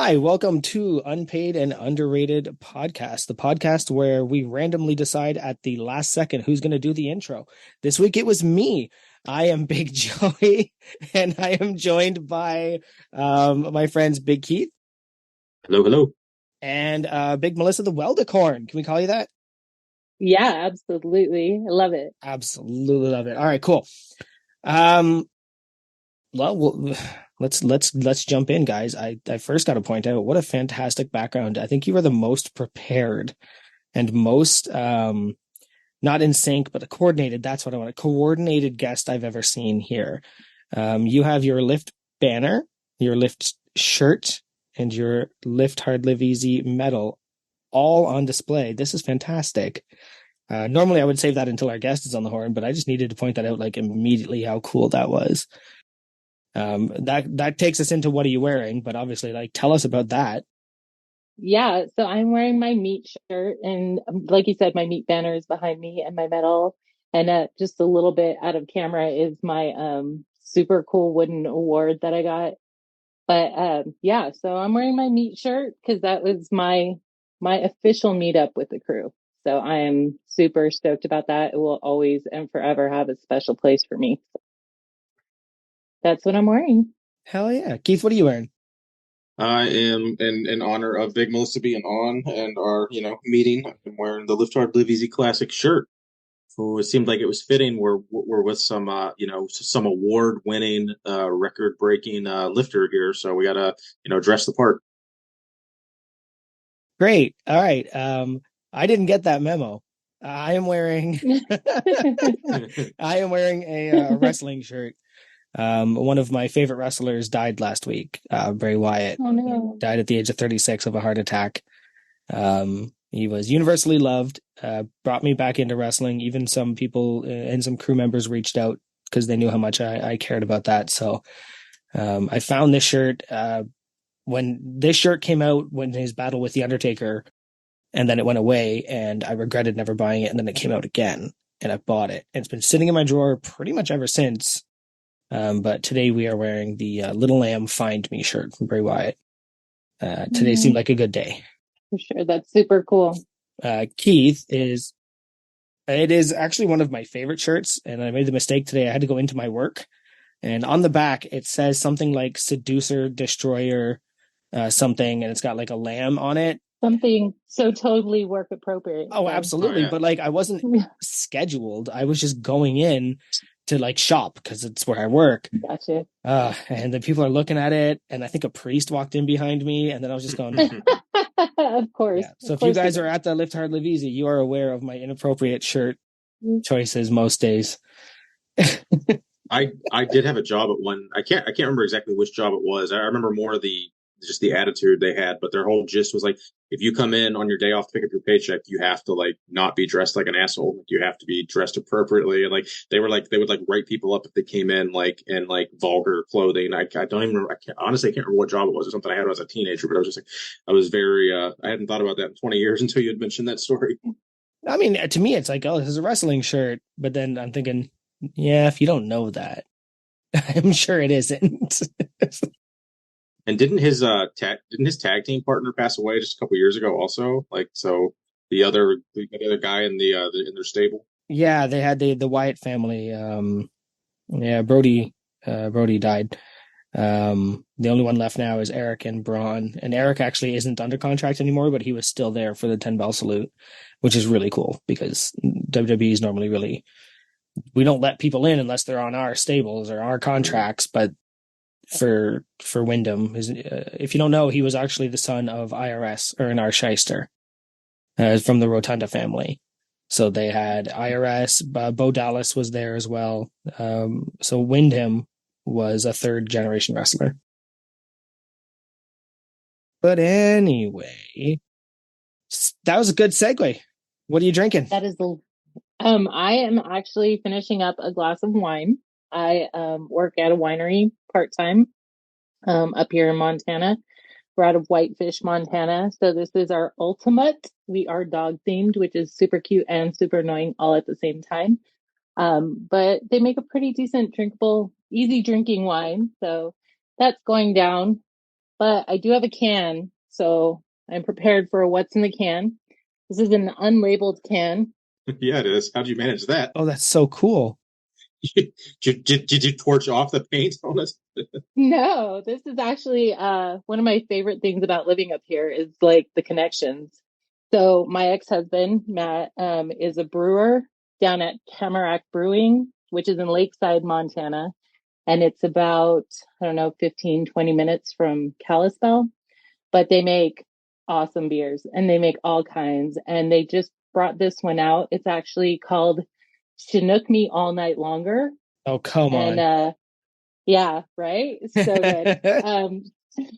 Hi, welcome to Unpaid and Underrated Podcast, the podcast where we randomly decide at the last second who's going to do the intro. This week it was me. I am Big Joey, and I am joined by my friends Big Keith Hello, hello. and Big Melissa The Weldicorn. Can we call you that? Yeah, absolutely. I love it. Absolutely love it. All right, cool. Um, well, let's jump in, guys. I first got to point out what a fantastic background. I think you were the most prepared and most not in sync, but coordinated. That's what I want. A coordinated guest I've ever seen here. You have your Lift banner, your Lift shirt, and your Lift Hard Live Easy medal all on display. This is fantastic. Normally I would save that until our guest is on the horn, but I just needed to point that out like immediately how cool that was. That takes us into what are you wearing, but obviously like tell us about that. Yeah, so I'm wearing my meat shirt, and like you said, my meat banner is behind me and my medal. And just a little bit out of camera is my super cool wooden award that I got. But yeah, so I'm wearing my meat shirt because that was my official meetup with the crew. So I am super stoked about that. It will always and forever have a special place for me. That's what I'm wearing. Hell yeah. Keith, what are you wearing? I am in honor of Big Melissa being on and our, meeting. I'm wearing the Lift Hard Live Easy classic shirt. So it seemed like it was fitting. We're with some, some award-winning, record-breaking lifter here, so we gotta, dress the part. Great. All right. I didn't get that memo. I am wearing I am wearing a wrestling shirt. One of my favorite wrestlers died last week. Bray Wyatt Oh no. died at the age of 36 of a heart attack. He was universally loved, brought me back into wrestling. Even some people and some crew members reached out because they knew how much I cared about that. So I found this shirt when this shirt came out when his battle with The Undertaker, and then it went away, and I regretted never buying it, and then it came out again, and I bought it. And it's been sitting in my drawer pretty much ever since. But today we are wearing the Little Lamb Find Me shirt from Bray Wyatt. Today seemed like a good day. For sure. That's super cool. Keith it is actually one of my favorite shirts, and I made the mistake today. I had to go into my work, and on the back it says something like Seducer, Destroyer, something, and it's got like a lamb on it. Something so totally work appropriate. Oh, absolutely. Oh, yeah. But like I wasn't scheduled. I was just going in to like shop because it's where I work. Gotcha. And then people are looking at it, and I think a priest walked in behind me, and then I was just going. Of course. Yeah. So of if you course guys are at the Lift Hard Live Easy, you are aware of my inappropriate shirt Mm. choices most days. I did have a job at one. I can't remember exactly which job it was. I remember more of just the attitude they had, but their whole gist was like, if you come in on your day off to pick up your paycheck, you have to like not be dressed like an asshole. You have to be dressed appropriately. And like they would like write people up if they came in like in like vulgar clothing. I don't even remember. Honestly, I can't remember what job it was or something I had when I was a teenager, but I was just like, I was very I hadn't thought about that in 20 years until you had mentioned that story. I mean, to me, it's like, oh, this is a wrestling shirt. But then I'm thinking, yeah, if you don't know that, I'm sure it isn't. And didn't his tag team partner pass away just a couple years ago also? Like so the other guy in in their stable. Yeah, they had the Wyatt family. Yeah, Brody died. The only one left now is Eric and Braun, and Eric actually isn't under contract anymore, but he was still there for the 10 bell salute, which is really cool because WWE is normally we don't let people in unless they're on our stables or our contracts. But for Wyndham, if you don't know, he was actually the son of IRS or an Shyster, from the Rotunda family. So they had IRS. Bo Dallas was there as well. So Wyndham was a third generation wrestler. But anyway, that was a good segue. What are you drinking? That is I am actually finishing up a glass of wine. I work at a winery part-time up here in Montana. We're out of Whitefish, Montana. So this is our ultimate. We are dog themed, which is super cute and super annoying all at the same time. But they make a pretty decent drinkable, easy drinking wine. So that's going down. but I do have a can, so I'm prepared for what's in the can. This is an unlabeled can. Yeah, it is. How'd you manage that? Oh, that's so cool. Did you torch off the paint on it? No, this is actually one of my favorite things about living up here is like the connections. So my ex-husband, Matt, is a brewer down at Tamarack Brewing, which is in Lakeside, Montana. And it's about, I don't know, 15, 20 minutes from Kalispell. But they make awesome beers and they make all kinds. And they just brought this one out. It's actually called Chinook Me All Night Longer. Oh, come And on. yeah, right. So good.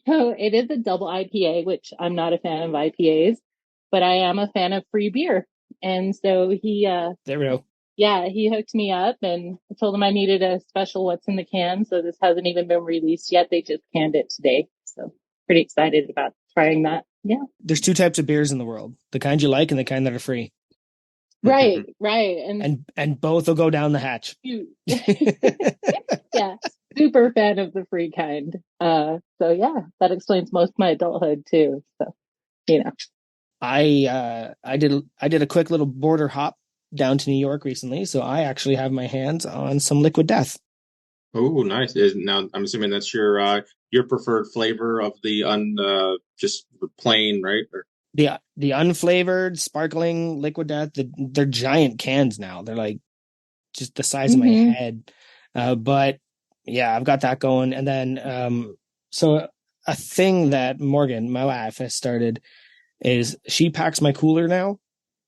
So it is a double IPA, which I'm not a fan of IPAs, but I am a fan of free beer. And so There we go. yeah, he hooked me up and I told him I needed a special what's in the can. So this hasn't even been released yet. They just canned it today. So pretty excited about trying that. Yeah. There's two types of beers in the world: the kind you like and the kind that are free. Right, right. And both will go down the hatch. Yeah, super fan of the free kind. So yeah, that explains most of my adulthood too. So, you know. I did a quick little border hop down to New York recently, so I actually have my hands on some Liquid Death. Oh, nice. Now I'm assuming that's your preferred flavor of the just plain, right? Or, The unflavored sparkling Liquid Death. They're giant cans now. They're like just the size of my head. But yeah, I've got that going. And then so a thing that Morgan, my wife, has started is she packs my cooler now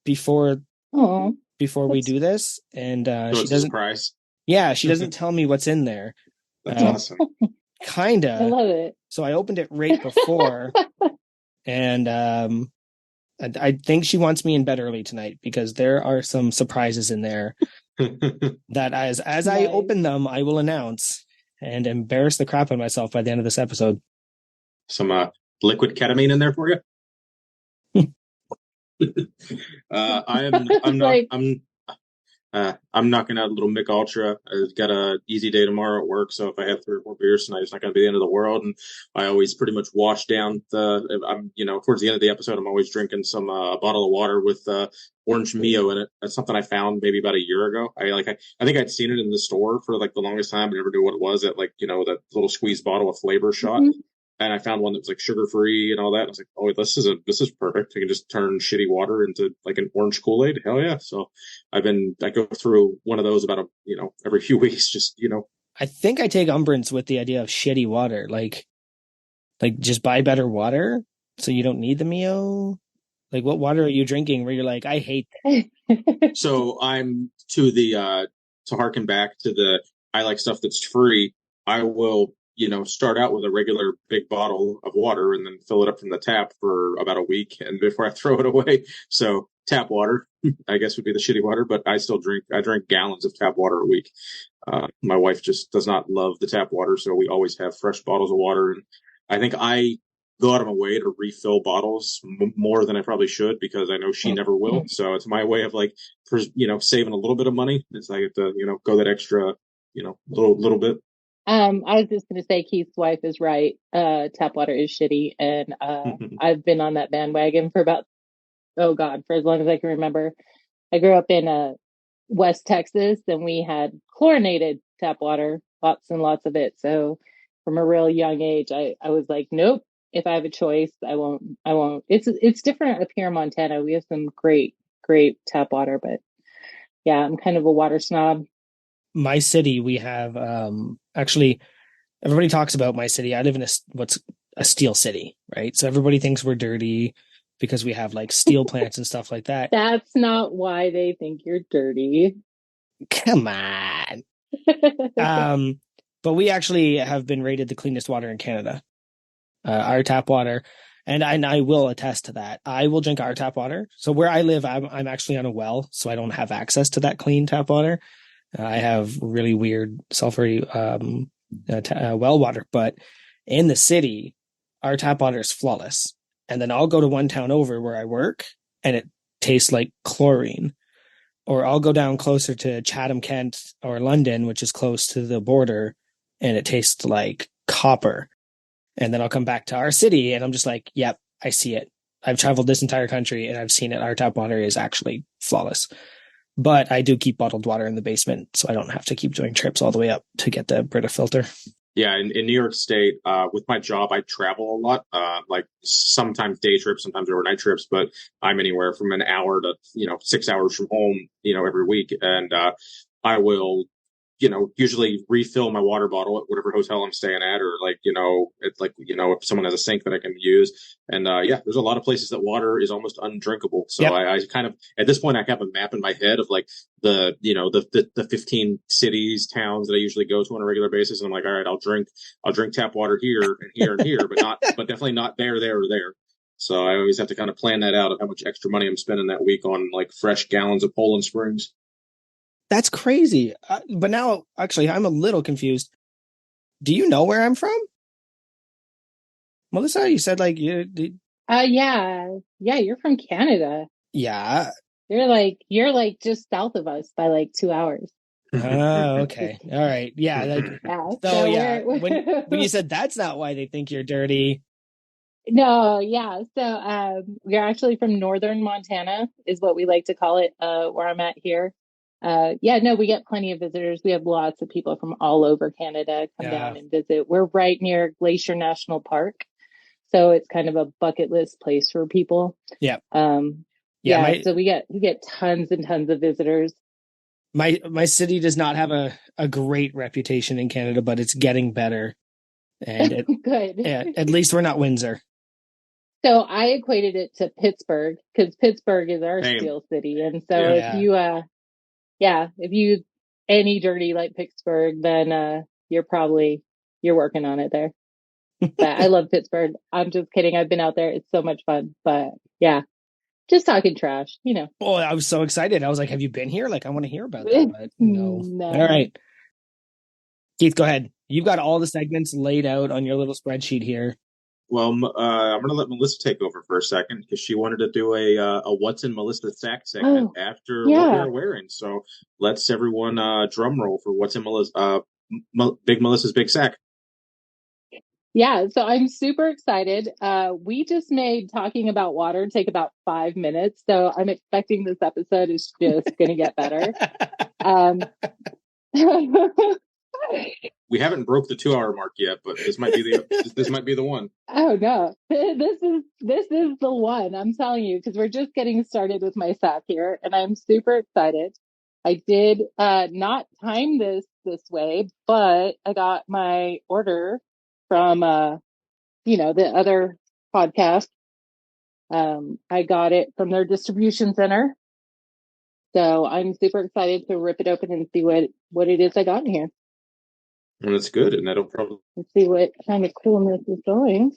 before we do this, and so she it's a doesn't. surprise. Yeah, she doesn't tell me what's in there. That's awesome. Kinda. I love it. So I opened it right before, and I think she wants me in bed early tonight because there are some surprises in there that as I open them, I will announce and embarrass the crap out of myself by the end of this episode. Some liquid ketamine in there for you. I'm knocking out a little Mick Ultra. I've got a easy day tomorrow at work, so if I have 3 or 4 beers tonight, it's not going to be the end of the world. And I always pretty much wash down I'm towards the end of the episode, I'm always drinking some bottle of water with orange Mio in it. That's something I found maybe about a year ago. I think I'd seen it in the store for like the longest time, but never knew what it was. That that little squeeze bottle of flavor shot. Mm-hmm. And I found one that was like sugar free and all that. I was like, oh, this is perfect. I can just turn shitty water into like an orange Kool-Aid. Hell yeah. So I go through one of those about every few weeks, just. I think I take umbrance with the idea of shitty water. Like just buy better water so you don't need the Mio. Like, what water are you drinking where you're like, I hate that? So I'm to harken back to I like stuff that's free. I will start out with a regular big bottle of water and then fill it up from the tap for about a week and before I throw it away. So tap water, I guess, would be the shitty water, but I drink gallons of tap water a week. My wife just does not love the tap water, so we always have fresh bottles of water. And I think I go out of my way to refill bottles more than I probably should because I know she never will. So it's my way of saving a little bit of money. It's like I have to, go that extra, little bit. I was just going to say Keith's wife is right. Tap water is shitty. And I've been on that bandwagon for about, for as long as I can remember. I grew up in West Texas and we had chlorinated tap water, lots and lots of it. So from a real young age, I was like, nope, if I have a choice, I won't. It's different up here in Montana. We have some great tap water, but yeah, I'm kind of a water snob. My city, we have actually everybody talks about my city. I live in what's a steel city, right? So everybody thinks we're dirty because we have like steel plants and stuff like that. That's not why they think you're dirty. Come on. But we actually have been rated the cleanest water in Canada. Our tap water, and I will attest to that. I will drink our tap water. So where I live, I'm actually on a well, so I don't have access to that clean tap water. I have really weird sulfury well water, but in the city, our tap water is flawless. And then I'll go to one town over where I work, and it tastes like chlorine. Or I'll go down closer to Chatham, Kent, or London, which is close to the border, and it tastes like copper. And then I'll come back to our city and I'm just like, yep, I see it. I've traveled this entire country and I've seen it. Our tap water is actually flawless. But I do keep bottled water in the basement, so I don't have to keep doing trips all the way up to get the Brita filter. Yeah, in New York State, with my job, I travel a lot, like sometimes day trips, sometimes overnight trips, but I'm anywhere from an hour to, 6 hours from home, every week. And I will, usually refill my water bottle at whatever hotel I'm staying at, or it's like, if someone has a sink that I can use. And yeah, there's a lot of places that water is almost undrinkable. So Yep. I kind of, at this point, I have a map in my head of like the 15 cities, towns that I usually go to on a regular basis. And I'm like, all right, I'll drink tap water here and here and here, but definitely not there, or there. So I always have to kind of plan that out of how much extra money I'm spending that week on like fresh gallons of Poland Springs. That's crazy. But now, actually, I'm a little confused. Do you know where I'm from? Melissa, you said like you. Yeah. Yeah, you're from Canada. Yeah. You're like just south of us by like 2 hours. Oh, okay. All right. Yeah. Like, Yeah. so yeah. We're When you said that's not why they think you're dirty. No, yeah. So we're actually from northern Montana is what we like to call it, where I'm at here. Yeah, no, we get plenty of visitors. We have lots of people from all over Canada come Yeah. down and visit. We're right near Glacier National Park. So it's kind of a bucket list place for people. Yeah. Yeah, My so we get tons and tons of visitors. my city does not have a great reputation in Canada, but it's getting better. And Good. yeah, at least we're not Windsor. So I equated it to Pittsburgh because Pittsburgh is our Same. steel city. And so Yeah. if you any dirty like Pittsburgh, then you're working on it there. But I love Pittsburgh. I'm just kidding. I've been out there. It's so much fun. But yeah, just talking trash, Oh, I was so excited. I was like, have you been here? Like, I want to hear about that. But no. No. All right. Keith, go ahead. You've got all the segments laid out on your little spreadsheet here. Well, I'm going to let Melissa take over for a second because she wanted to do a What's in Melissa's Sack segment after what we yeah. were wearing. So let's everyone drum roll for What's in Big Melissa's Big Sack. Yeah, so I'm super excited. We just made talking about water take about 5 minutes, so I'm expecting this episode is just going to get better. We haven't broke the 2-hour mark yet, but this might be the one. Oh no, this is the one. I'm telling you because we're just getting started with my sack here, and I'm super excited. I did not time this way, but I got my order from the other podcast. I got it from their distribution center. So I'm super excited to rip it open and see what it is I got in here. And that's good, and that'll probably Let's see what kind of coolness is going.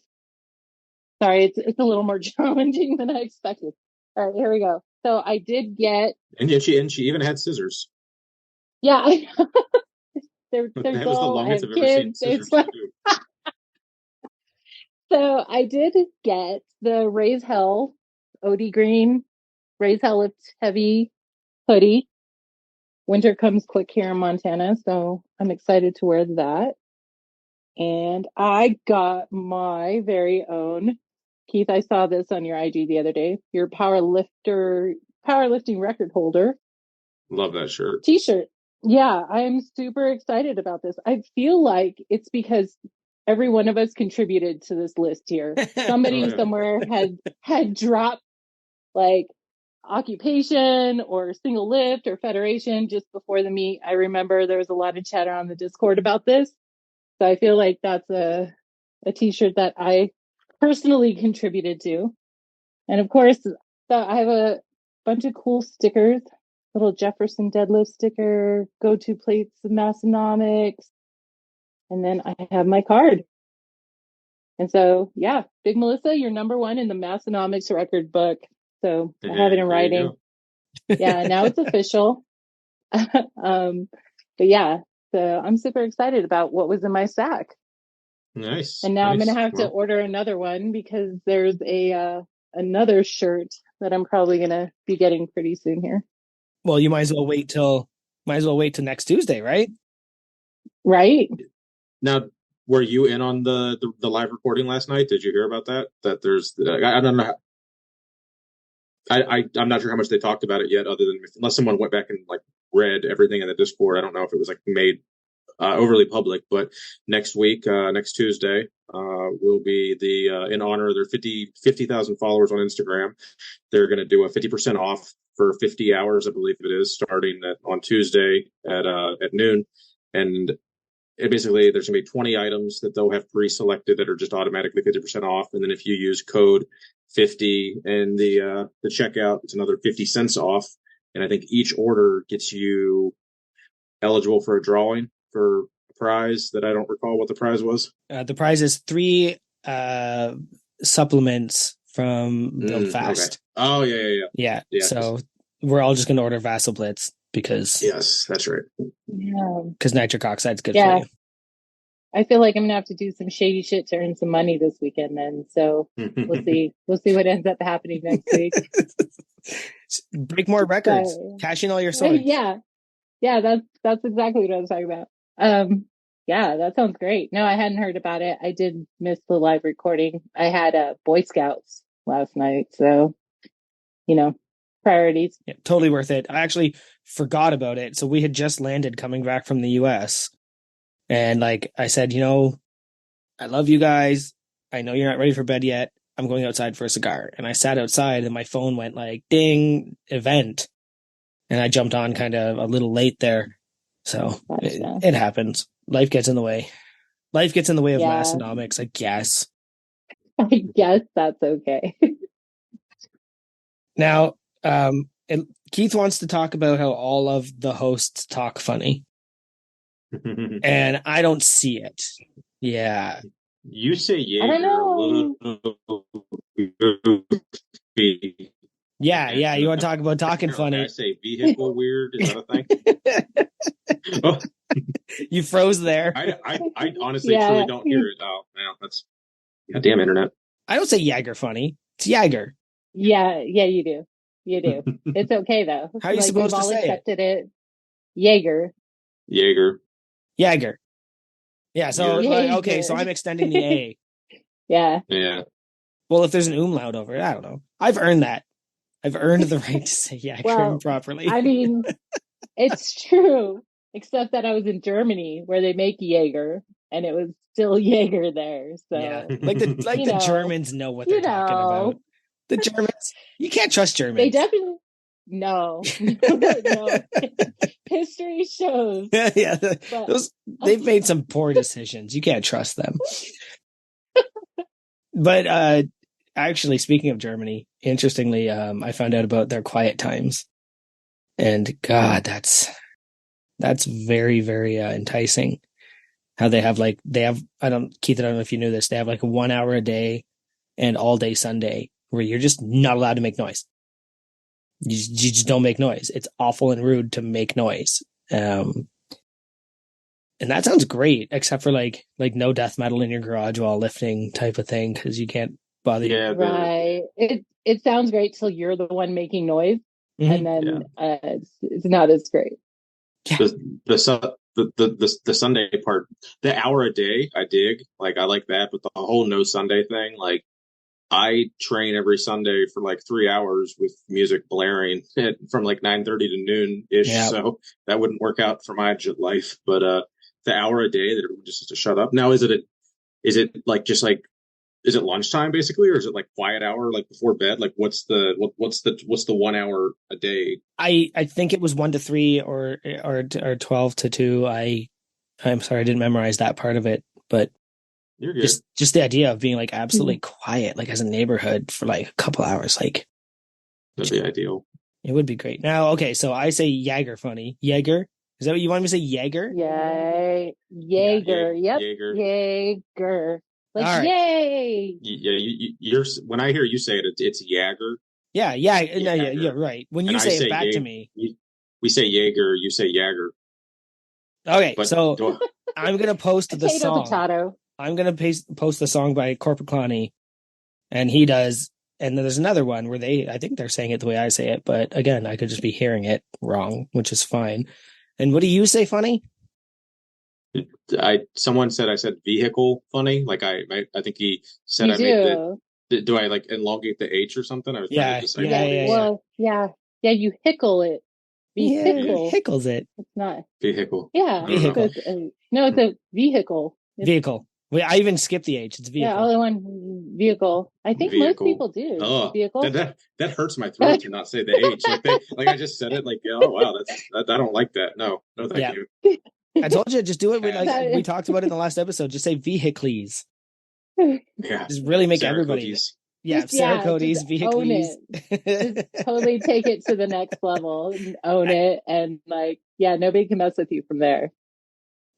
Sorry, it's a little more challenging than I expected. All right, here we go. So I did get, and she even had scissors. yeah, they're That was dull. the longest I have I've ever seen kids. scissors do. So I did get the Raise Hell OD Green Raise Hell Lift Heavy hoodie. Winter comes quick here in Montana, so I'm excited to wear that. And I got my very own, Keith, I saw this on your IG the other day, your powerlifting record holder. Love that shirt. T-shirt. Yeah, I'm super excited about this. I feel like it's because every one of us contributed to this list here. Somebody somewhere had dropped like occupation or single lift or federation just before the meet. I remember there was a lot of chatter on the Discord about this. So I feel like that's a t-shirt that I personally contributed to. And of course, so I have a bunch of cool stickers, little Jefferson deadlift sticker, go-to plates of Massonomics. And then I have my card. And so, yeah, Big Melissa, you're number one in the Massonomics record book. So I have it in writing. Yeah, now it's official. But yeah, so I'm super excited about what was in my sack. Nice. And now I'm going to have to order another one because there's another shirt that I'm probably going to be getting pretty soon here. Well, you might as well wait till next Tuesday, right? Right. Now, were you in on the live recording last night? Did you hear about that? That there's I don't know. I'm not sure how much they talked about it yet, other than unless someone went back and like read everything in the Discord. I don't know if it was like made overly public, but next week, next Tuesday, will be the in honor of their 50,000 followers on Instagram. They're going to do a 50% off for 50 hours, I believe it is, starting on Tuesday at noon. And it basically, there's going to be 20 items that they'll have pre-selected that are just automatically 50% off. And then if you use code 50 in the checkout, it's another 50 cents off. And I think each order gets you eligible for a drawing for a prize that I don't recall what the prize was. The prize is 3 supplements from Build Fast. Okay. Oh, yeah. So we're all just going to order Vasoblitz because... Yes, that's right. Yeah. Because nitric oxide's good for you. I feel like I'm going to have to do some shady shit to earn some money this weekend then. So we'll see. We'll see what ends up happening next week. Break more records. Cash in all your swords. Yeah, that's exactly what I was talking about. Yeah, that sounds great. No, I hadn't heard about it. I did miss the live recording. I had Boy Scouts last night, so priorities. Yeah, totally worth it. I actually forgot about it. So we had just landed coming back from the US. And like I said, I love you guys. I know you're not ready for bed yet. I'm going outside for a cigar. And I sat outside and my phone went like, ding, event. And I jumped on kind of a little late there. So it happens. Life gets in the way. Life gets in the way of Massonomics, I guess. I guess that's okay. Now, Keith wants to talk about how all of the hosts talk funny. And I don't see it. Yeah. You say Yager I don't know. Yeah. You want to talk about talking funny? I say vehicle weird. Is that a thing? Oh. You froze there. I honestly truly don't hear it. Oh, man, that's goddamn internet. I don't say Yager funny. It's Yager. Yeah, you do. You do. It's okay though. How are you supposed to say it? We've all accepted it. Yager. Yeah, so okay, so I'm extending the A. Yeah. Well, if there's an umlaut over it, I don't know. I've earned that. I've earned the right to say Yager properly. I mean, it's true. Except that I was in Germany where they make Yager, and it was still Yager there. So the Germans know what they're talking about. The Germans, you can't trust Germans. They definitely no. History shows. They've made some poor decisions. You can't trust them. But actually, speaking of Germany, interestingly, I found out about their quiet times, and God, that's very, very enticing. How they have Keith, I don't know if you knew this. They have like 1 hour a day and all day Sunday where you're just not allowed to make noise. You just don't make noise. It's awful and rude to make noise. And that sounds great, except for like no death metal in your garage while lifting type of thing, because you can't bother. Yeah, right. It sounds great till you're the one making noise, and then it's not as great. Yeah. The Sunday part, the hour a day, I dig. Like I like that, but the whole no Sunday thing, like I train every Sunday for like 3 hours with music blaring from like 9:30 to noon ish. Yeah. So that wouldn't work out for my life. But the hour a day that everyone just has to shut up. Now, is it lunchtime basically, or is it like quiet hour, like before bed? Like what's the 1 hour a day? I think it was 1 to 3 or 12 to 2. I'm sorry, I didn't memorize that part of it, but you're good. Just the idea of being like absolutely quiet, like as a neighborhood for like a couple hours, like that'd be ideal. It would be great. Now, okay, so I say Yager funny. Yager? Is that what you want me to say? Yager? Yay. Yager. Yep. Yager. Like, right. Yay. Yeah, you're when I hear you say it, it's Yager. Yeah, you're right. When you say it back to me. We say Yager, you say Yager. Okay, so I'm going to post the song. Potato. I'm going to post the song by Corporate Cloney, and he does. And then there's another one where I think they're saying it the way I say it, but again, I could just be hearing it wrong, which is fine. And what do you say funny? Someone said I said vehicle funny. Like I think he said You I made do. do I like elongate the H or something? I was trying to Yeah, decipher yeah, Yeah. what he yeah, was yeah. Well, yeah. Yeah, you hickle it. Yeah, saying. Vehicle. Hickles it. It's not. Vehicle. Yeah. I don't know. So Vehicle. no, it's a vehicle. It's Vehicle. Wait, I even skipped the H. It's yeah, vehicle. all in one vehicle. I think most Vehicle. people do. Oh, Vehicle. that hurts my throat to not say the H. Like I just said it. Like, oh wow, I don't like that. No, no, thank Yeah. you. I told you, just do it with like Pass. we talked about it in the last episode. Just say vehicles. Yeah, Just really make Sarah everybody. Cody's. Yeah, Sarah Just Cody's own vehicles. it. Just totally take it to the next level and own it. And like, yeah, nobody can mess with you from there.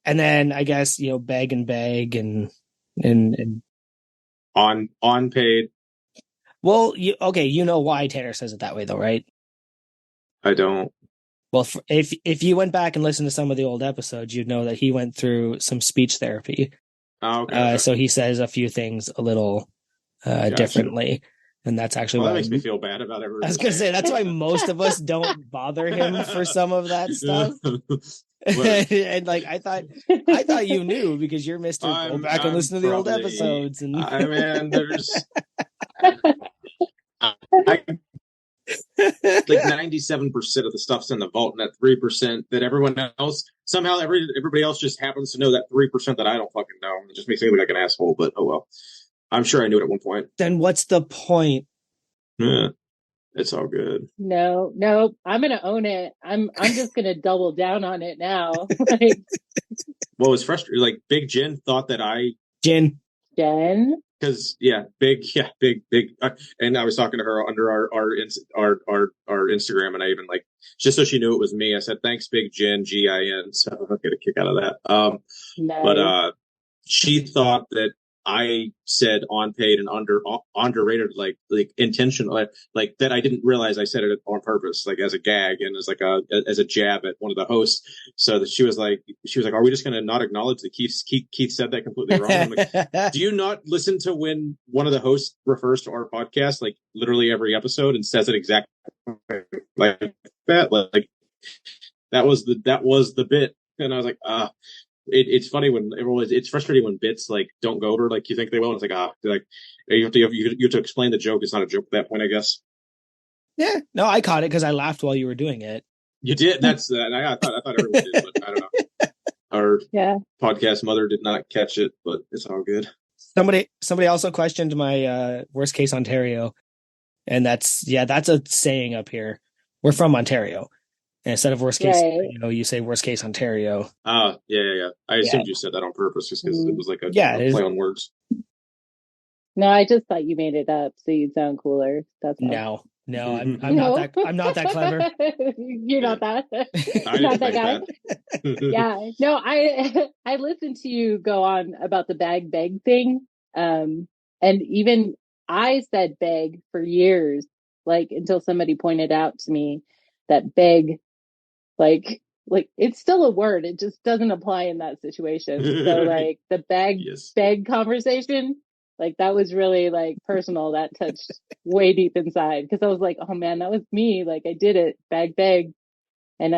And then I guess, beg and beg and On paid. well, okay, you know why Tanner says it that way though, right? I don't. Well, if you went back and listened to some of the old episodes, you'd know that he went through some speech therapy. Oh, okay. So he says a few things a little Gotcha. differently, and that's actually Well, that why makes me feel bad about everyone. I was gonna say that's why most of us don't bother him for some of that stuff. And like I thought you knew because you're Mister. Go back and listen to the old episodes. And I mean, there's like 97% of the stuff's in the vault, and that 3% that everyone else somehow everybody else just happens to know that 3% that I don't fucking know. It just makes me look like an asshole. But oh well, I'm sure I knew it at one point. Then what's the point? Yeah, it's all good. No, I'm gonna own it. I'm just gonna double down on it now. Like, What was frustrating? Like Big Jen thought that I Jen. because big, and I was talking to her under our Instagram, and I even like just so she knew it was me. I said thanks, Big Jen, GIN. So I'll get a kick out of that. Nice. But she thought that I said on paid and underrated, like intentional, like that. I didn't realize I said it on purpose, like as a gag and as a jab at one of the hosts. So that she was like, "Are we just going to not acknowledge that Keith said that completely wrong?" I'm like, do you not listen to when one of the hosts refers to our podcast like literally every episode and says it exactly like that? Like that was the bit, and I was like, it's funny when it's frustrating when bits like don't go over like you think they will. And it's like you have to explain the joke. It's not a joke at that point, I guess. Yeah, no, I caught it because I laughed while you were doing it. You did. That's I thought everyone did, but I don't know. Our podcast mother did not catch it, but it's all good. Somebody also questioned my worst case Ontario, and that's a saying up here. We're from Ontario. And instead of worst case, you say worst case Ontario. Yeah. I assumed you said that on purpose just because it was like a play on words. No, I just thought you made it up so you'd sound cooler. That's all. No, I'm not that clever. You're not that. You're not that guy. Yeah. No, I listened to you go on about the bag thing. And even I said beg for years, like until somebody pointed out to me that beg, like it's still a word. It just doesn't apply in that situation. So like the beg conversation, like that was really like personal. That touched way deep inside because I was like, oh man, that was me. Like I did it, beg. And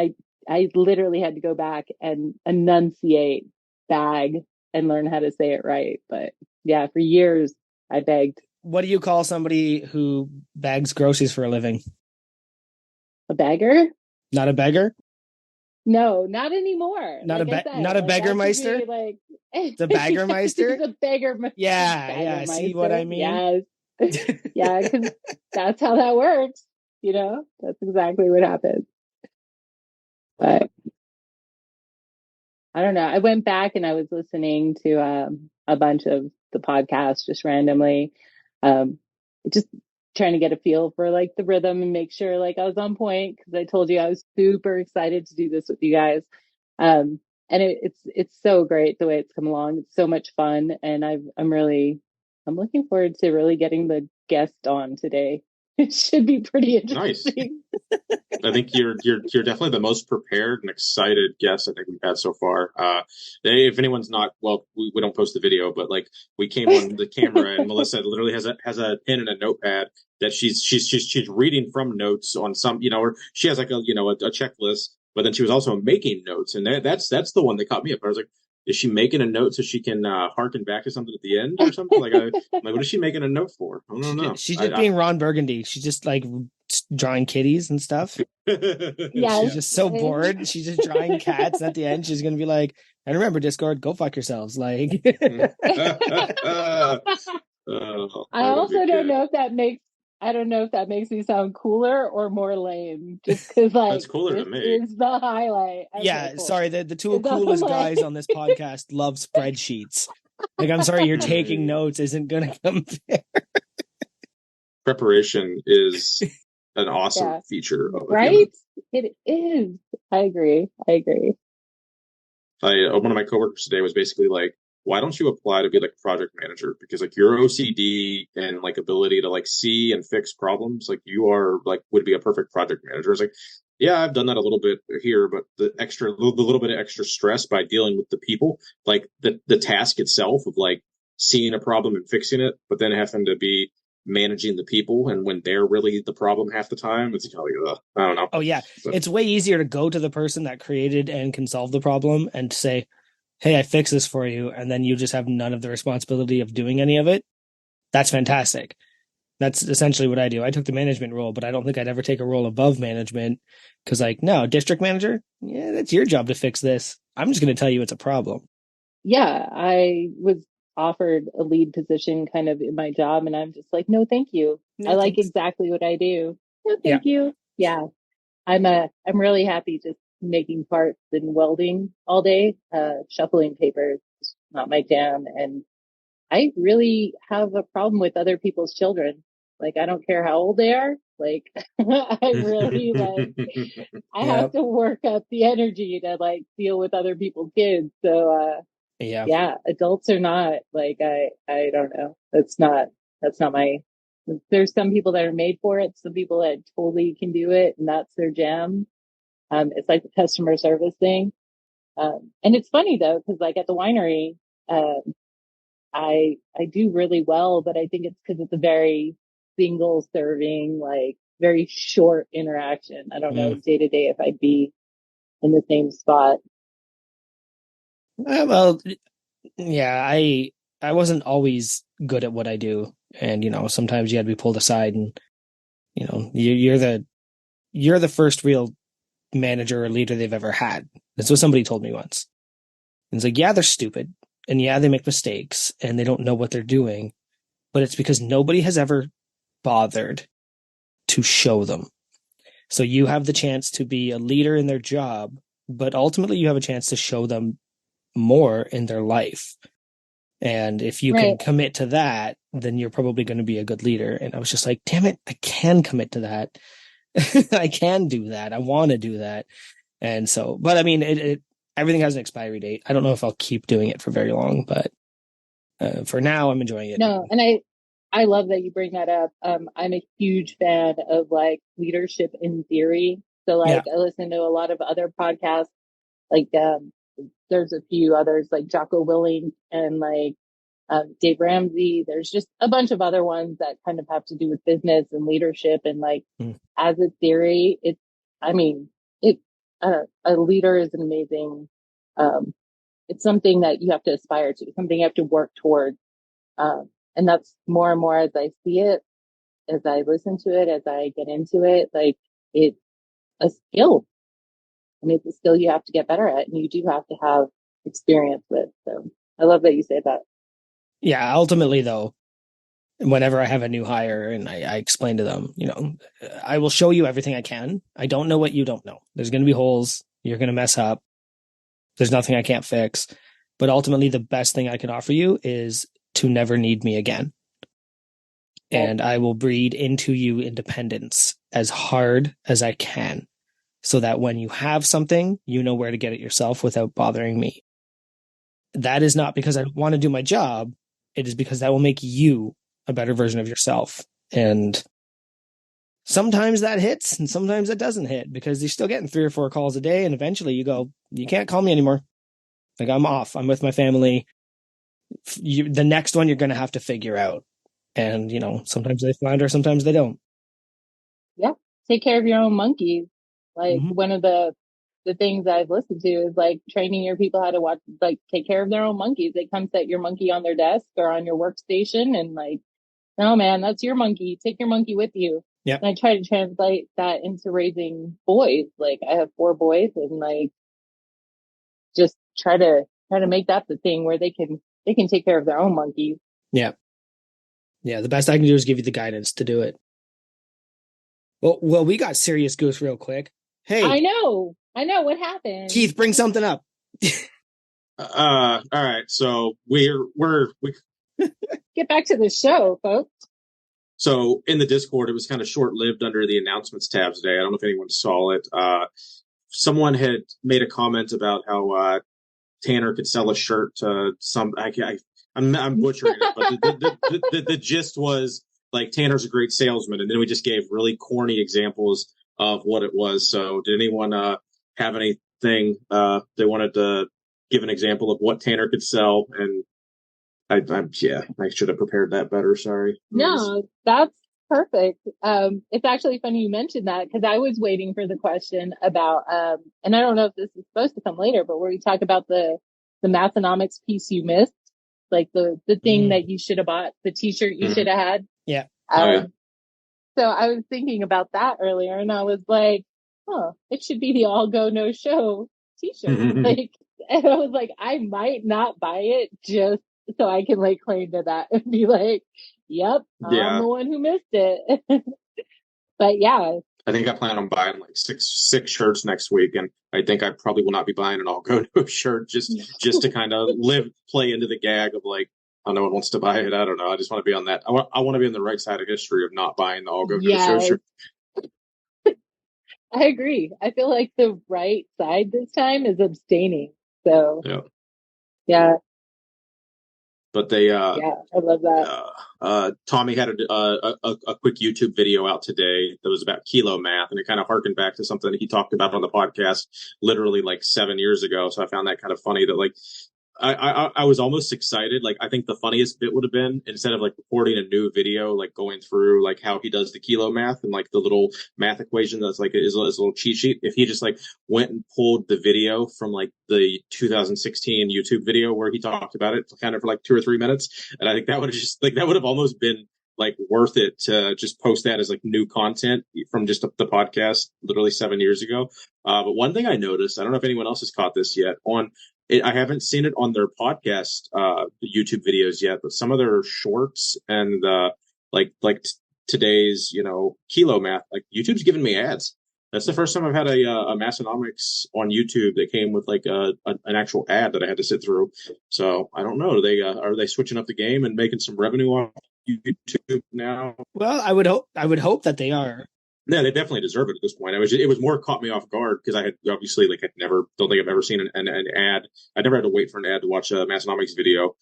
I literally had to go back and enunciate bag and learn how to say it right. But yeah, for years I begged. What do you call somebody who bags groceries for a living? A bagger? Not a beggar? No, not anymore. Not a beggarmeister? Like the baggermeister? The beggarmeister. Yeah. See what I mean? Yes. Yeah, because that's how that works. That's exactly what happens. But I don't know. I went back and I was listening to a bunch of the podcasts just randomly, just trying to get a feel for like the rhythm and make sure like I was on point because I told you I was super excited to do this with you guys. And it's so great the way it's come along. It's so much fun, and I'm looking forward to really getting the guest on today. It should be pretty interesting. Nice. I think you're definitely the most prepared and excited guest I think we've had so far. If anyone's not, well, we don't post the video, but like we came on the camera and Melissa literally has a pen and a notepad that she's reading from notes on some, or she has like a checklist, but then she was also making notes, and that's the one that caught me up. I was like, is she making a note so she can harken back to something at the end or something? Like, what is she making a note for? I don't know. She's just being Ron Burgundy. She's just like drawing kitties and stuff. Yeah. She's just so bored. She's just drawing cats. At the end, she's gonna be like, "And remember, Discord, go fuck yourselves." Like, I also don't know if that makes I don't know if that makes me sound cooler or more lame. Just because like that's cooler this to me. is the highlight. Okay, yeah, cool. sorry, the two coolest guys on this podcast love spreadsheets. Like, I'm sorry, you're taking notes isn't gonna compare. Preparation is an awesome feature of a right? human. It is. I agree. One of my coworkers today was basically like, why don't you apply to be like a project manager? Because like your OCD and like ability to like see and fix problems, like you are like would be a perfect project manager. I was like, yeah, I've done that a little bit here, but the little bit of extra stress by dealing with the people, like the task itself of like seeing a problem and fixing it, but then having to be managing the people, and when they're really the problem half the time, it's kind of like, I don't know. Oh yeah, but it's way easier to go to the person that created and can solve the problem and say, hey, I fix this for you, and then you just have none of the responsibility of doing any of it. That's fantastic. That's essentially what I do. I took the management role, but I don't think I'd ever take a role above management because, like, no, district manager, yeah, that's your job to fix this. I'm just going to tell you it's a problem. Yeah, I was offered a lead position kind of in my job, and I'm just like, no, thank you. No, I like thanks. exactly what I do. No, thank you. Yeah, I'm really happy just making parts and welding all day. Shuffling papers is not my jam, and I really have a problem with other people's children. Like, I don't care how old they are. Like, I really I have to work up the energy to like deal with other people's kids. So, yeah, adults are not like, I don't know. That's not my, there's some people that are made for it. Some people that totally can do it and that's their jam. It's like the customer service thing. And it's funny though, because like at the winery, I do really well, but I think it's because it's a very single serving, like very short interaction. I don't know day to day if I'd be in the same spot. Well, yeah, I wasn't always good at what I do, and sometimes you had to be pulled aside, and you're the first real manager or leader they've ever had. That's what somebody told me once. And it's like, yeah, they're stupid. And yeah, they make mistakes and they don't know what they're doing, but it's because nobody has ever bothered to show them. So you have the chance to be a leader in their job, but ultimately you have a chance to show them more in their life. And if you can commit to that, then you're probably going to be a good leader. And I was just like, damn it, I can commit to that. I can do that. I want to do that. And so, but I mean, everything has an expiry date. I don't know if I'll keep doing it for very long, but for now, I'm enjoying it. No, and I love that you bring that up. I'm a huge fan of like leadership in theory. So like I listen to a lot of other podcasts, like there's a few others like Jocko Willink and like Dave Ramsey. There's just a bunch of other ones that kind of have to do with business and leadership. And like as a theory, a leader is an amazing, it's something that you have to aspire to, something you have to work towards. And that's more and more as I see it, as I listen to it, as I get into it, like it's a skill. I mean, it's a skill you have to get better at and you do have to have experience with. So I love that you say that. Yeah. Ultimately though, whenever I have a new hire and I explain to them, I will show you everything I can. I don't know what you don't know. There's going to be holes. You're going to mess up. There's nothing I can't fix. But ultimately, the best thing I can offer you is to never need me again. And I will breed into you independence as hard as I can so that when you have something, you know where to get it yourself without bothering me. That is not because I want to do my job. It is because that will make you a better version of yourself. And sometimes that hits and sometimes that doesn't hit because you're still getting 3 or 4 calls a day. And eventually you go, you can't call me anymore. Like I'm off. I'm with my family. The next one you're going to have to figure out. And, sometimes they flounder, sometimes they don't. Yeah. Take care of your own monkeys. Like one of the the things I've listened to is like training your people how to watch, like take care of their own monkeys. They come set your monkey on their desk or on your workstation and like, no, man, that's your monkey. Take your monkey with you. Yep. And I try to translate that into raising boys. Like I have 4 boys and like just try to make that the thing where they can take care of their own monkeys. Yeah. Yeah. The best I can do is give you the guidance to do it. Well, we got serious goose real quick. Hey, I know what happened. Keith, bring something up. All right. So we get back to the show, folks. So in the Discord, it was kind of short-lived under the announcements tab today. I don't know if anyone saw it. Someone had made a comment about how Tanner could sell a shirt to some. I'm butchering it, but the gist was like Tanner's a great salesman, and then we just gave really corny examples of what it was. So did anyone have anything they wanted to give an example of what Tanner could sell? And I should have prepared that better. Sorry. No, that's perfect. It's actually funny you mentioned that because I was waiting for the question about, and I don't know if this is supposed to come later, but where you talk about the Mathonomics piece you missed, like the thing that you should have bought, the T-shirt you should have had. Yeah. So I was thinking about that earlier, and I was like, "Oh, it should be the All Go No Show T-shirt." Like, and I was like, I might not buy it just so I can like claim to that and be like, "Yep, I'm the one who missed it." But yeah, I think I plan on buying like six shirts next week, and I think I probably will not be buying an All Go No shirt just to kind of play into the gag of like, oh, no one wants to buy it. I don't know. I just want to be on that. I want to be on the right side of history of not buying the All Go No Show shirt. I agree. I feel like the right side this time is abstaining. So yeah. But they I love that. Tommy had a quick YouTube video out today that was about kilo math, and it kind of harkened back to something he talked about on the podcast literally like 7 years ago. So I found that kind of funny that like I was almost excited. Like, I think the funniest bit would have been, instead of like recording a new video, like going through like how he does the kilo math and like the little math equation that's like his little cheat sheet, if he just like went and pulled the video from like the 2016 YouTube video where he talked about it kind of for like 2 or 3 minutes. And I think that would have just like, that would have almost been like worth it to just post that as like new content from just the podcast literally 7 years ago. But one thing I noticed, I don't know if anyone else has caught this yet, I haven't seen it on their podcast, YouTube videos yet, but some of their shorts and today's, kilo math, like YouTube's giving me ads. That's the first time I've had a Massonomics on YouTube that came with like an actual ad that I had to sit through. So I don't know. Are they switching up the game and making some revenue on YouTube now? Well, I would hope that they are. Yeah, they definitely deserve it at this point. It was more caught me off guard because I had obviously don't think I've ever seen an ad. I never had to wait for an ad to watch a Massonomics video.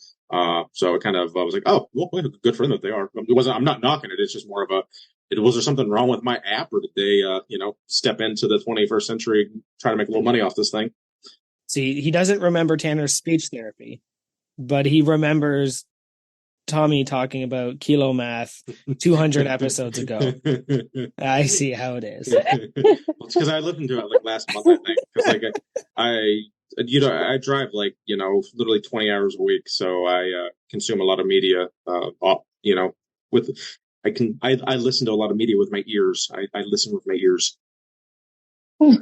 So it kind of I was like, oh, well, good for them that they are. I'm not knocking it. It's just more of was there something wrong with my app, or did they step into the 21st century and try to make a little money off this thing? See, he doesn't remember Tanner's speech therapy, but he remembers Tommy talking about kilo math 200 episodes ago. I see how it is. Well, it's because I listened to it like last month, I think. Because like I drive like literally 20 hours a week, so I consume a lot of media. I listen to a lot of media with my ears. I listen with my ears. He's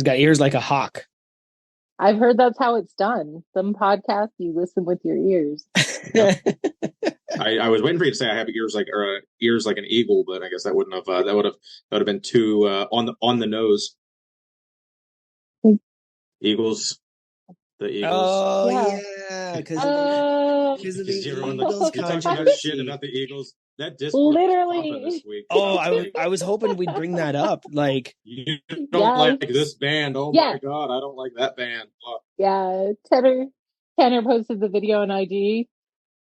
got ears like a hawk. I've heard that's how it's done. Some podcasts you listen with your ears. I was waiting for you to say I have ears like an eagle, but I guess that wouldn't have that would have been too on the nose. Eagles, the Eagles. Oh yeah, because of the Eagles you talking about shit about the Eagles. That Discord literally this week. Oh, I was hoping we'd bring that up. Like, you don't like this band? Oh my god, I don't like that band. Yeah, Tanner posted the video on IG,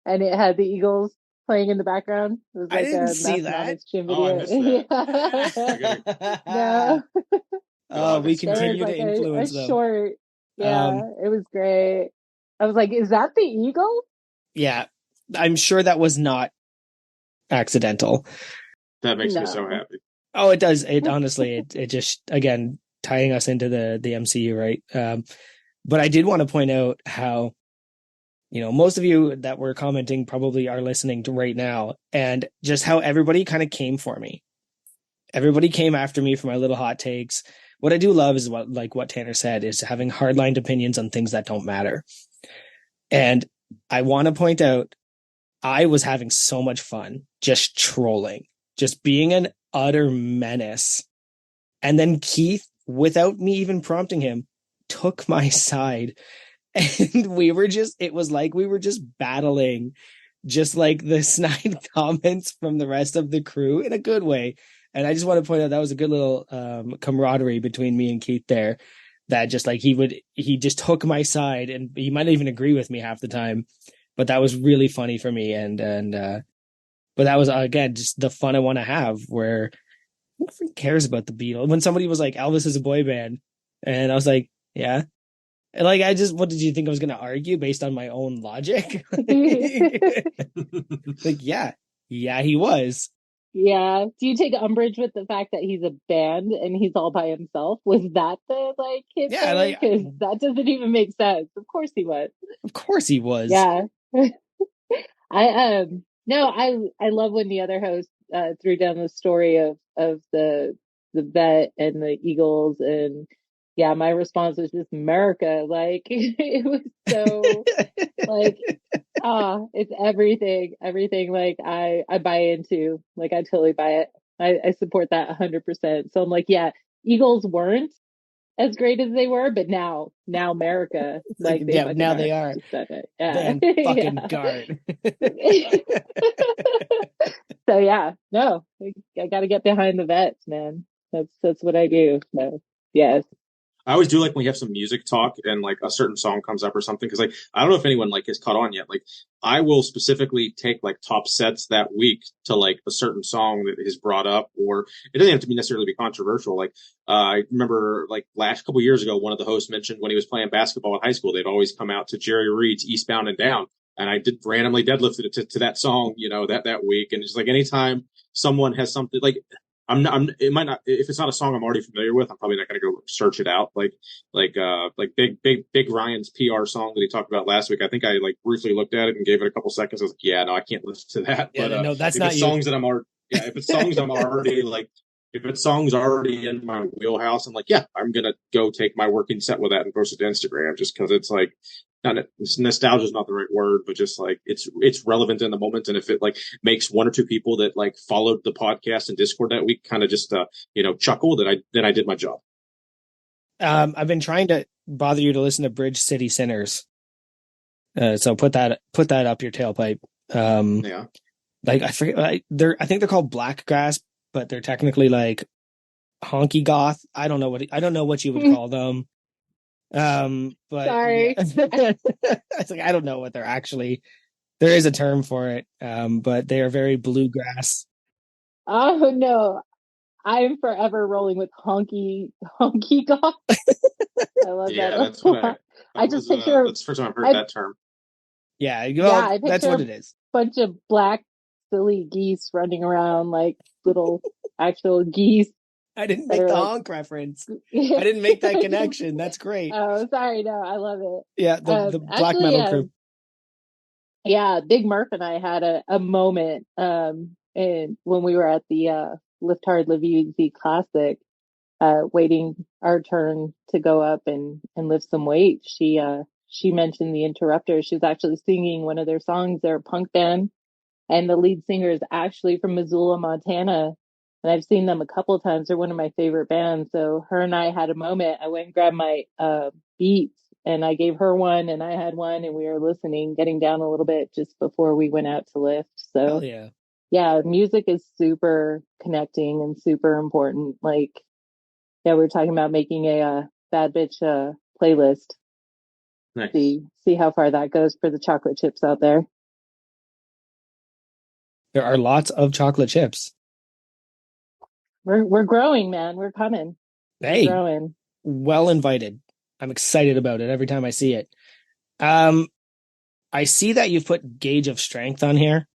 and it had the Eagles playing in the background. It was like I didn't see that. Oh, I missed that. No. Oh, we continue to influence them. Short. Yeah, it was great. I was like, "Is that the Eagles?" Yeah, I'm sure that was not accidental. That makes me so happy. Oh, it does. It honestly, it just again tying us into the MCU, right? But I did want to point out how, most of you that were commenting probably are listening to right now, and just how everybody kind of came for me. Everybody came after me for my little hot takes. What I do love is what Tanner said, is having hardlined opinions on things that don't matter. And I want to point out, I was having so much fun just trolling, just being an utter menace. And then Keith, without me even prompting him, took my side. And it was like we were just battling, just like the snide comments from the rest of the crew in a good way. And I just want to point out that was a good little camaraderie between me and Keith there. That just like he just took my side, and he might even agree with me half the time, but that was really funny for me. But that was again just the fun I want to have. Where who cares about the Beatles? When somebody was like, Elvis is a boy band, and I was like, yeah. And like, what did you think I was going to argue based on my own logic? Like, yeah, he was. Yeah. Do you take umbrage with the fact that he's a band and he's all by himself? Was that the hit? Yeah, like, because that doesn't even make sense. Of course he was. Of course he was. Yeah. No, I love when the other host threw down the story of the vet and the Eagles, and yeah, my response was just America. Like it was so like it's everything like I buy into. Like I totally buy it. I support that 100%. So I'm like, yeah, Eagles weren't as great as they were, but now America, like they yeah, now they are. Yeah. Van fucking guard. So yeah, no, I got to get behind the vets, man. That's what I do. So yes. I always do like when you have some music talk and like a certain song comes up or something. Cause like, I don't know if anyone like has caught on yet. Like I will specifically take like top sets that week to like a certain song that is brought up, or it doesn't have to be necessarily be controversial. Like, I remember like last couple years ago, one of the hosts mentioned when he was playing basketball in high school, they'd always come out to Jerry Reed's Eastbound and Down. And I did randomly deadlifted it to that song, that week. And it's like anytime someone has something like, it might not, if it's not a song I'm already familiar with, I'm probably not going to go search it out. Like Big Ryan's PR song that he talked about last week. I think I like briefly looked at it and gave it a couple seconds. I was like, yeah, no, I can't listen to that. Yeah, but no, that's if not it's you. songs that I'm already, yeah, if it's songs I'm already like, if it's songs already in my wheelhouse, I'm like, yeah, I'm going to go take my working set with that and post it to Instagram, just because it's like, nostalgia is not the right word, but just like it's relevant in the moment. And if it like makes one or two people that like followed the podcast and Discord that week kind of just chuckle, then I did my job. I've been trying to bother you to listen to Bridge City Sinners. So put that up your tailpipe. Yeah. Like I forget, I think they're called Blackgrass, but they're technically like Honky Goth. I don't know what you would call them. But sorry. Yeah. It's like I don't know what they're actually. There is a term for it. But they are very bluegrass. Oh no, I'm forever rolling with honky goth. I love Yeah, that. that's what I just picture. That's the first time I've heard that term. Yeah, I that's what it is. Bunch of black silly geese running around like little actual geese. I didn't make the honk reference. I didn't make that connection. That's great. Oh, sorry. No, I love it. Yeah, the black metal crew. Yeah, Big Murph and I had a moment and when we were at the Lift Hard Live Easy Classic, waiting our turn to go up and lift some weight. She mentioned the Interrupters. She was actually singing one of their songs. They're a punk band, and the lead singer is actually from Missoula, Montana. And I've seen them a couple of times. They're one of my favorite bands. So her and I had a moment. I went and grabbed my Beats, and I gave her one, and I had one, and we were listening, getting down a little bit just before we went out to lift. So hell yeah. Yeah, music is super connecting and super important. Like, yeah, we were talking about making a bad bitch playlist. Nice. See how far that goes for the chocolate chips out there. There are lots of chocolate chips. We're growing, man. We're coming. Hey, we're growing. Well invited. I'm excited about it every time I see it. I see that you've put Gauge of Strength on here.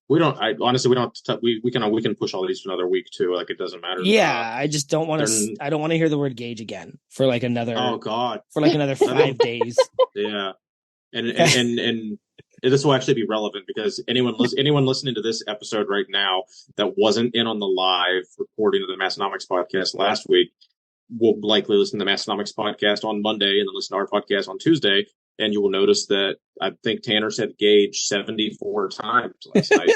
We don't. I honestly, we don't. We can push all these to another week too. Like it doesn't matter. Yeah, I just don't want to. They're I don't want to hear the word gauge again for like oh another God, I think 5 days. yeah, and this will actually be relevant because anyone listening to this episode right now that wasn't in on the live recording of the Massonomics podcast last week will likely listen to the Massonomics podcast on Monday and then listen to our podcast on Tuesday. And you will notice that I think Tanner said gauge 74 times last night.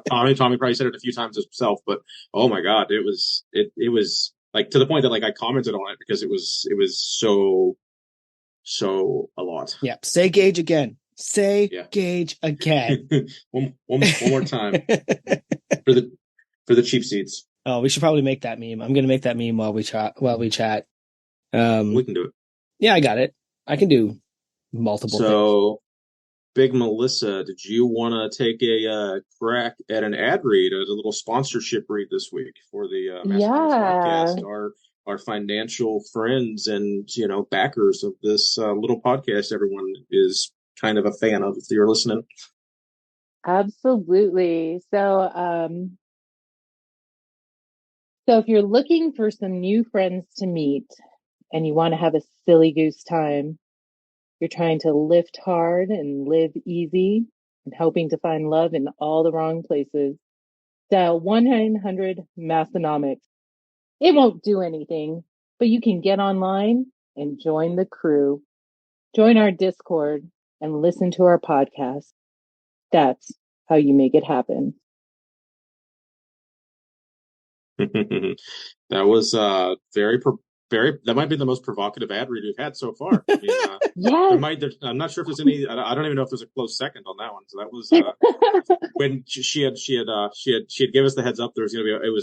Tommy probably said it a few times himself, but oh my God, it was like to the point that like I commented on it because it was so a lot. Yeah, say gauge again. Say gauge again. one more time for the cheap seats. Oh, we should probably make that meme. I'm gonna make that meme while we chat. We can do it. Yeah, I got it. I can do multiple things. Big Melissa, did you want to take a crack at an ad read, as a little sponsorship read this week for the Massonomics podcast? Our financial friends and backers of this little podcast, everyone is kind of a fan of if you're listening. Absolutely. So if you're looking for some new friends to meet and you want to have a silly goose time, you're trying to lift hard and live easy and hoping to find love in all the wrong places, dial 1-900-Massonomics. It won't do anything, but you can get online and join the crew. Join our Discord and listen to our podcast. That's how you make it happen. That was very that might be the most provocative ad read we've had so far. I mean, I'm not sure if there's any. I don't even know if there's a close second on that one. So that was when she had given us the heads up. It was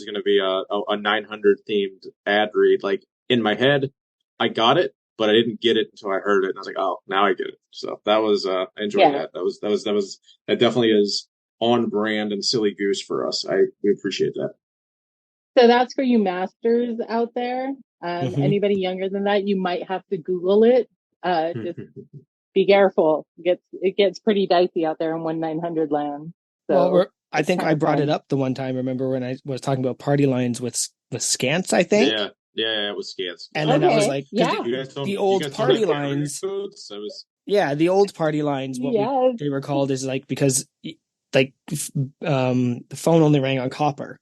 gonna be a 900 themed ad read. Like in my head, I got it, but I didn't get it until I heard it, and I was like, oh, now I get it. So that was I enjoyed that. That definitely is on brand and silly goose for us. We appreciate that. So that's for you masters out there. Anybody younger than that, you might have to Google it. Just be careful. It gets pretty dicey out there in 1-900 land. So well, I think I brought it up the one time. Remember when I was talking about party lines with scants? I think. Yeah, it was scants. And then I was like, the old party lines. The old party lines. What they were called is like because like the phone only rang on copper.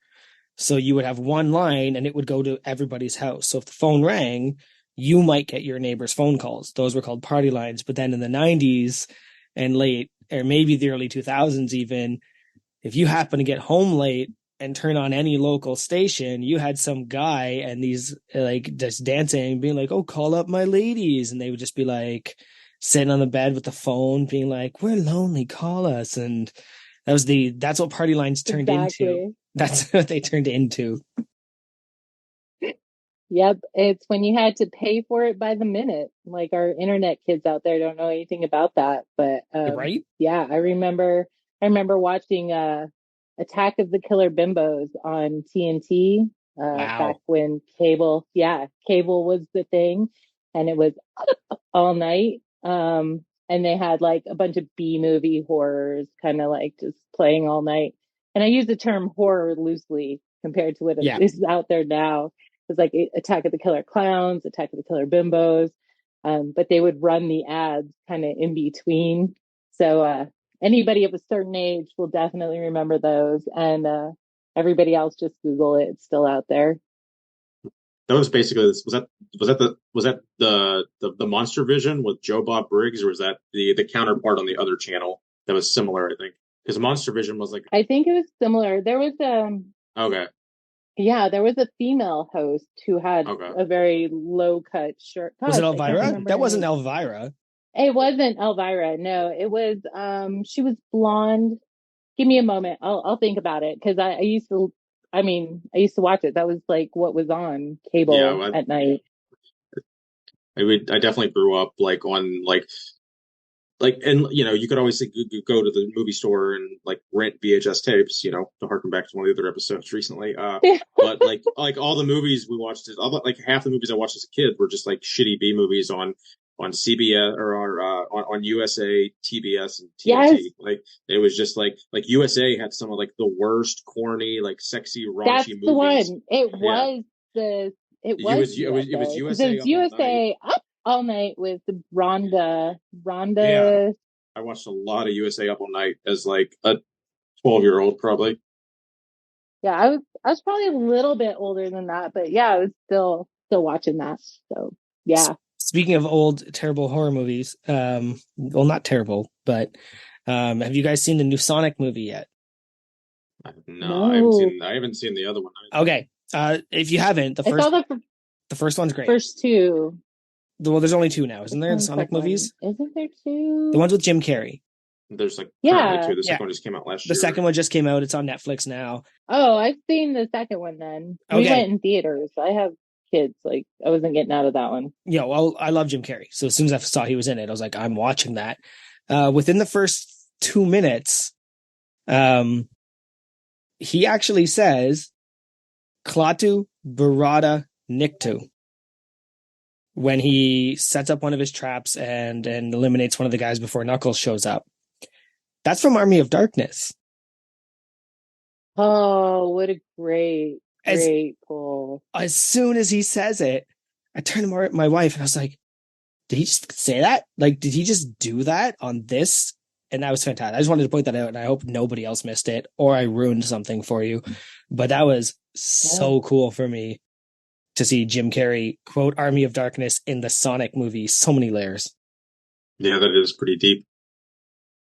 So you would have one line and it would go to everybody's house. So if the phone rang, you might get your neighbor's phone calls. Those were called party lines. But then in the 90s and late, or maybe the early 2000s even, if you happen to get home late and turn on any local station, you had some guy and these like just dancing, being like, oh, call up my ladies. And they would just be like sitting on the bed with the phone being like, we're lonely, call us. And that's what party lines turned into. That's what they turned into. Yep. It's when you had to pay for it by the minute. Like our internet kids out there don't know anything about that. But right? Yeah, I remember watching Attack of the Killer Bimbos on TNT back when cable was the thing, and it was all night. And they had like a bunch of B-movie horrors kind of like just playing all night. And I use the term horror loosely compared to what is out there now. It's like Attack of the Killer Clowns, Attack of the Killer Bimbos. But they would run the ads kind of in between. So anybody of a certain age will definitely remember those. And everybody else just Google it. It's still out there. That was basically was that the Monster Vision with Joe Bob Briggs, or was that the counterpart on the other channel that was similar? I think because Monster Vision was like I think it was similar. There was okay. Yeah, there was a female host who had a very low cut shirt. Gosh, was it Elvira? That wasn't Elvira. It wasn't Elvira. No, it was. She was blonde. Give me a moment. I'll think about it because I used to watch it. That was like what was on cable at night. I definitely grew up like on and you could always go to the movie store and like rent VHS tapes, to harken back to one of the other episodes recently. But like all the movies we watched, like half the movies I watched as a kid were just like shitty B movies on on CBS or on USA, TBS, and Yes, TNT. Like it was just like USA had some of like the worst, corny, like sexy, that's raunchy the movies. one. It Yeah, was the it was it was USA because it USA was up all night. USA Up All Night with the Yeah, Rhonda. I watched a lot of USA Up All Night as like a 12-year-old probably. Yeah, I was probably a little bit older than that, but yeah, I was still watching that. So yeah. Speaking of old terrible horror movies, well, not terrible, but have you guys seen the new Sonic movie yet? No, No, I haven't seen the other one either. Okay, if you haven't, I saw the the first one's great. first two. Well, there's only two now, isn't Which there? The one's the Sonic second one? movies, Isn't there the two? ones with Jim Carrey. There's like currently Yeah. two. The Yeah, second one just came out last the year. second one just came out. It's on Netflix now. Oh, I've seen the second one then. We Okay, went in theaters. I have kids. Like I wasn't getting out of that one. yeah, well, I love Jim Carrey, so as soon as I saw he was in it, I was like, I'm watching that. Within the first 2 minutes, um, he actually says "Klaatu Barada Nikto" when he sets up one of his traps and eliminates one of the guys before Knuckles shows up. That's from Army of Darkness. Oh, what a great, As great pull. as soon as he says it, I turned to my wife and I was like, did he just say that? Like, did he just do that on this? And that was fantastic. I just wanted to point that out, and I hope nobody else missed it or I ruined something for you. But that was Yeah. so cool for me to see Jim Carrey quote Army of Darkness in the Sonic movie. So many layers. Yeah, that is pretty deep.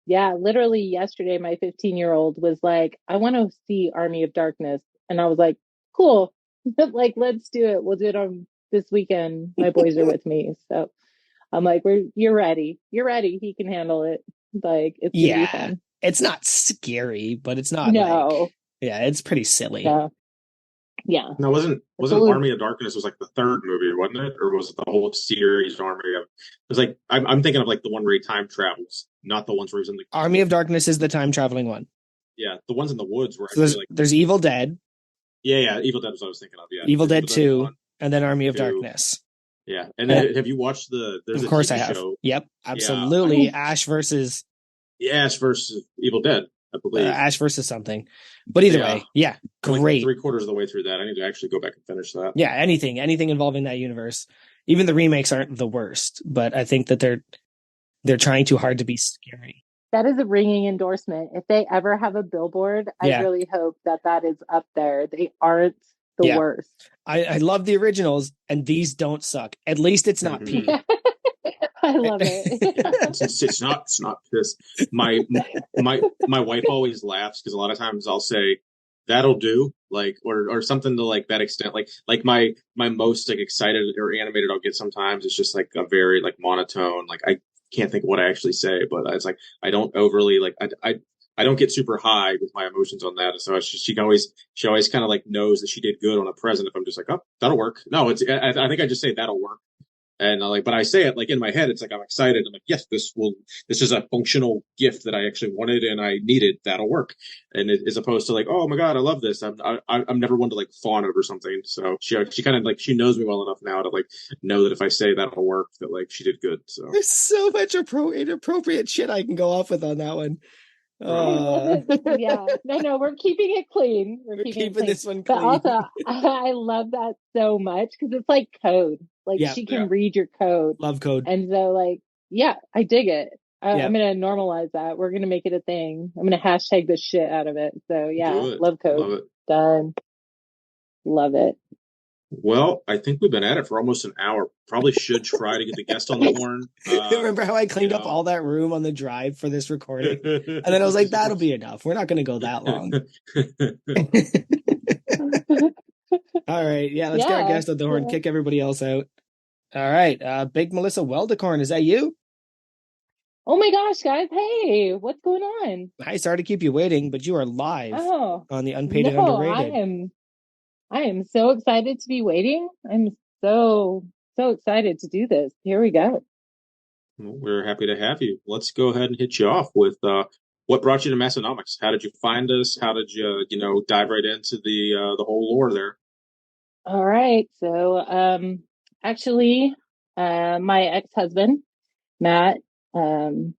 Yeah, literally yesterday, my 15-year-old was like, I want to see Army of Darkness. And I was like, cool. Like, let's do it. We'll do it on this weekend. My boys are with me. So I'm like, you're ready. You're ready. He can handle it. Like, it's gonna be Yeah. fun. It's not scary, but it's not like, No, yeah, it's pretty silly. no, yeah. No, It's a wasn't little, Army of Darkness was like the third movie, wasn't it? Or was it the whole series Army of? It was like I'm thinking of like the one where he time travels, not the ones where he's in the Army of Darkness is the time traveling one. yeah, the ones in the woods were So actually like there's Evil Dead, yeah, Evil Dead was what I was thinking of. Yeah, Evil there's Dead Evil Dead 2, 1, and then Army of 2. Darkness. Yeah, and And then have you watched there's of a course I TV have. show? Yep, Yeah, absolutely. Ash versus Ash versus Evil Dead, I believe. Ash versus something. But either Yeah, way, yeah, I'm like great. 3/4 of the way through that. I need to actually go back and finish that. Yeah, anything involving that universe. Even the remakes aren't the worst, but I think that they're trying too hard to be scary. that is a ringing endorsement. If they ever have a billboard, I Yeah, really hope that is up there. They aren't the yeah. worst. I love the originals, and these don't suck. At least it's not Mhm. pee. I love it. Yeah, it's not piss. My wife always laughs because a lot of times I'll say that'll do, like or something to like that extent. Like my most like excited or animated I'll get sometimes it's just like a very like monotone. Like I can't think of what I actually say, but it's like I don't overly like I don't get super high with my emotions on that. So she always kind of like knows that she did good on a present. If I'm just like, oh, that'll work. No, I think I just say that'll work. And but I say it like in my head, it's like I'm excited. I'm like, yes, this is a functional gift that I actually wanted and I needed. That'll work. And as opposed to like, oh my God, I love this. I'm never one to like fawn over something. So she kind of like, she knows me well enough now to like know that if I say that'll work, that like she did good. So There's so much inappropriate shit I can go off with on that one. Yeah, no, we're keeping it clean. We're keeping it clean. This one But clean. also, I love that so much because it's like code. Like Yeah, she can read your code, love code. and so like, yeah, I dig it. Yeah. I'm gonna normalize that. We're gonna make it a thing. I'm gonna hashtag the shit out of it. So yeah, do it. love code. Love it. Done. Love it. Well, I think we've been at it for almost an hour. Probably should try to get the guest on the horn. Remember how I cleaned up all that room on the drive for this recording? And then I was like, that'll be enough. We're not going to go that long. All right. Yeah, let's get our guest on the horn, kick everybody else out. All right. Big Melissa Weldicorn, is that you? Oh my gosh, guys. Hey, what's going on? Hi, sorry to keep you waiting, but you are live on the Unpaid and Underrated. I am so excited to be waiting. I'm so excited to do this. Here we go. Well, we're happy to have you. Let's go ahead and hit you off with what brought you to Massonomics? How did you find us? How did you, dive right into the whole lore there? All right. So, actually, My ex-husband, Matt, um,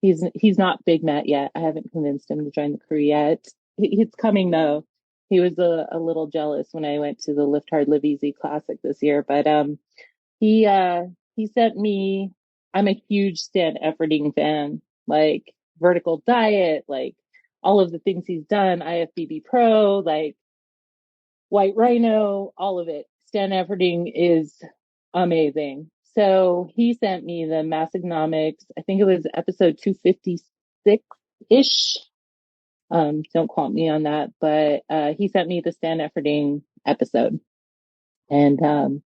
he's not Big Matt yet. I haven't convinced him to join the crew yet. He's coming though. He was a little jealous when I went to the Lift Hard Live Easy Classic this year, but he uh he sent me. I'm a huge Stan Efferding fan, like Vertical Diet, like all of the things he's done, IFBB Pro, like White Rhino, all of it. Stan Efferding is amazing. So he sent me the Massonomics. I think it was episode 256 ish. Don't quote me on that, but he sent me the Stan Efferding episode, and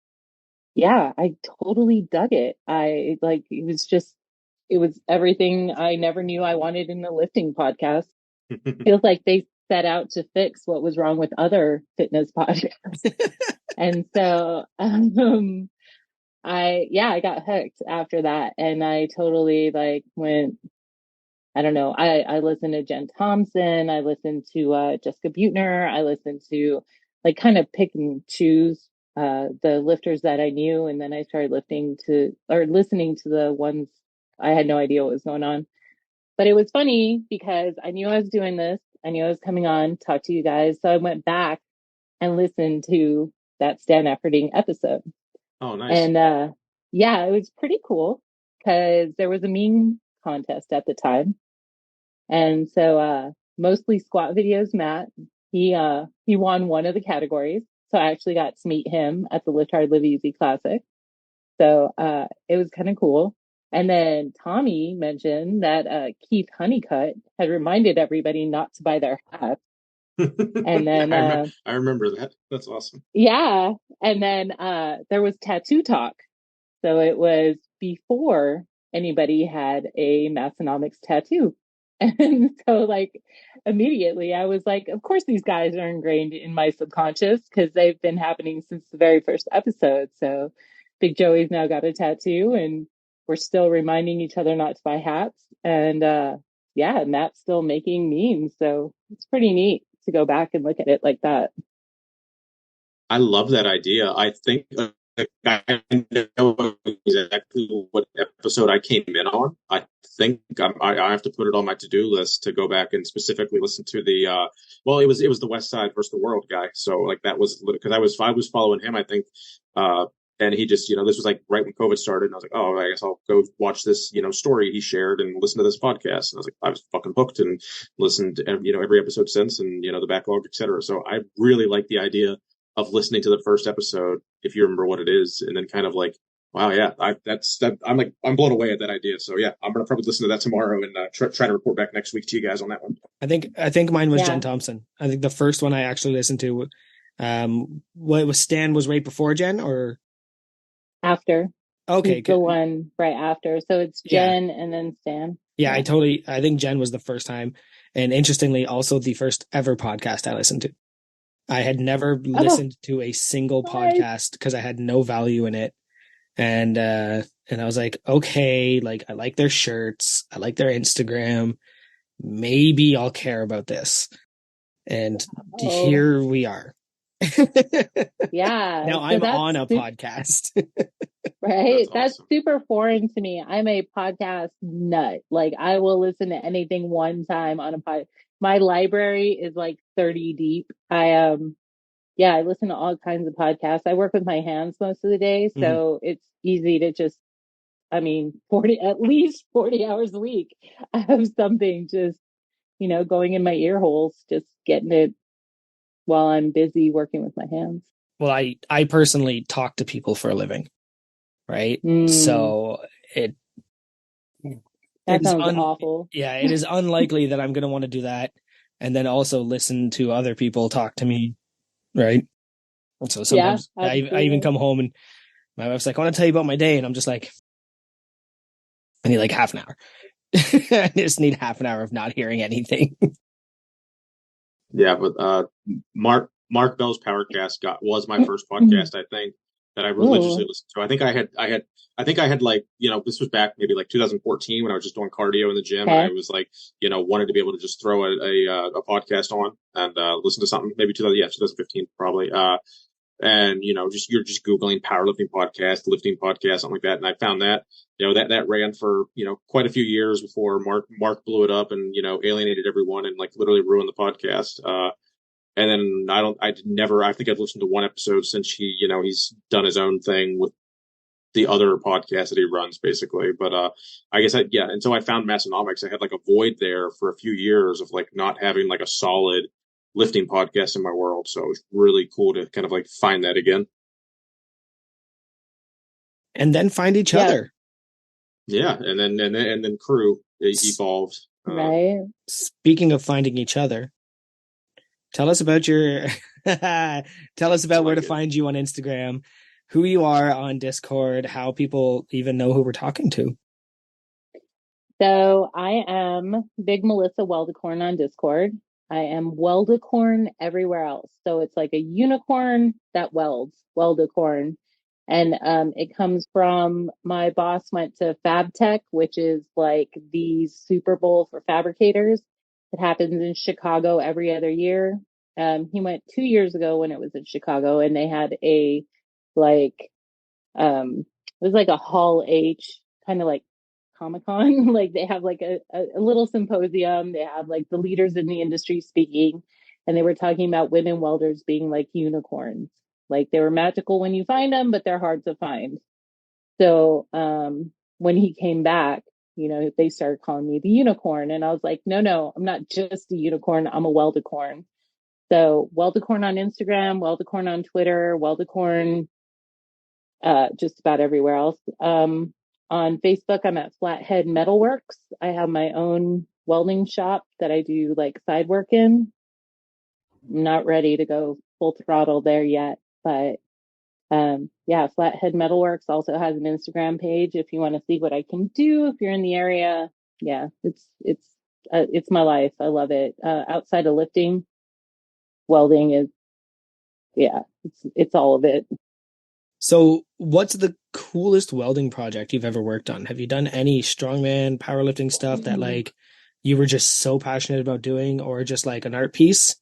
yeah, I totally dug it. I like it was everything I never knew I wanted in a lifting podcast. Feels like they set out to fix what was wrong with other fitness podcasts. And so I got hooked after that, and I totally like went. I don't know. I listened to Jen Thompson. I listened to Jessica Butner. I listened to like kind of pick and choose the lifters that I knew, and then I started listening to the ones I had no idea what was going on. But it was funny because I knew I was doing this. I knew I was coming on, talk to you guys. So I went back and listened to that Stan Efferding episode. Oh, nice. And yeah, it was pretty cool because there was a meme contest at the time. And so mostly squat videos, Matt. He won one of the categories. So I actually got to meet him at the Lift Hard Live Easy Classic. So it was kind of cool. And then Tommy mentioned that Keith Honeycutt had reminded everybody not to buy their hats. And then I remember that. That's awesome. Yeah. And then there was tattoo talk. So it was before anybody had a Massonomics tattoo. And so like immediately I was like, of course these guys are ingrained in my subconscious because they've been happening since the very first episode. So Big Joey's now got a tattoo, and we're still reminding each other not to buy hats. And yeah, Matt's still making memes. So it's pretty neat to go back and look at it like that. I love that idea. I think I know exactly what episode I came in on. I think I have to put it on my to-do list to go back and specifically listen to the well, it was the West Side versus the World guy. So like that was because I was following him, I think, and he just this was like right when COVID started, and I was like, oh, I guess I'll go watch this story he shared and listen to this podcast. And I was like, I was fucking hooked and listened to every episode since, and the backlog, etc. So I really like the idea of listening to the first episode, if you remember what it is, and then kind of like, wow, yeah, I'm blown away at that idea. So yeah, I'm gonna probably listen to that tomorrow and try to report back next week to you guys on that one. I think mine was Jen Thompson. I think the first one I actually listened to, what was Stan was right before Jen or after. Okay, he's the one right after. So it's Jen and then Stan. Yeah, I think Jen was the first time, and interestingly, also the first ever podcast I listened to. I had never listened to a single podcast because I had no value in it. And I was like, okay, like I like their shirts, I like their Instagram. Maybe I'll care about this. And here we are. Yeah. Now I'm on a podcast. Right? That's super foreign to me. I'm a podcast nut. Like I will listen to anything one time on a podcast. My library is like 30 deep. I listen to all kinds of podcasts. I work with my hands most of the day, so it's easy to just, at least 40 hours a week. I have something just, going in my ear holes, just getting it while I'm busy working with my hands. Well, I personally talk to people for a living, right? So that sounds awful. Yeah, it is unlikely that I'm going to want to do that and then also listen to other people talk to me. Right. And so sometimes I even come home and my wife's like, I want to tell you about my day. And I'm just like, I need like half an hour. I just need half an hour of not hearing anything. Yeah. But Mark Bell's Powercast was my first podcast, I think, that I religiously listened to. I think I had like, this was back maybe like 2014 when I was just doing cardio in the gym. And I was like, wanted to be able to just throw a podcast on and listen to something. Maybe 2015 probably. and just you're just Googling powerlifting podcast, lifting podcast, something like that. And I found that, that ran for, quite a few years before Mark blew it up and, alienated everyone and like literally ruined the podcast. And then I think I've listened to one episode since he's done his own thing with the other podcast that he runs basically. But I guess until I found Massonomics, I had like a void there for a few years of like not having like a solid lifting podcast in my world. So it was really cool to kind of like find that again. And then find each other. Yeah, and then crew evolved. Right. Speaking of finding each other, tell us about where to find you on Instagram, who you are on Discord, how people even know who we're talking to. So I am Big Melissa Weldicorn on Discord. I am Weldicorn everywhere else. So it's like a unicorn that welds, Weldicorn. And it comes from my boss went to Fab Tech, which is like the Super Bowl for fabricators. It happens in Chicago every other year. He went 2 years ago when it was in Chicago, and they had it was like a Hall H, kind of like Comic-Con. Like they have like a little symposium. They have like the leaders in the industry speaking, and they were talking about women welders being like unicorns. Like they were magical when you find them, but they're hard to find. So when he came back, they started calling me the unicorn. And I was like, no, I'm not just a unicorn. I'm a weldicorn. So weldicorn on Instagram, weldicorn on Twitter, weldicorn just about everywhere else. On Facebook, I'm at Flathead Metalworks. I have my own welding shop that I do like side work in. I'm not ready to go full throttle there yet, but Flathead Metalworks also has an Instagram page if you want to see what I can do if you're in the area. Yeah, it's my life. I love it. Outside of lifting, welding is it's all of it. So what's the coolest welding project you've ever worked on? Have you done any strongman powerlifting stuff that like you were just so passionate about doing, or just like an art piece?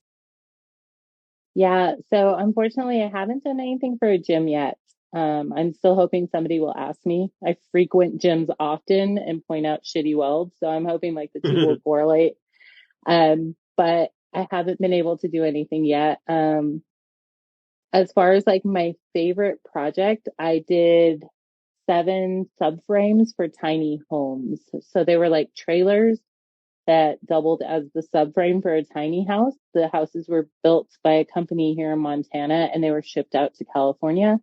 Yeah, so unfortunately, I haven't done anything for a gym yet. I'm still hoping somebody will ask me. I frequent gyms often and point out shitty welds, so I'm hoping like the two will correlate. But I haven't been able to do anything yet. As far as like my favorite project, I did 7 subframes for tiny homes. So they were like trailers that doubled as the subframe for a tiny house. The houses were built by a company here in Montana and they were shipped out to California.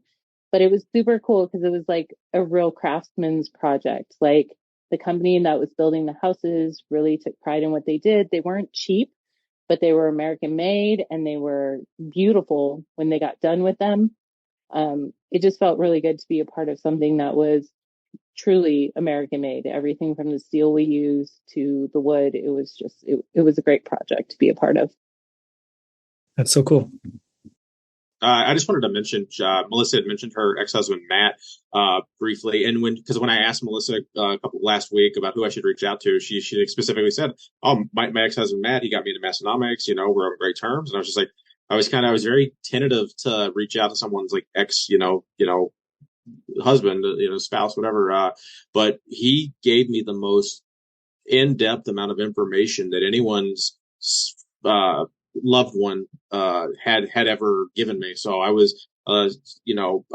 But it was super cool because it was like a real craftsman's project. Like the company that was building the houses really took pride in what they did. They weren't cheap, but they were American made and they were beautiful when they got done with them. It just felt really good to be a part of something that was truly American made. Everything from the steel we use to the wood, it was a great project to be a part of. That's so cool. I just wanted to mention, Melissa had mentioned her ex-husband Matt briefly, and because when I asked Melissa last week about who I should reach out to, she specifically said, "Oh, my ex-husband Matt, he got me into Massonomics. We're on great terms." And I was just like, I was very tentative to reach out to someone's like ex, husband, spouse, whatever. But he gave me the most in-depth amount of information that anyone's loved one had ever given me. So I was, I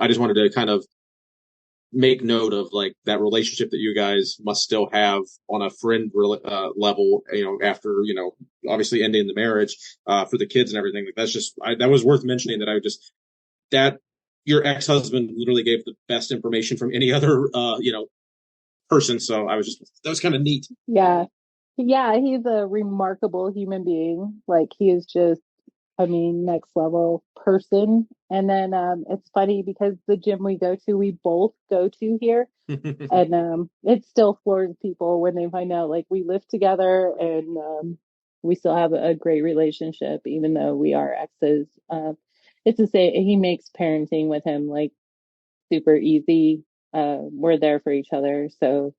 just wanted to kind of make note of like that relationship that you guys must still have on a friend level, after, obviously ending the marriage for the kids and everything. Like that was worth mentioning, that your ex-husband literally gave the best information from any other, person. So that was kind of neat. Yeah. Yeah, he's a remarkable human being. Like he is just, I mean, next level person. And then it's funny because the gym we both go to here. And it still floors people when they find out like we live together and we still have a great relationship, even though we are exes. It's to say he makes parenting with him like super easy. We're there for each other. So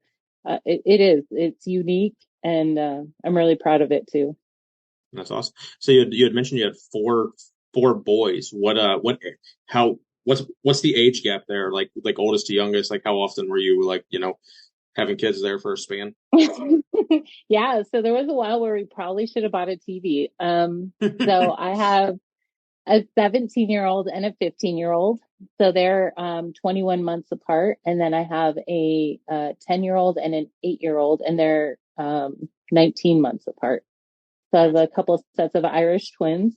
it's unique and I'm really proud of it too. That's awesome. So you had mentioned you had four boys. What's the age gap there? Like oldest to youngest. Like how often were you like having kids there for a span? Yeah, so there was a while where we probably should have bought a TV. So I have a 17-year-old and a 15-year-old. So they're 21 months apart. And then I have a 10-year-old and an 8-year-old, and they're 19 months apart. So I have a couple of sets of Irish twins.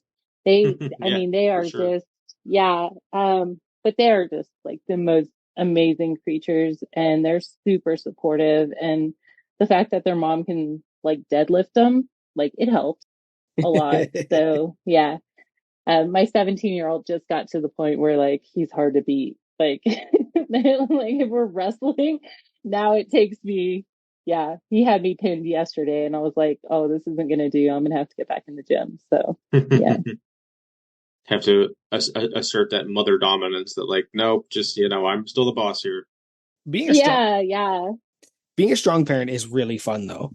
I Yeah, mean, they for are sure. just, yeah. But they're just like the most amazing creatures, and they're super supportive. And the fact that their mom can like deadlift them, like it helps a lot. So yeah, my 17-year-old just got to the point where like he's hard to beat. Like, like if we're wrestling, now it takes me. Yeah, he had me pinned yesterday, and I was like, "Oh, this isn't gonna do. I'm gonna have to get back in the gym." So, yeah, Have to assert that mother dominance that like, nope, just I'm still the boss here. being a strong yeah, yeah. being a strong parent is really fun though,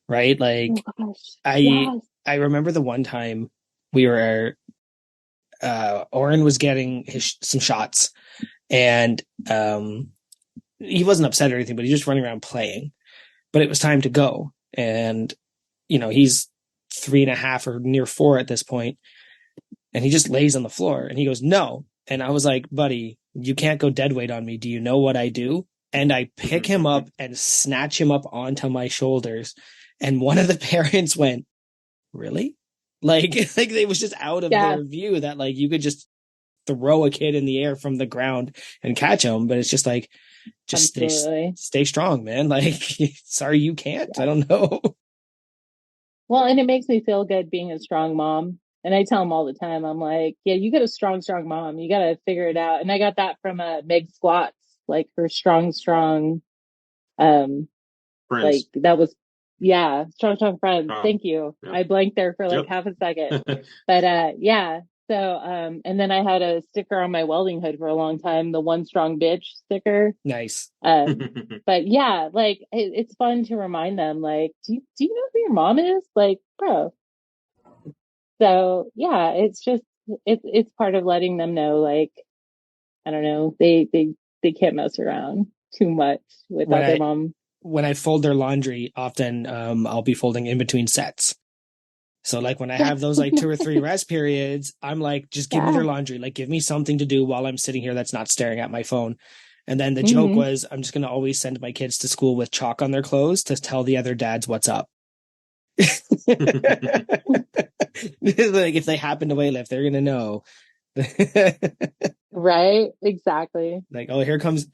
right? Oh Like gosh, I yes. I remember the one time we were Oren was getting some shots, and he wasn't upset or anything, but he was just running around playing. But it was time to go, and he's 3.5 or near 4 at this point, and he just lays on the floor and he goes, "No." And I was like, "Buddy, you can't go dead weight on me. Do you know what I do?" And I pick him up and snatch him up onto my shoulders. And one of the parents went, "Really?" Like, like it was just out of Yeah, their view that like you could just throw a kid in the air from the ground and catch him. But it's just like, just absolutely. stay strong, man. Like, sorry, you can't. I Yeah. don't know. Well, and it makes me feel good being a strong mom. And I tell them all the time, I'm like, yeah, you got a strong, strong mom. You got to figure it out. And I got that from Meg Squats, like her strong, strong. Um, like Friends. that was, yeah, strong, strong friends. Um, Thank you. yep. I blanked there for like Yep. half a second, but yeah. So, and then I had a sticker on my welding hood for a long time, the one strong bitch sticker. Nice. But yeah, like it's fun to remind them, like, do you know who your mom is? Like, bro. So yeah, it's just it's part of letting them know, like, I don't know, they can't mess around too much When without their I mom. when I fold their laundry, often I'll be folding in between sets. So like when I Yeah, have those like 2 or 3 rest periods, I'm like, just give me yeah. their laundry. Like give me something to do while I'm sitting here that's not staring at my phone. And then the joke Hmm. was I'm just gonna always send my kids to school with chalk on their clothes to tell the other dads what's up. Like if they happen to weightlift, they're gonna know. Right, exactly. Like, oh, here comes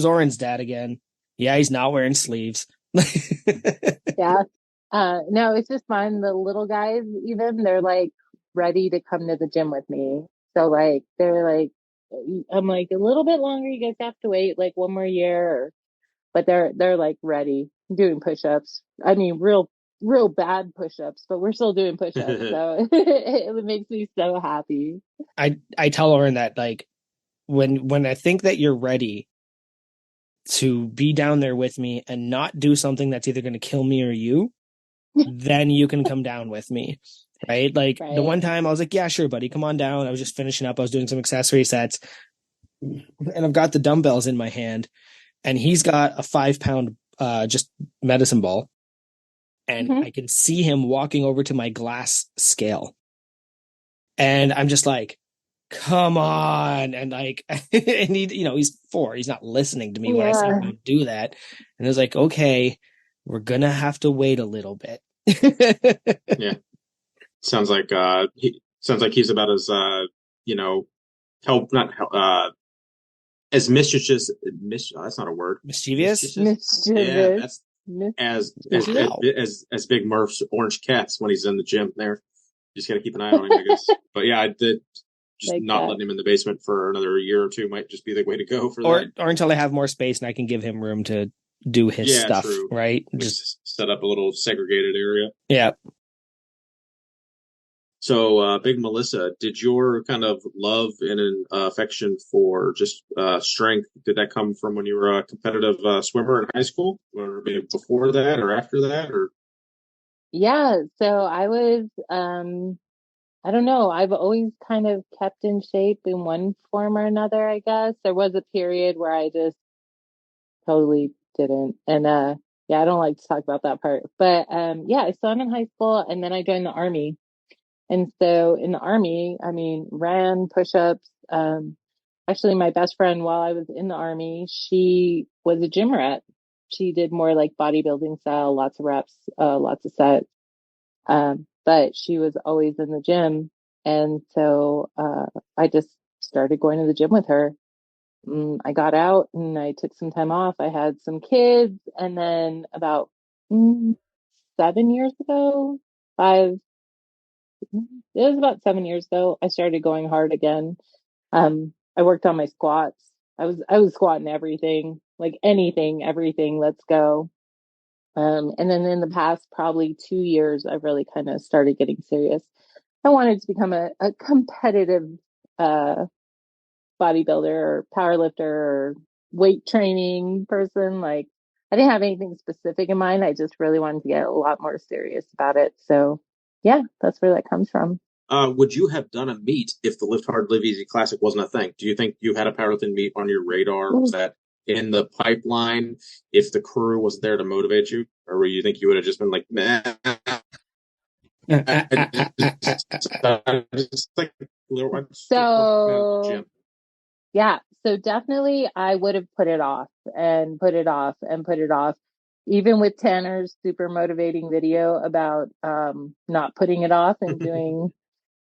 Oren's dad again. Yeah, he's not wearing sleeves. Yeah. No, it's just fun. The little guys, even they're like ready to come to the gym with me. So like they're like, I'm like a little bit longer. You guys have to wait like one more year, but they're like ready doing push-ups. I mean, real bad push-ups, but we're still doing push-ups. So it makes me so happy. I tell Oren that like when I think that you're ready to be down there with me and not do something that's either going to kill me or you, then you can come down with me. Right. Like the Right. one time I was like, yeah, sure, buddy, come on down. I was just finishing up. I was doing some accessory sets and I've got the dumbbells in my hand and he's got a 5 pound, just medicine ball. And Hmm. I can see him walking over to my glass scale. And I'm just like, come on. And like, and he's 4. He's not listening to me when I say Yeah. don't do that. And I was like, okay, we're going to have to wait a little bit. Yeah. Sounds like he's about as you know help not help as mischievous that's not a word. Mischievous? Mischievous. Yeah, Mischievous. that's as Mischievous. Wow. as Big Murph's orange cats when he's in the gym there. Just got to keep an eye on him, I guess. But yeah, I did just Like not that. letting him in the basement for another year or two might just be the way to go for that. Or until I have more space and I can give him room to do his Yeah, stuff, true. right? We Just, just set up a little segregated area. yeah. So, Big Melissa, did your kind of love and an affection for just strength, did that come from when you were a competitive swimmer in high school, or maybe before that, or after that, or? Yeah. So I was I don't know. I've always kind of kept in shape in one form or another, I guess. There was a period where I just totally didn't. And yeah, I don't like to talk about that part. But yeah, I started in high school and then I joined the army. And so in the army, I mean, ran push-ups. Actually, my best friend while I was in the army, she was a gym rat. She did more like bodybuilding style, lots of reps, lots of sets. But she was always in the gym. And so I just started going to the gym with her. I got out and I took some time off. I had some kids. And then about 7 years ago, five, it was about 7 years ago, I started going hard again. I worked on my squats. I was squatting everything, like anything, everything. Let's go. And then in the past probably 2 years, I've really kind of started getting serious. I wanted to become a competitive uh, bodybuilder or powerlifter or weight training person. Like I didn't have anything specific in mind. I just really wanted to get a lot more serious about it. So yeah, that's where that comes from. Would you have done a meet if the Lift Hard Live Easy Classic wasn't a thing? Do you think you had a powerlifting meet on your radar? Was that in the pipeline if the crew was there to motivate you? Or were you think you would have just been like, nah, just like little So gym? yeah, so definitely I would have put it off and put it off and put it off. Even with Tanner's super motivating video about not putting it off and doing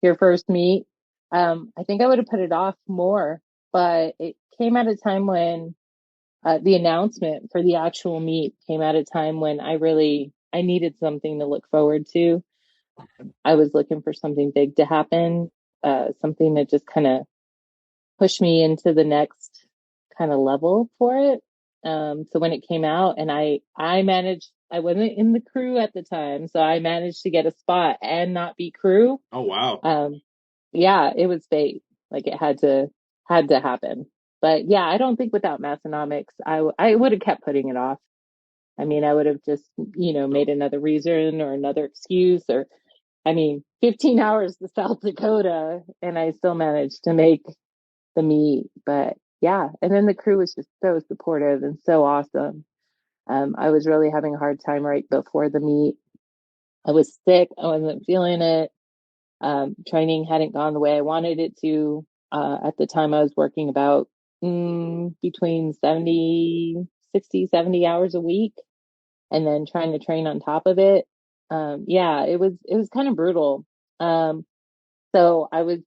your first meet, I think I would have put it off more. But it came at a time when the announcement for the actual meet came at a time when I needed something to look forward to. I was looking for something big to happen, something that just kind of pushed me into the next kind of level for it. So when it came out and I managed, I wasn't in the crew at the time, so I managed to get a spot and not be crew. Oh wow. Yeah, it was fate. Like it had to happen. But yeah, I don't think without Massonomics, I would have kept putting it off. I mean, I would have just, made another reason or another excuse or I mean, 15 hours to South Dakota and I still managed to make the meet. But yeah, and then the crew was just so supportive and so awesome. I was really having a hard time right before the meet. I was sick. I wasn't feeling it. Training hadn't gone the way I wanted it to. At the time, I was working about between 70 hours a week and then trying to train on top of it. Yeah, it was kind of brutal. Um, so I was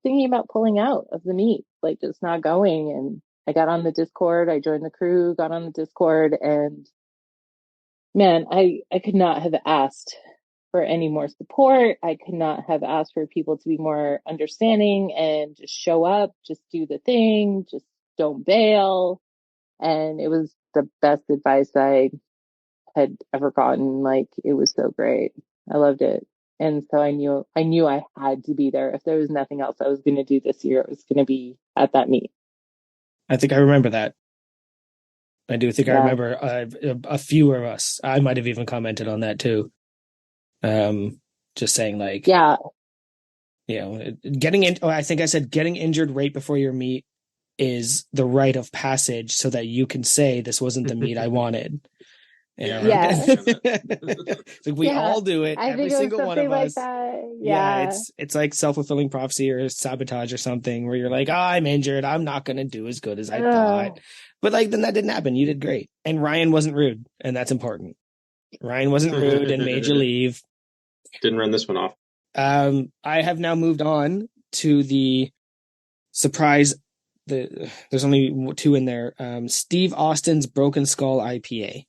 thinking about pulling out of the meet, like just not going. And I got on the Discord. I joined the crew, got on the Discord, and man, I could not have asked for any more support. I could not have asked for people to be more understanding and just show up, just do the thing, just don't bail. And it was the best advice I had ever gotten. Like it was so great. I loved it. And so I knew I had to be there. If there was nothing else I was going to do this year, it was going to be at that meet. I think I remember that. I do think I Yeah. remember a few of us. I might have even commented on that too. Um, just saying like, Yeah. getting in. Oh, I think I said getting injured right before your meet is the rite of passage, so that you can say this wasn't the meat I wanted. Yeah, I remember you Yeah. mentioning that. Like we Yeah. all do it, I every think it was single one something of like us. that. Yeah, Yeah. it's like self-fulfilling prophecy or sabotage or something where you're like, oh, I'm injured. I'm not gonna do as good as I thought. Oh, But like then that didn't happen. You did great. And Ryan wasn't rude, and that's important. Ryan wasn't rude and made you leave. Didn't run this one off. I have now moved on to the surprise. There's only two in there. Steve Austin's Broken Skull IPA.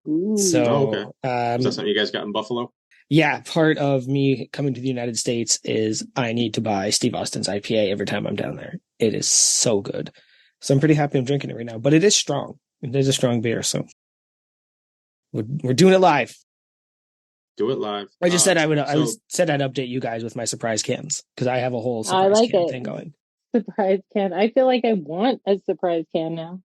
ooh. Oh, okay. So, Is that something you guys got in Buffalo? yeah, part of me coming to the United States is I need to buy Steve Austin's IPA every time I'm down there. It is so good. So I'm pretty happy I'm drinking it right now, but it is strong. It is a strong beer, so we're doing it live. Do it live. I just said So said I'd update you guys with my surprise cans because I have a whole I surprise like can it. thing going. Surprise can. I feel like I want a surprise can now.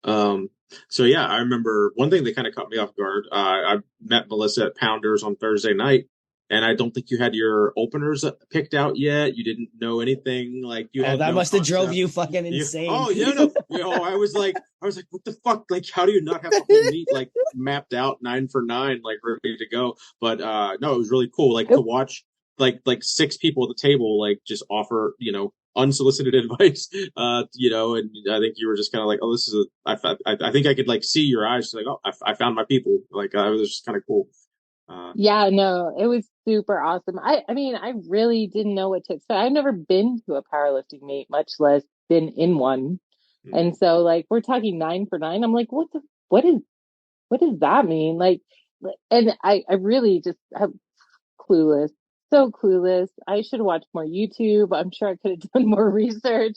Um, so yeah, I remember one thing that kind of caught me off guard. I met Melissa at Pounders on Thursday night, and I don't think you had your openers picked out yet. You didn't know anything. Like you Oh, had that no must have drove concept. you fucking insane. Oh yeah, no, I was like, what the fuck? Like, how do you not have the whole meet like mapped out 9 for 9, like ready to go? But no, it was really cool. Like to watch like 6 people at the table, like just offer, unsolicited advice. And I think you were just kind of like, oh, this is I think I could like see your eyes, like, oh, I found my people. Like, it was just kind of cool. Uh, Yeah, no, it was super awesome. I mean, I really didn't know what to expect. I've never been to a powerlifting meet, much less been in one. mm. And so like we're talking 9 for 9. I'm like, what does that mean? Like, and I really just have clueless, so clueless. I should have watched more YouTube. I'm sure I could have done more research.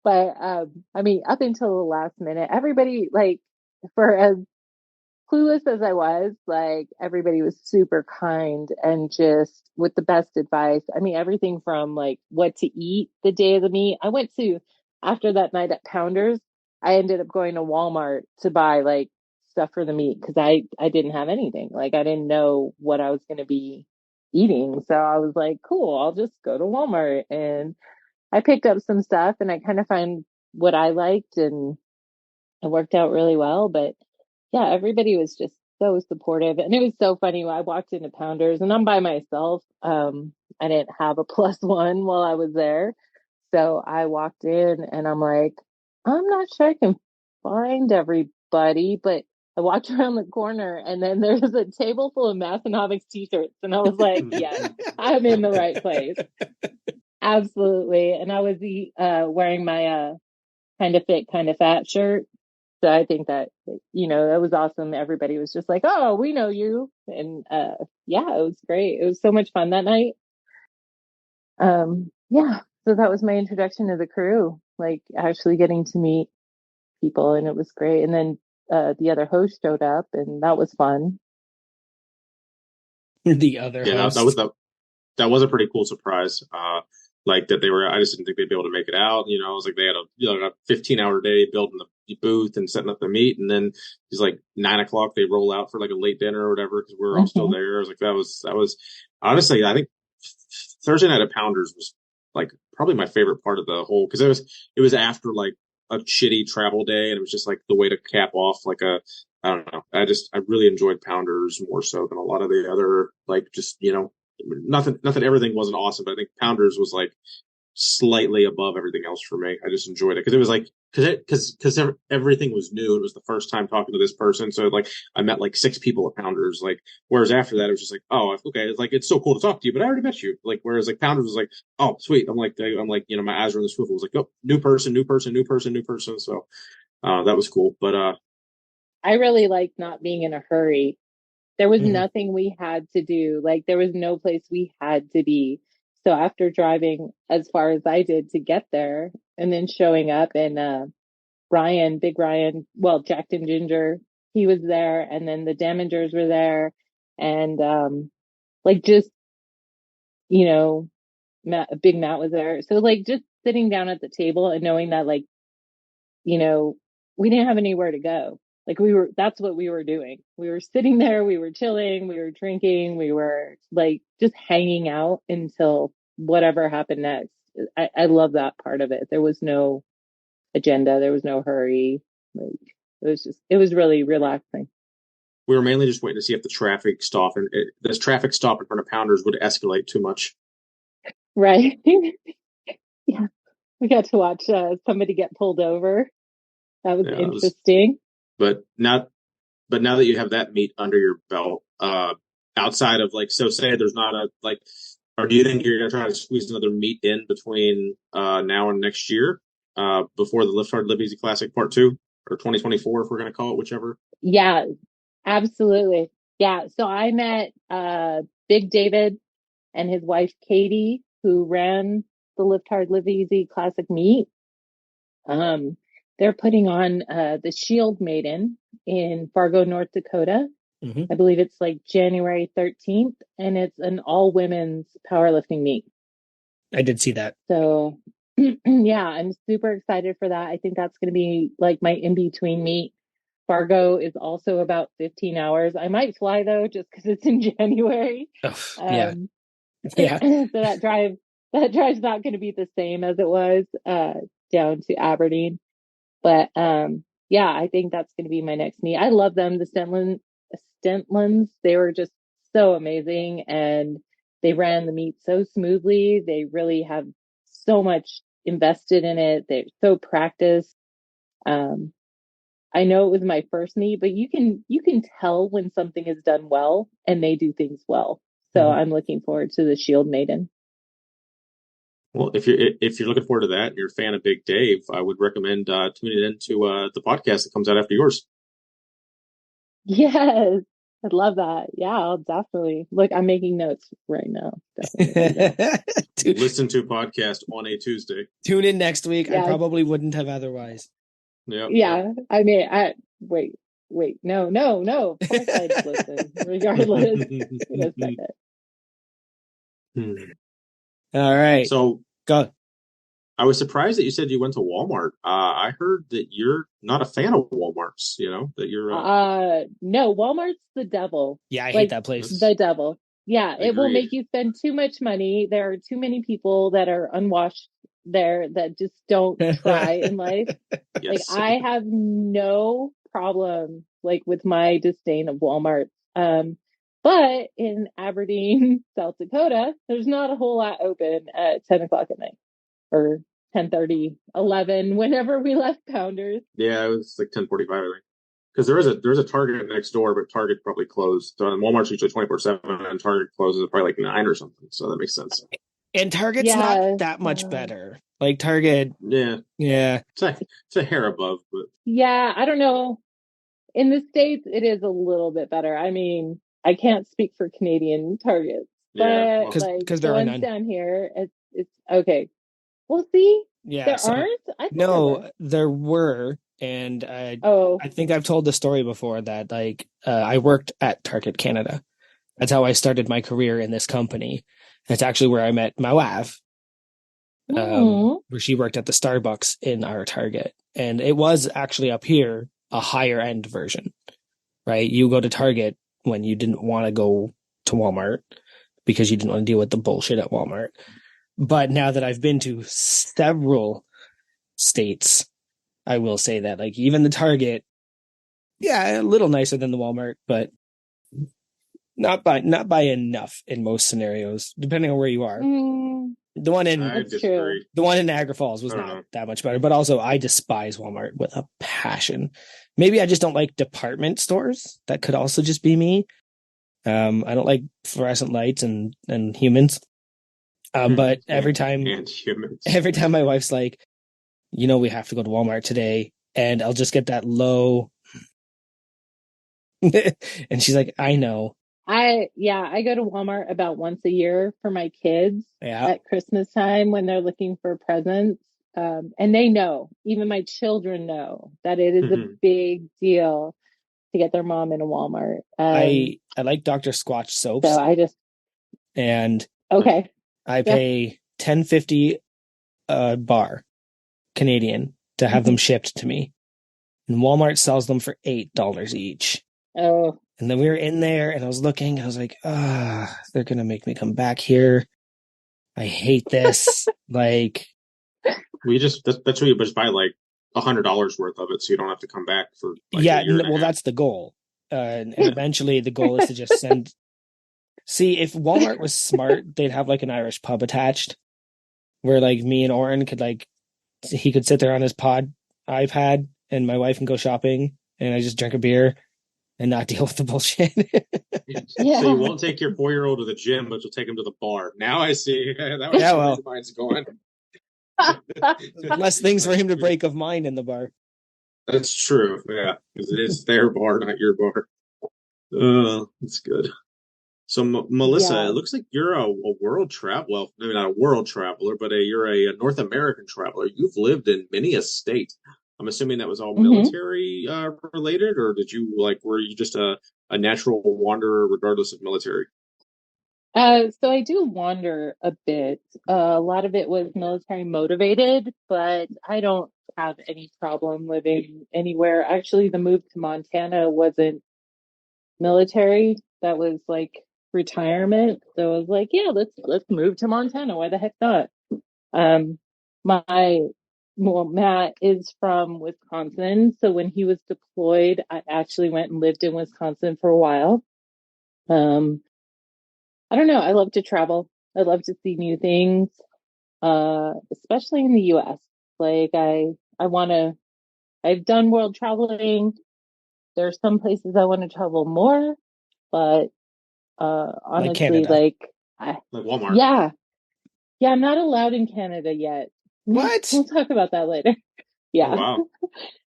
But I mean, up until the last minute, everybody like for as clueless as I was, like everybody was super kind and just with the best advice. I mean, everything from like what to eat the day of the meet. I went to after that night at Pounders, I ended up going to Walmart to buy like stuff for the meet because I didn't have anything. Like I didn't know what I was going to be eating. So I was like, cool, I'll just go to Walmart and I picked up some stuff and I kind of found what I liked and it worked out really well. But yeah, everybody was just so supportive. And it was so funny. I walked into Pounders and I'm by myself. I didn't have a plus one while I was there. So I walked in and I'm like, I'm not sure I can find everybody, but I walked around the corner and then there was a table full of Massonomics t-shirts. And I was like, yes, I'm in the right place. Absolutely. And I was wearing my kind of fit, kind of fat shirt. So I think that, that was awesome. Everybody was just like, oh, we know you. And yeah, it was great. It was so much fun that night. Yeah. So that was my introduction to the crew, like actually getting to meet people and it was great. And then the other host showed up and that was fun. The other Yeah, host. that was a pretty cool surprise. Like that they were, I just didn't think they'd be able to make it out. It was like they had a 15-hour day building the booth and setting up the meet. And then it's like 9 o'clock, they roll out for like a late dinner or whatever because we were all still Hmm. there. I was like, that was honestly, I think Thursday night at Pounders was like probably my favorite part of the whole because it was after like a shitty travel day and it was just like the way to cap off like I don't know. I really enjoyed Pounders more so than a lot of the other like just nothing everything wasn't awesome, but I think Pounders was like slightly above everything else for me. I just enjoyed it because it was like because everything was new. It was the first time talking to this person, so like I met like 6 people at Pounders. Like whereas after that it was just like, oh, okay, it's like it's so cool to talk to you, but I already met you. Like whereas like Pounders was like, oh sweet, I'm like my eyes were in the swivel. It was like, oh, new person, new person, new person, new person. So that was cool, but I really liked not being in a hurry. There was Mhm. nothing we had to do. Like there was no place we had to be. So after driving as far as I did to get there and then showing up and Big Ryan, well, Jacked and Ginger, he was there and then the Damagers were there and like just, you know, Big Matt was there. So like just sitting down at the table and knowing that like, you know, we didn't have anywhere to go. Like that's what we were doing. We were sitting there, we were chilling, we were drinking, we were like just hanging out until whatever happened next. I love that part of it. There was no agenda, there was no hurry. Like it was really relaxing. we were mainly just waiting to see if the traffic stop and this traffic stop in front of Pounders would escalate too much. Right. Yeah. We got to watch somebody get pulled over. That was Yeah, it was, interesting. but now But now that you have that meat under your belt, outside of like, so say there's not a like, or do you think you're gonna try to squeeze another meat in between now and next year, before the Lift Hard Live Easy Classic Part Two or 2024, if we're gonna call it whichever? Yeah, absolutely. Yeah. So I met Big David and his wife Katie, who ran the Lift Hard Live Easy Classic meet. Um, they're putting on the Shield Maiden in Fargo, North Dakota. Mhm. I believe it's like January 13th, and it's an all women's powerlifting meet. I did see that. So yeah, I'm super excited for that. I think that's going to be like my in between meet. Fargo is also about 15 hours. I might fly though, just because it's in January. Oh, yeah, Um, yeah. so that drive's not going to be the same as it was down to Aberdeen. But yeah, I think that's going to be my next meet. I love them, the Stentlands. They were just so amazing, and they ran the meet so smoothly. They really have so much invested in it. They're so practiced. Um, I know it was my first meet, but you can tell when something is done well and they do things well. So Mhm. I'm looking forward to the Shield Maiden. Well, if you're looking forward to that and you're a fan of Big Dave, I would recommend tuning into the podcast that comes out after yours. Yes, I'd love that. Yeah, I'll definitely look. I'm making notes right now. Definitely gonna do that. Listen to podcast on a Tuesday. Tune in next week. I Yeah, probably wouldn't have otherwise. Yep, yep. yeah. I mean, wait. No, no, no. Of course I'd listen, regardless. Wait a second. All right, So go. I was surprised that you said you went to Walmart. I heard that you're not a fan of Walmarts. That you're. No, Walmart's the devil. Yeah, I hate Like that place. That's the devil. Yeah, it will agreed. make you spend too much money. There are too many people that are unwashed there that just don't try in life. Like Yes. I have no problem like with my disdain of Walmart. But in Aberdeen, South Dakota, there's not a whole lot open at 10 o'clock at night or 10:30, 11, whenever we left Pounders. Yeah, it was like 10:45, I think. Because there's a Target next door, but Target probably closed. So Walmart's usually 24/7, and Target closes at probably like 9 or something. So that makes sense. And Target's not Yeah. that much better. Like Target, Yeah, yeah. it's a hair above, but Yeah, I don't know. In the States, it is a little bit better. I mean, I can't speak for Canadian Targets, yeah. but Well, like Because the there are ones none. down here, it's okay. Well, see, Yeah, there so aren't. I thought there were. no, there were, and Oh, I think I've told the story before that like I worked at Target Canada. That's how I started my career in this company. That's actually where I met my wife, hmm. where she worked at the Starbucks in our Target, and it was actually up here a higher end version, right? You go to Target when you didn't want to go to Walmart because you didn't want to deal with the bullshit at Walmart. But now that I've been to several states, I will say that like even the Target, yeah, a little nicer than the Walmart, but not by enough in most scenarios, depending on where you are. Mm, The one in I that's true. disagree. the one in Niagara Falls was I don't not know. that much better, but also I despise Walmart with a passion. Maybe I just don't like department stores. That could also just be me. I don't like fluorescent lights and humans. But every time And humans. every time my wife's like, we have to go to Walmart today, and I'll just get that low, and she's like, I know, I go to Walmart about once a year for my kids yeah, at Christmas time when they're looking for presents. And they know, even my children know that it is a big deal to get their mom in a Walmart. I like Dr. Squatch So soaps, I just, and okay. I Yeah. pay $10.50 a bar Canadian to have them shipped to me. And Walmart sells them for $8 each. Oh, And then we were in there and I was looking and I was like, they're going to make me come back here. I hate this. Like, That's where you just buy like $100 worth of it, so you don't have to come back for like a yeah, year and a well, half. that's the goal. And eventually the goal is to just send. See, if Walmart was smart, they'd have like an Irish pub attached where like me and Oren could he could sit there on his iPad and my wife can go shopping and I just drink a beer and not deal with the bullshit. yeah. So you won't take your 4-year-old to the gym, but you'll take him to the bar. Now I see. That was Yeah, where well, your mind's going. less things for him to break of mine in the bar. That's true. Yeah, because it is their bar, not your bar. That's good. So, Melissa, Yeah. it looks like you're a world traveler. Well, maybe not a world traveler, but you're a North American traveler. You've lived in many a state. I'm assuming that was all Hmm. military related, or were you just a natural wanderer regardless of military? So I do wander a bit. A lot of it was military motivated, but I don't have any problem living anywhere. Actually, the move to Montana wasn't military. That was like retirement. So I was like, yeah, let's move to Montana. Why the heck not? Um, my well, Matt is from Wisconsin, so when he was deployed, I actually went and lived in Wisconsin for a while. Um, I don't know. I love to travel. I love to see new things, especially in the US. Like I want to, I've done world traveling. There are some places I want to travel more, but Like honestly, Canada. like I, Like Walmart. yeah, yeah, I'm not allowed in Canada yet. What? We'll talk about that later. Oh Yeah, wow.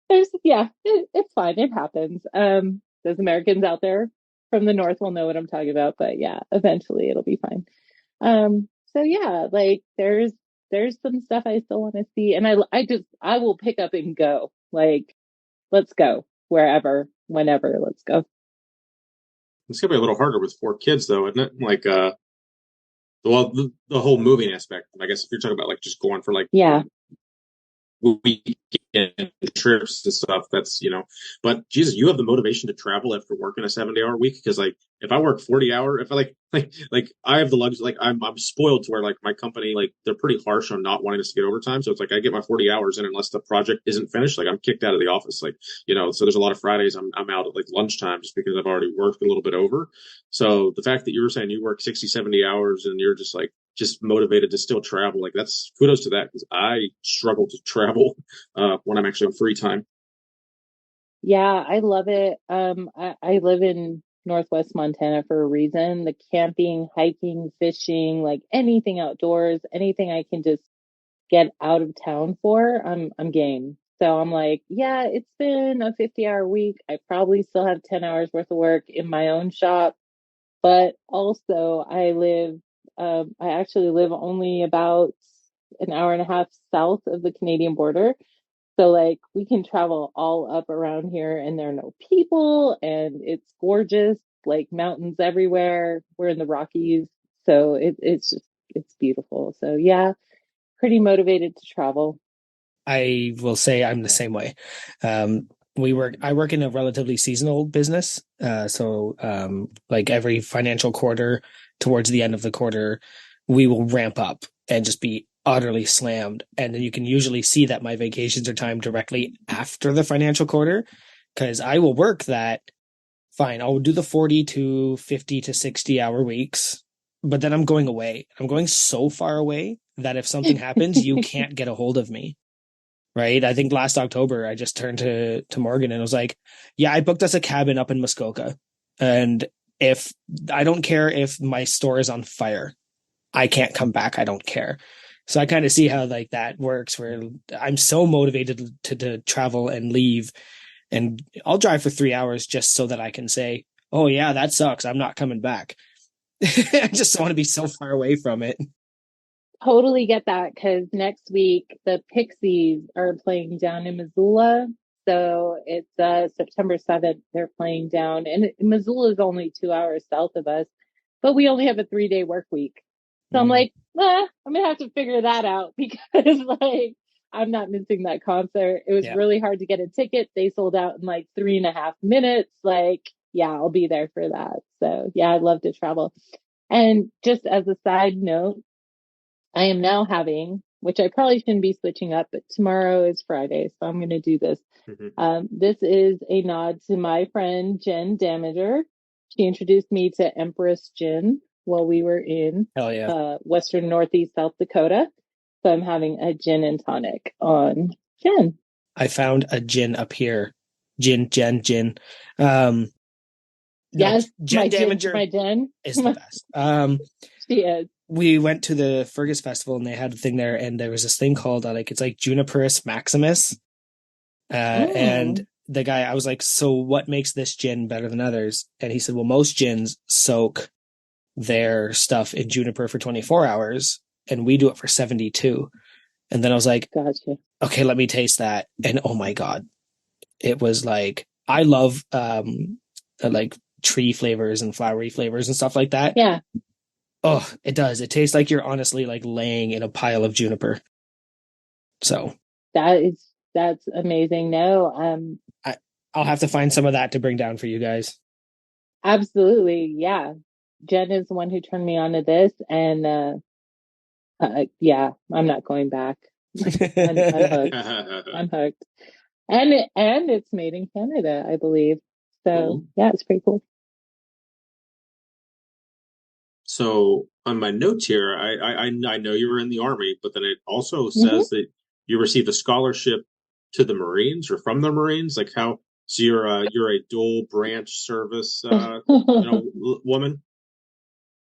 it's fine. It happens. Those Americans out there from the north will know what I'm talking about, but yeah, eventually it'll be fine. So yeah, like there's some stuff I still want to see, and I will pick up and go. Like, let's go wherever, whenever, let's go. It's gonna be a little harder with 4 kids, though, isn't it? Like, well, the whole moving aspect. I guess if you're talking about like just going for like Yeah. weekend trips and stuff, that's but Jesus, you have the motivation to travel after working a 70-hour week. Because like if I work 40 hour, if I like I have the luxury, like I'm spoiled to where like my company, like they're pretty harsh on not wanting us to get overtime. So it's like I get my 40 hours in unless the project isn't finished, like I'm kicked out of the office. Like, so there's a lot of Fridays I'm out at like lunchtime just because I've already worked a little bit over. So the fact that you were saying you work 60, 70 hours and you're just motivated to still travel, like that's kudos to that, because I struggle to travel when I'm actually on free time. Yeah, I love it. I live in Northwest Montana for a reason. The camping, hiking, fishing, like anything outdoors, anything I can just get out of town for, I'm game. So I'm like, yeah, it's been a 50-hour week. I probably still have 10 hours worth of work in my own shop, but also I actually live only about an hour and a half south of the Canadian border. So like we can travel all up around here and there are no people and it's gorgeous, like mountains everywhere. We're in the Rockies. So it's beautiful. So yeah, pretty motivated to travel. I will say I'm the same way. Um, I work in a relatively seasonal business. So like every financial quarter, towards the end of the quarter, we will ramp up and just be utterly slammed. And then you can usually see that my vacations are timed directly after the financial quarter because I will work that fine. I'll do the 40 to 50 to 60 hour weeks, but then I'm going away. I'm going so far away that if something happens, you can't get a hold of me. Right. I think last October I just turned to Morgan and was like, yeah, I booked us a cabin up in Muskoka. And if I don't care if my store is on fire, I can't come back. I don't care. So I kind of see how like that works where I'm so motivated to travel and leave. And I'll drive for 3 hours just so that I can say, oh yeah, that sucks. I'm not coming back. I just want to be so far away from it. Totally get that because next week the Pixies are playing down in Missoula. So it's September 7th. They're playing down, and Missoula is only 2 hours south of us, but we only have a 3-day work week. So I'm Mm, like, I'm gonna have to figure that out because like I'm not missing that concert. It was yeah. really hard to get a ticket. They sold out in like 3.5 minutes. Like, yeah, I'll be there for that. So yeah, I'd love to travel. And just as a side note, I am now having, which I probably shouldn't be switching up, but tomorrow is Friday, so I'm going to do this. This is a nod to my friend Jen Damager. She introduced me to Empress Gin while we were in Hell yeah. Western Northeast South Dakota. So I'm having a gin and tonic on gin. I found a gin up here. Gin. Um, no, Yes, Jen my Damager gin. is the best. She is. We went to the Fergus Festival and they had a thing there, and there was this thing called like it's like Juniperus Maximus. And Mm, the guy, I was like, so what makes this gin better than others? And he said, well, most gins soak their stuff in juniper for 24 hours, and we do it for 72. And then I was like, gotcha. okay, let me taste that. And oh my God, it was like, I love like tree flavors and flowery flavors and stuff like that. Yeah. Oh, it does. It tastes like you're honestly like laying in a pile of juniper. So That's amazing. No, I, I'll have to find some of that to bring down for you guys. absolutely. Yeah. Jen is the one who turned me on to this, and yeah, I'm not going back. I'm hooked. I'm hooked. And it's made in Canada, I believe. So Cool. yeah, it's pretty cool. So on my notes here, I know you were in the Army, but then it also Hmm. says that you received a scholarship to the Marines or from the Marines. Like how? So you're a dual branch service woman.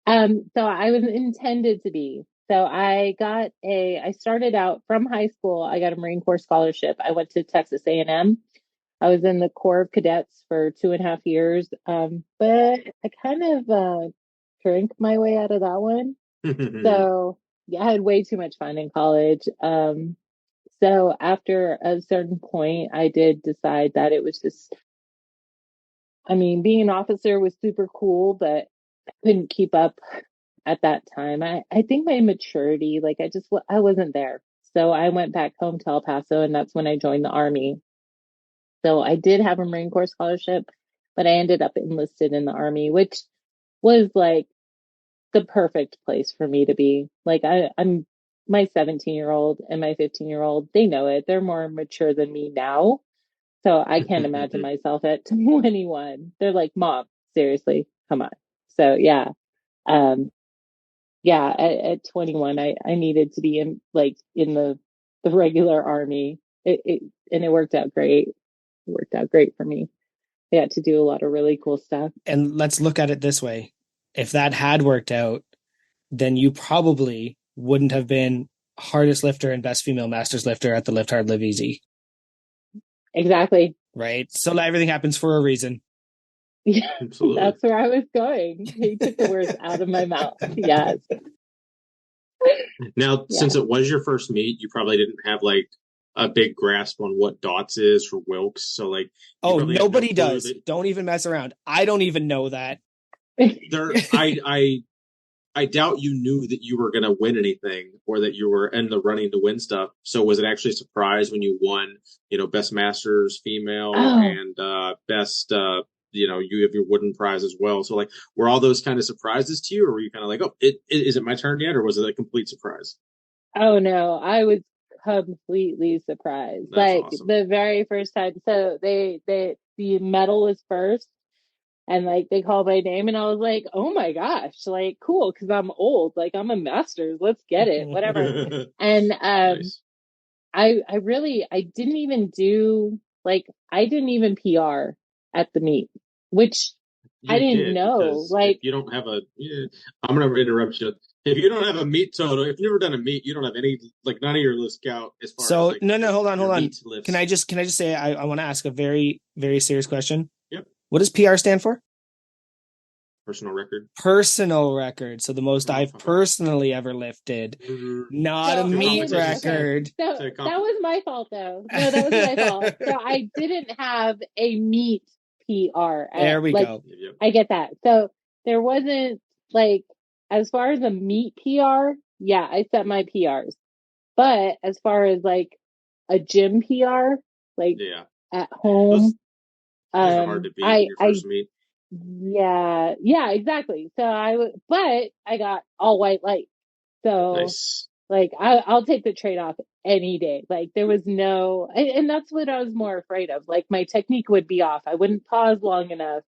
So I was intended to be. So I started out from high school. I got a Marine Corps scholarship. I went to Texas A&M. I was in the Corps of Cadets for 2.5 years. But I kind of drank my way out of that one. So yeah, I had way too much fun in college. So after a certain point, I did decide that it was just, I mean, being an officer was super cool, but I couldn't keep up at that time. I think my maturity, like I wasn't there. So I went back home to El Paso, and that's when I joined the Army. So I did have a Marine Corps scholarship, but I ended up enlisted in the Army, which was like the perfect place for me to be. Like I'm my 17-year-old and my 15-year-old, they know it. They're more mature than me now. So I can't imagine myself at 21. They're like, Mom, seriously, come on. So yeah. Um, yeah, at 21, I needed to be in the regular army. And it worked out great. It worked out great for me. I got to do a lot of really cool stuff. And let's look at it this way. If that had worked out, then you probably wouldn't have been hardest lifter and best female masters lifter at the Lift Hard Live Easy, Exactly. right? So everything happens for a reason. Yeah, Absolutely. that's where I was going. He took the words out of my mouth. Yes. Now, Yeah. since it was your first meet, you probably didn't have like a big grasp on what dots is for Wilkes. So like you Oh, probably have no nobody clue does. that Don't even mess around. I don't even know that. there I doubt you knew that you were gonna win anything or that you were in the running to win stuff. So was it actually a surprise when you won, best masters female Oh, and best you have your wooden prize as well. So like were all those kind of surprises to you or were you kind of like, oh, is it my turn yet or was it a complete surprise? oh no, I was completely surprised. That's Like awesome. the very first time. So the medal was first, and like they called my name, and I was like, oh my gosh, like cool, because I'm old. Like I'm a master's. Let's get it. Whatever. And Nice. I didn't even do like I didn't even PR at the meet, which I You didn't did know. because if Like you don't have I'm gonna interrupt you. If you don't have a meet total, if you've never done a meet, you don't have any like none of your list count as far as So like no, hold on, your hold on. meet Can I lifts. just can I just say I want to ask a very very serious question. Yep, What does PR stand for? personal record. Personal record. So the most I've personally ever lifted, not a so To I meat didn't. Okay, competition. record. so To that comp. was my fault though. No, that was my fault. So I didn't have a meet PR at There we like go. Yep. I get that. So there wasn't like as far as a meet PR, yeah, I set my PRs. But as far as like a gym PR, like Yeah. at Those home, those are hard to beat in your I first meet. yeah, yeah, exactly. So but I got all white light. So Nice. like I'll take the trade off any day. Like there was no, and that's what I was more afraid of. Like my technique would be off. I wouldn't pause long enough.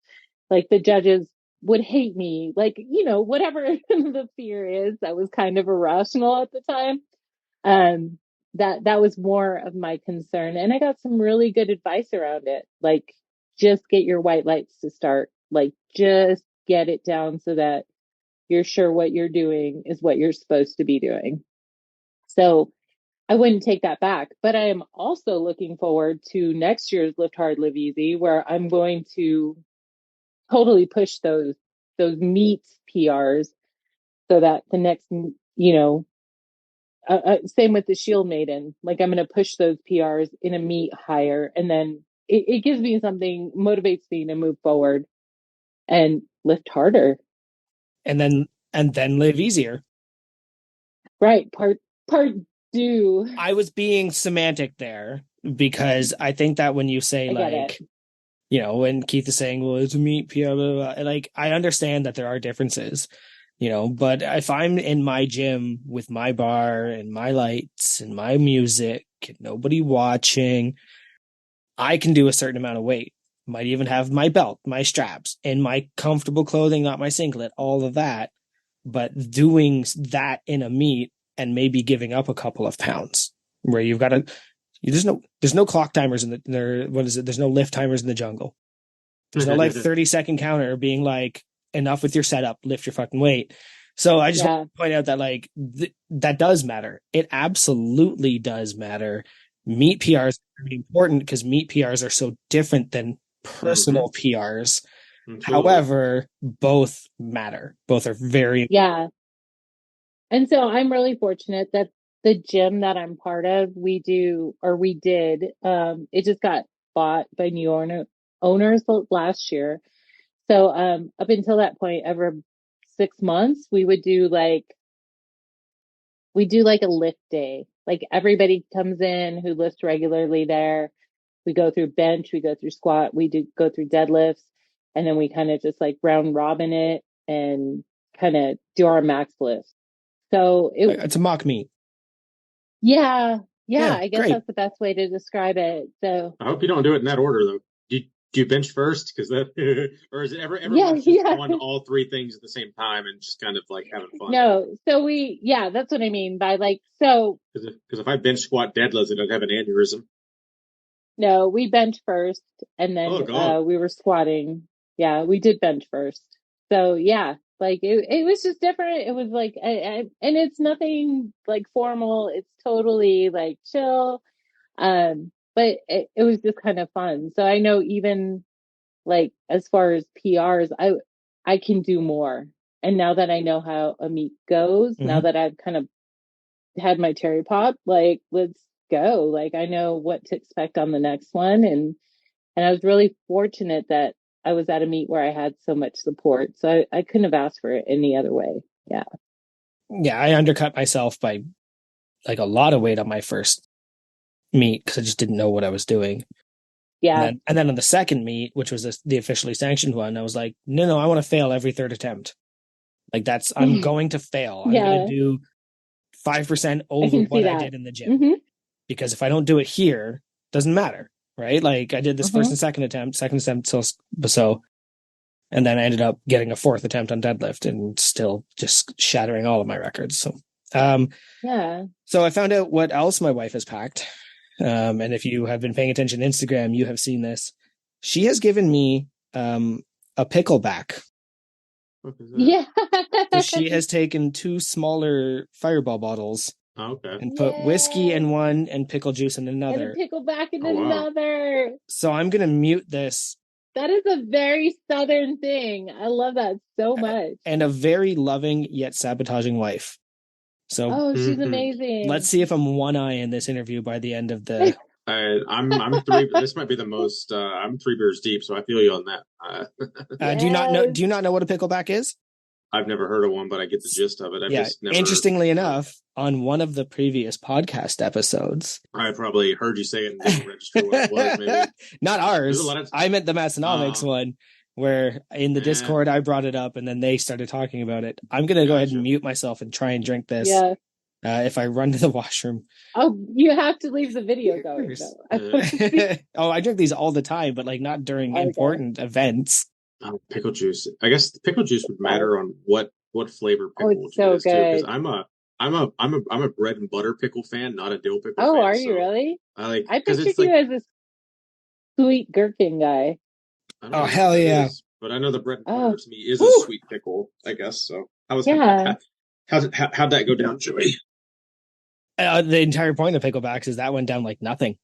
Like the judges would hate me. Like whatever the fear is, that was kind of irrational at the time. Um, that was more of my concern, and I got some really good advice around it. Like just get your white lights to start. Like just get it down so that you're sure what you're doing is what you're supposed to be doing. So I wouldn't take that back. But I am also looking forward to next year's Lift Hard, Live Easy, where I'm going to totally push those meets PRs so that the next, same with the Shield Maiden. Like I'm going to push those PRs in a meet higher, and then it gives me something, motivates me to move forward and lift harder. And then and then live easier. Right. Part do. I was being semantic there because I think that when you say I get like, it. when Keith is saying, well, it's a meat PR, blah, blah, blah, like I understand that there are differences, but if I'm in my gym with my bar and my lights and my music and nobody watching, I can do a certain amount of weight. Might even have my belt, my straps, and my comfortable clothing, not my singlet, all of that. But doing that in a meet and maybe giving up a couple of pounds where you've got to, there's no clock timers in there. What is it? There's no lift timers in the jungle. There's no like 30-second counter being like, enough with your setup, lift your fucking weight. So I just want to point out that like that does matter. It absolutely does matter. Meet PRs are really important because meet PRs are so different than personal PRs. Totally. However, both matter. Both are very Yeah. And so I'm really fortunate that the gym that I'm part of, we did, it just got bought by new owners last year. So up until that point, every 6 months, we do like a lift day. Like everybody comes in who lifts regularly there. We go through bench, we go through squat, we do go through deadlifts, and then we kind of just like round robin it and kind of do our max lifts. So it's a mock meet. Yeah, I guess great. that's the best way to describe it. So I hope you don't do it in that order, though. Do you bench first? Because that, or is it everyone just on all three things at the same time and just kind of like having fun? No, so that's what I mean by like so. Because if I bench squat deadlifts, I don't have an aneurysm. No, we bench first, and then we were squatting. Yeah, we did bench first. So yeah, like it was just different. It was like, and it's nothing like formal. It's totally like chill. But it was just kind of fun. So I know even like as far as PRs, I can do more. And now that I know how a meet goes, now that I've kind of had my cherry pop, like let's go. Like I know what to expect on the next one. And I was really fortunate that I was at a meet where I had so much support. So I couldn't have asked for it any other way. Yeah. Yeah, I undercut myself by like a lot of weight on my first meet because I just didn't know what I was doing. Yeah. And then on the second meet, which was the officially sanctioned one, I was like, no, I want to fail every third attempt. Like I'm going to fail. I'm going to do 5% over what I did in the gym. Because if I don't do it here, it doesn't matter, right? Like I did this first and second attempt, so, and then I ended up getting a fourth attempt on deadlift and still just shattering all of my records. So, so I found out what else my wife has packed. And if you have been paying attention to Instagram, you have seen this. She has given me a pickleback. Yeah. So she has taken 2 smaller Fireball bottles and put whiskey in one and pickle juice in another. And a pickleback in another. So I'm going to mute this. That is a very Southern thing. I love that so much. And a very loving yet sabotaging wife. So she's amazing. Let's see if I'm one eye in this interview by the end of the. I'm 3. This might be the most. I'm 3 beers deep, so I feel you on that. Do you not know what a pickleback is? I've never heard of one, but I get the gist of it. Just never... Interestingly enough, on one of the previous podcast episodes, I probably heard you say it and didn't register what it was. Maybe not ours. I meant the Massonomics one, where in the Discord I brought it up, and then they started talking about it. I'm gonna go ahead and mute myself and try and drink this. Yeah. If I run to the washroom. Oh, you have to leave the video going. I drink these all the time, but like not during important events. Oh, pickle juice. I guess the pickle juice would matter on what flavor pickle it's so is good. Because I'm a bread and butter pickle fan, not a dill pickle fan. Oh, are you really? I pictured you as a sweet gherkin guy. Oh, hell yeah. But I know the bread and butter to me is a sweet pickle, I guess. So how'd that go down, Joey? The entire point of picklebacks is that went down like nothing.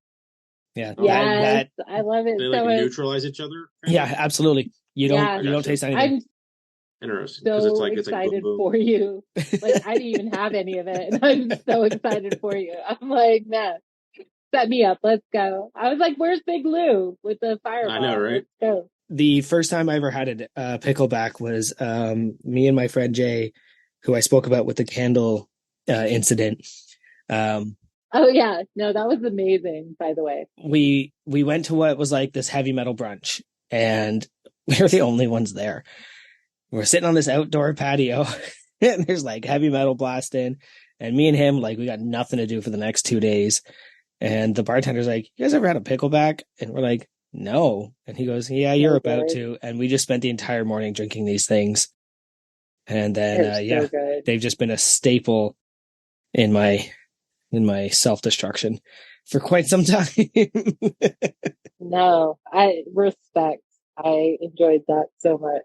Yeah. Yes, I love it. They like neutralize each other? Yeah, absolutely. You don't taste anything. I'm interesting. So excited for you. Like I didn't even have any of it. And I'm so excited for you. I'm like, man, set me up. Let's go. I was like, where's Big Lou with the fireball? I know, right? Let's go. The first time I ever had a pickleback was me and my friend Jay who I spoke about with the candle incident. Oh yeah, no, that was amazing. By the way, we went to what was like this heavy metal brunch, and we were the only ones there. We're sitting on this outdoor patio, and there's like heavy metal blasting, and me and him like we got nothing to do for the next 2 days. And the bartender's like, "You guys ever had a pickleback?" And we're like, "No." And he goes, "Yeah, you're so about good. to." And we just spent the entire morning drinking these things. And then They're so good. they've just been a staple in my self-destruction for quite some time. No, I respect. I enjoyed that so much.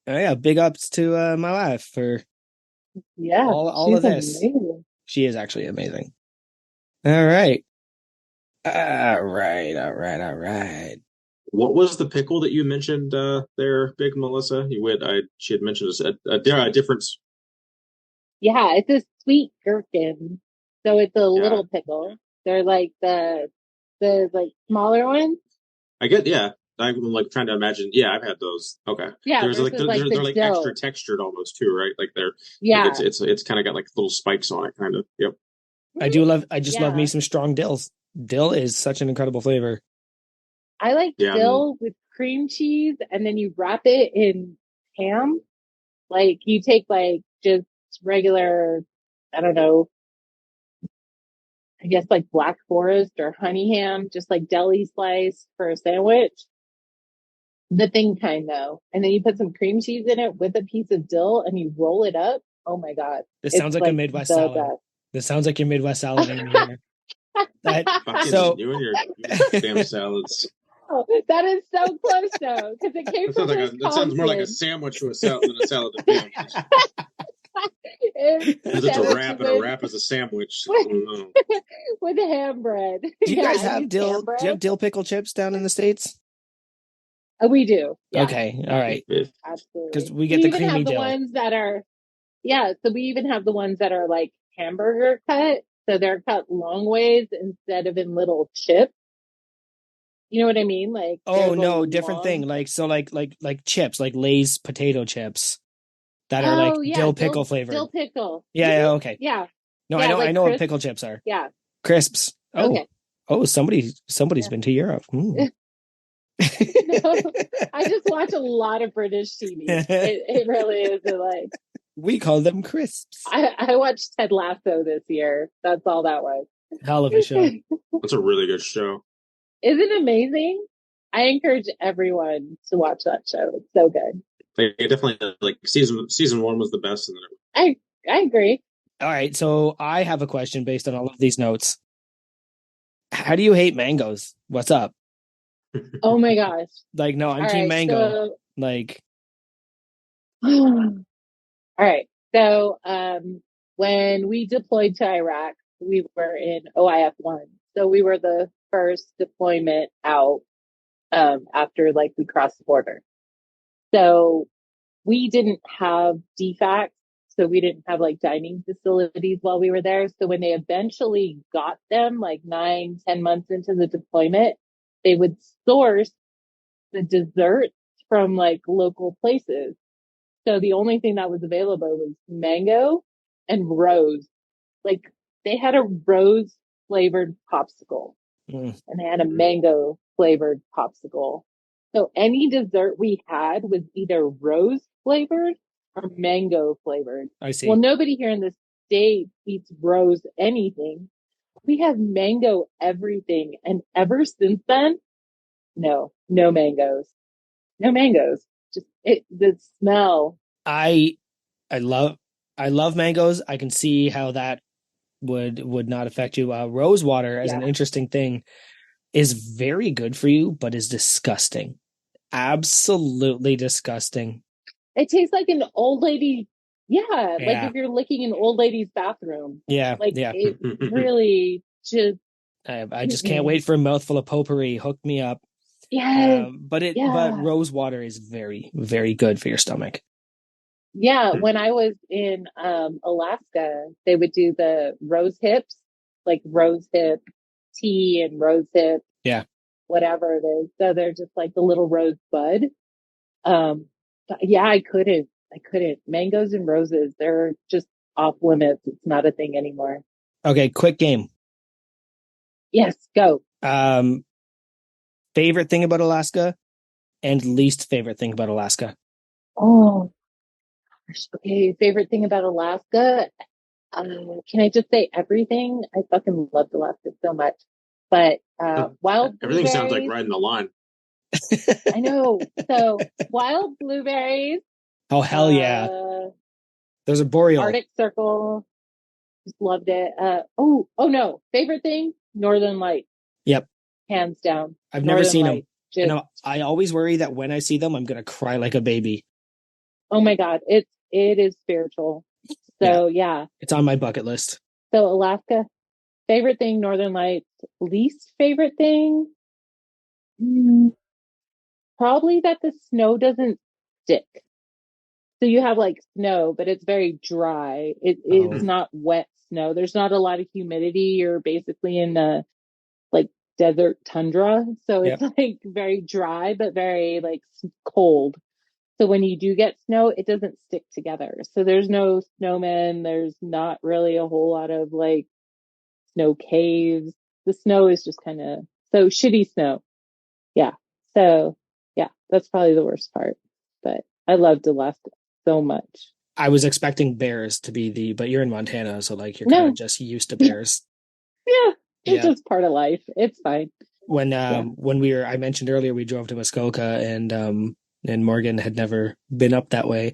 Oh, yeah, big ups to my wife for Yeah, all of she's this. amazing. She is actually amazing. All right. All right. What was the pickle that you mentioned there, Big Melissa? She had mentioned a different. Yeah, it's a sweet gherkin. So it's a Yeah, little pickle. They're like the like smaller ones. I get. Yeah, I'm like trying to imagine. Yeah, I've had those. Okay, Yeah, there's like versus like they're the like extra dill. textured almost too, right? Like they're like Yeah. it's kind of got like little spikes on it, kind of. Yep. I just love me Yeah. some strong dills. Dill is such an incredible flavor. I like Yeah. dill with cream cheese and then you wrap it in ham. Like you take like just regular, I don't know, I guess like Black Forest or honey ham, just like deli slice for a sandwich. The thin kind though. And then you put some cream cheese in it with a piece of dill and you roll it up. Oh my God. This It's sounds like a like Midwest the salad. This sounds like your Midwest salad, Amy. That Fucking so you and your damn salads. Oh, that is so close though, because it came from That sounds more like a Wisconsin. sandwich to a salad than a salad to me. Because it's a Sandwich wrap and a wrap is a sandwich. I with, don't know. with ham bread. do you Yeah, guys I have use ham dill? Do you bread. have dill pickle chips down in the States? Oh, we do. Yeah, Okay, all right. Because absolutely. we We get the even creamy have the dill. ones that are, yeah, so we even have the ones that are like hamburger cut. So they're cut long ways instead of in little chips. You know what I mean? Like they're Oh the no, different thing. long. Like so, like chips, like Lay's potato chips that are like Oh yeah, dill pickle flavored. dill pickle. Yeah, okay. Yeah, No, yeah, I like know what crisp. pickle chips are. Yeah. Crisps. Okay. Somebody's Yeah. been to Europe. No, I just watch a lot of British TV. It really is like We call them crisps. I watched Ted Lasso this year. That's all that was. Hell of a show. That's a really good show. Isn't it amazing? I encourage everyone to watch that show. It's so good. Like, it definitely like season one was the best, and I agree. All right, so I have a question based on all of these notes. How do you hate mangoes? What's up? then Oh my gosh. Like, no, I'm All team right, mango. so Like, all right. So when we deployed to Iraq, we were in OIF-1. So we were the first deployment out after like we crossed the border. So we didn't have DFACs, so we didn't have like dining facilities while we were there. So when they eventually got them, like 9, 10 months into the deployment, they would source the desserts from like local places. So the only thing that was available was mango and rose. Like they had a rose flavored popsicle mm, and they had a mango flavored popsicle. So any dessert we had was either rose flavored or mango flavored. I see. Well, nobody here in the state eats rose anything. We have mango everything. And ever since then, no mangoes. No mangoes. Just the smell. I love mangoes. I can see how that would not affect you. Rose water, as an Yeah. interesting thing, is very good for you, but is disgusting. Absolutely disgusting. It tastes like an old lady. Yeah. Like Yeah. if you're licking an old lady's bathroom. Yeah. Like Yeah. it really just, I just can't wait for a mouthful of potpourri. Hook me up. yes. But Yeah. rose water is very, very good for your stomach. Yeah. When I was in Alaska, they would do the rose hips, like rose hip tea and rose hip, Yeah. whatever it is. So they're just like the little rose bud. But yeah, I couldn't. I couldn't. Mangoes and roses, they're just off limits. It's not a thing anymore. Okay, quick game. Yes, go. Um, favorite thing about Alaska and least favorite thing about Alaska. Oh, gosh. Okay. Favorite thing about Alaska? Can I just say everything? I fucking loved Alaska so much. But wild Everything sounds like blueberries. riding the line. I know. So wild blueberries, Oh, hell yeah. uh, There's a boreal. Arctic Circle. Just loved it. Oh no. Favorite thing? Northern Lights, Yep. hands down. I've never Northern seen them. Lights. Just, And I always worry that when I see them, I'm going to cry like a baby. oh my God. It is spiritual. Yeah. So yeah. It's on my bucket list. So Alaska, favorite thing, Northern Lights. Least favorite thing? Hmm, probably that the snow doesn't stick. So you have like snow, but it's very dry. It's Oh, not wet snow. There's not a lot of humidity. You're basically in the like desert tundra. So it's yep. like very dry, but very like cold. So when you do get snow, it doesn't stick together. So there's no snowmen. There's not really a whole lot of like snow caves. The snow is just kind of so shitty snow. Yeah. So yeah, that's probably the worst part. But I loved Alaska so much. I was expecting bears to be but you're in Montana, so like you're kind of No, just used to yeah, bears. it's Yeah. just part of life. It's fine. Yeah. When I mentioned earlier we drove to Muskoka and Morgan had never been up that way.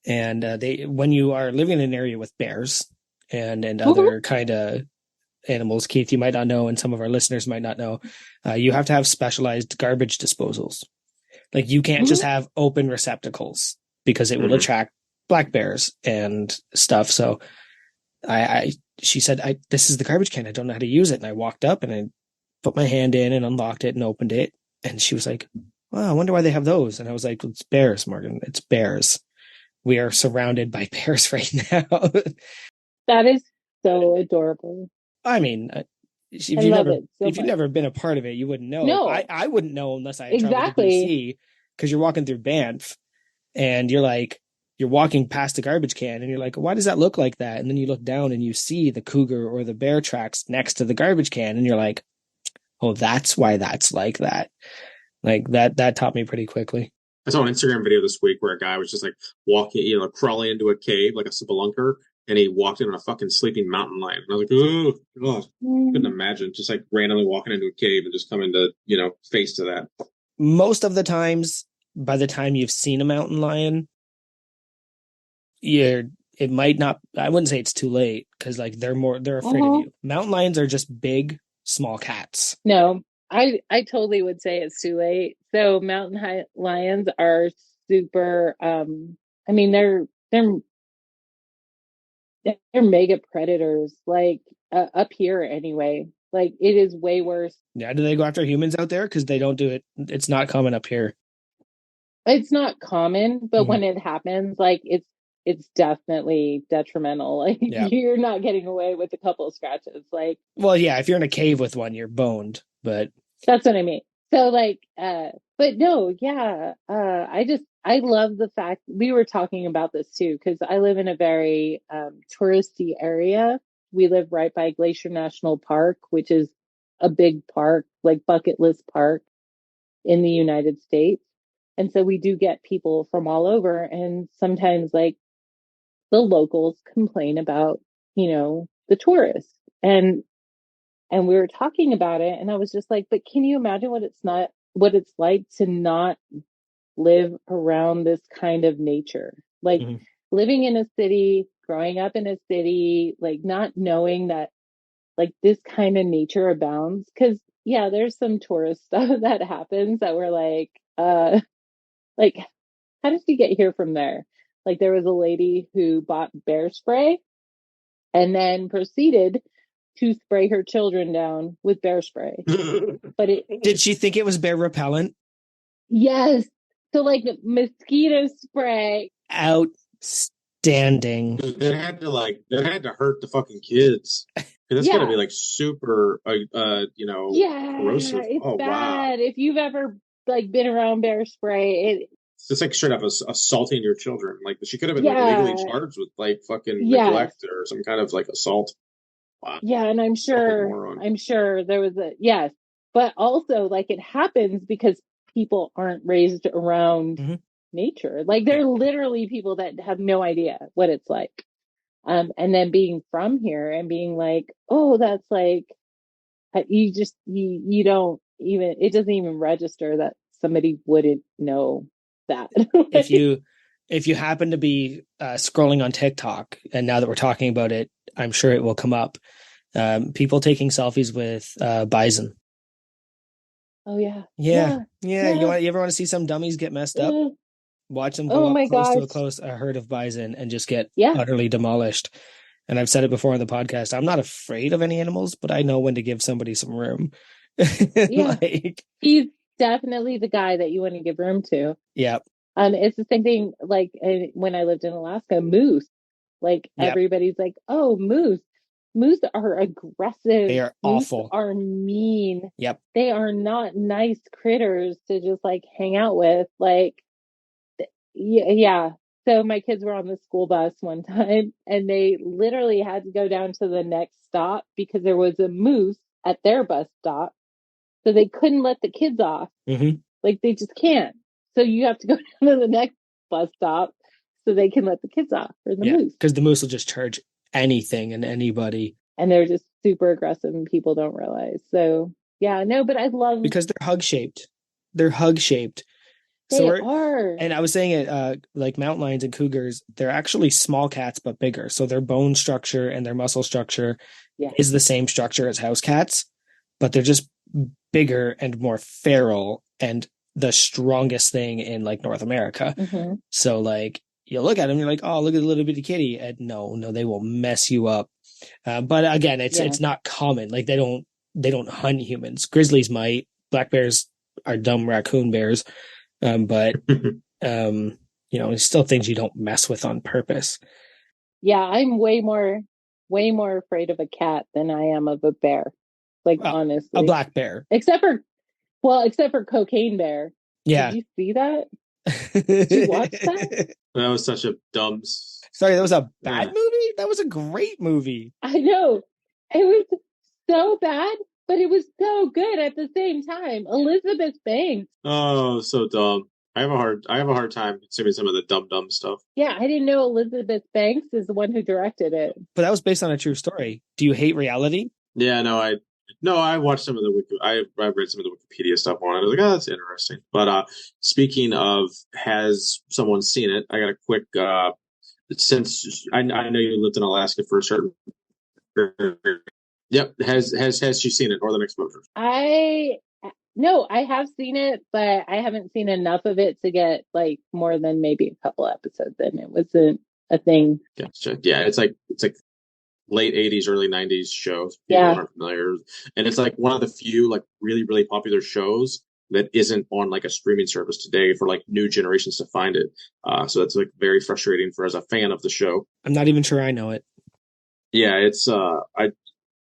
And when you are living in an area with bears and Mhm. other kind of animals, Keith, you might not know, and some of our listeners might not know, you have to have specialized garbage disposals. Like you can't just Mhm. have open receptacles because it will attract black bears and stuff. So she said, this is the garbage can. I don't know how to use it. And I walked up and I put my hand in and unlocked it and opened it. And she was like, wow, I wonder why they have those. And I was like, it's bears, Morgan. It's bears. We are surrounded by bears right now. That is so adorable. I mean, I love it so if you've much. never been a part of it, you wouldn't know. No, I wouldn't know unless I had traveled to exactly. BC because you're walking through Banff and you're walking past a garbage can and you're like, why does that look like that? And then you look down and you see the cougar or the bear tracks next to the garbage can and you're like, oh, that's why that's like that. Like that taught me pretty quickly. I saw an Instagram video this week where a guy was just like walking, crawling into a cave like a spelunker, and he walked in on a fucking sleeping mountain lion. And I was like, oh, God. Couldn't Mm. imagine just like randomly walking into a cave and just coming to, face to that. Most of the times, by the time you've seen a mountain lion, you're it might not I wouldn't say it's too late because like they're afraid of Uh-huh. you. Mountain lions are just big, small cats. No, I totally would say it's too late. So mountain lions are super. I mean, they're mega predators. Like up here anyway. Like it is way worse. Yeah, do they go after humans out there? Because they don't do it. It's not common up here. It's not common, but Mhm. when it happens, like it's definitely detrimental. Like Yeah. you're not getting away with a couple of scratches. Like Well, yeah, if you're in a cave with one, you're boned. But that's what I mean. So like but no, yeah. I love the fact we were talking about this too, because I live in a very touristy area. We live right by Glacier National Park, which is a big park, like bucket list park in the United States. And so we do get people from all over, and sometimes like the locals complain about, the tourists. And we were talking about it and I was just like, but can you imagine what it's like to not live around this kind of nature? Like mhm. living in a city, growing up in a city, like not knowing that like this kind of nature abounds. Cause yeah, there's some tourist stuff that happens that we're like, how did you get here from there? Like there was a lady who bought bear spray and then proceeded to spray her children down with bear spray. But Did she think it was bear repellent? yes, so like mosquito spray. Outstanding. That had to hurt the fucking kids. That's got to be Yeah, like super, yeah, corrosive. it's Oh, wow. bad. If you've ever like been around bear spray, it's like straight up assaulting your children. Like she could have been like legally Yeah. charged with like fucking Yes. neglect or some kind of like assault. Wow. Yeah, and Fucking moron. I'm sure there was a yes, but also like it happens because people aren't raised around Mhm. nature. Like there are literally people that have no idea what it's like. And then being from here and being like, oh, that's like you just you don't even it doesn't even register that somebody wouldn't know that. If you happen to be scrolling on TikTok, and now that we're talking about it, I'm sure it will come up. People taking selfies with bison. Oh yeah. Yeah. Yeah. You ever want to see some dummies get messed up? Watch them go Oh up my close to gosh. a herd of bison and just get Yeah. utterly demolished. And I've said it before on the podcast. I'm not afraid of any animals, but I know when to give somebody some room. Yeah. Like, He's definitely the guy that you want to give room to. yeah, It's the same thing like when I lived in Alaska, moose. Like yeah, everybody's like, oh, moose. Moose are aggressive. they are Moose awful. are mean. Yep. They are not nice critters to just like hang out with. Like, yeah. So my kids were on the school bus one time and they literally had to go down to the next stop because there was a moose at their bus stop. So they couldn't let the kids off. Mm-hmm. Like they just can't. So you have to go down to the next bus stop so they can let the kids off for the moose. Because the moose will just charge anything and anybody. And they're just super aggressive and people don't realize. So yeah, no, but I love because they're hug shaped. They're hug shaped. They are. And I was saying it, like mountain lions and cougars, they're actually small cats but bigger. So their bone structure and their muscle structure is the same structure as house cats, but they're just bigger and more feral and the strongest thing in like North America. Mm-hmm. So like you look at them, you're like, oh, look at the little bitty kitty. And no, they will mess you up. But again, it's not common. Like they don't hunt humans. Grizzlies might. Black bears are dumb raccoon bears. But still things you don't mess with on purpose. Yeah, I'm way more afraid of a cat than I am of a bear. Like honestly. A black bear. Except for Cocaine Bear. Yeah. Did you see that? Did you watch that? That was such a dumb. Sorry, that was a bad movie? That was a great movie. I know. It was so bad, but it was so good at the same time. Elizabeth Banks. Oh, so dumb. I have a hard time consuming some of the dumb stuff. Yeah, I didn't know Elizabeth Banks is the one who directed it. But that was based on a true story. Do you hate reality? Yeah, I watched some of the I read some of the Wikipedia stuff on it. I was like, oh, that's interesting. But speaking of, has someone seen it? I got a quick since I know you lived in Alaska for a certain. Yep, has she seen it? Northern Exposure. No, I have seen it, but I haven't seen enough of it to get like more than maybe a couple episodes in. It wasn't a thing. Yeah, it's like late 80s, early 90s show. People aren't familiar. And it's like one of the few like really, really popular shows that isn't on like a streaming service today for like new generations to find it. So that's like very frustrating for as a fan of the show. I'm not even sure I know it. Yeah, it's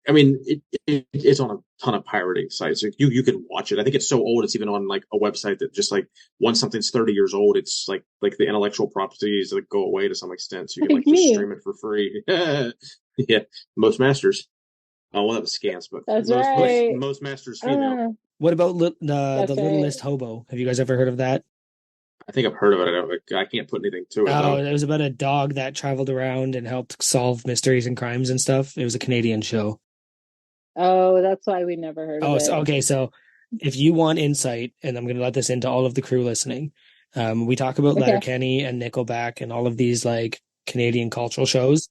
I mean, it's on a ton of pirating sites. You can watch it. I think it's so old. It's even on like a website that just like once something's 30 years old, it's like the intellectual properties like go away to some extent. So you can like just stream it for free. Yeah, most masters. Oh, well, that was scans, but that's right. Most masters female. What about the Littlest Hobo? Have you guys ever heard of that? I think I've heard of it. I can't put anything to it. Oh, it was about a dog that traveled around and helped solve mysteries and crimes and stuff. It was a Canadian show. Oh, that's why we never heard of it. Okay. So if you want insight, and I'm going to let this into all of the crew listening, we talk about Letterkenny and Nickelback and all of these like Canadian cultural shows.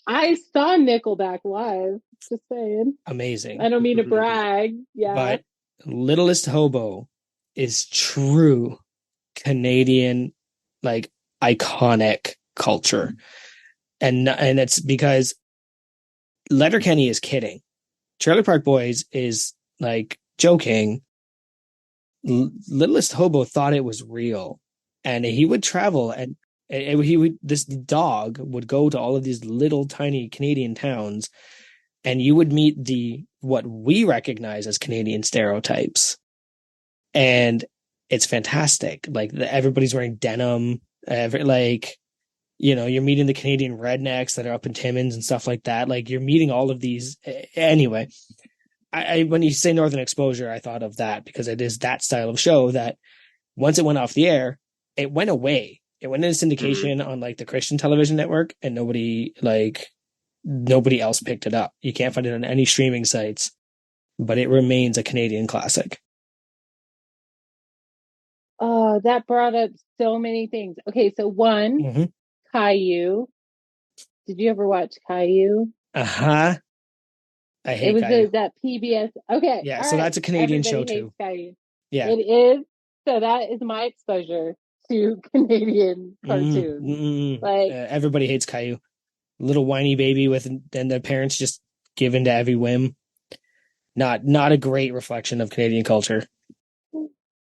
I saw Nickelback live. Just saying. Amazing. I don't mean to brag. Yeah. But Littlest Hobo is true Canadian, like iconic culture. And it's because Letterkenny is kidding. Trailer Park Boys is like joking. Littlest Hobo thought it was real, and he would travel and this dog would go to all of these little tiny Canadian towns, and you would meet what we recognize as Canadian stereotypes. And it's fantastic. Like everybody's wearing denim. Like, you're meeting the Canadian rednecks that are up in Timmins and stuff like that. Like you're meeting all of these. Anyway, I when you say Northern Exposure, I thought of that because it is that style of show that once it went off the air, it went away. It went into syndication on like the Christian television network, and nobody else picked it up. You can't find it on any streaming sites, but it remains a Canadian classic. Oh, that brought up so many things. Okay, so one, Caillou. Did you ever watch Caillou? Uh-huh. I It hate was Caillou. that PBS. Okay, Yeah, all so right. that's a Canadian Everybody show hates too. Caillou. Yeah. It is. So that is my exposure to Canadian cartoons. Like, everybody hates Caillou. Little whiny baby and the parents just give in to every whim. Not a great reflection of Canadian culture.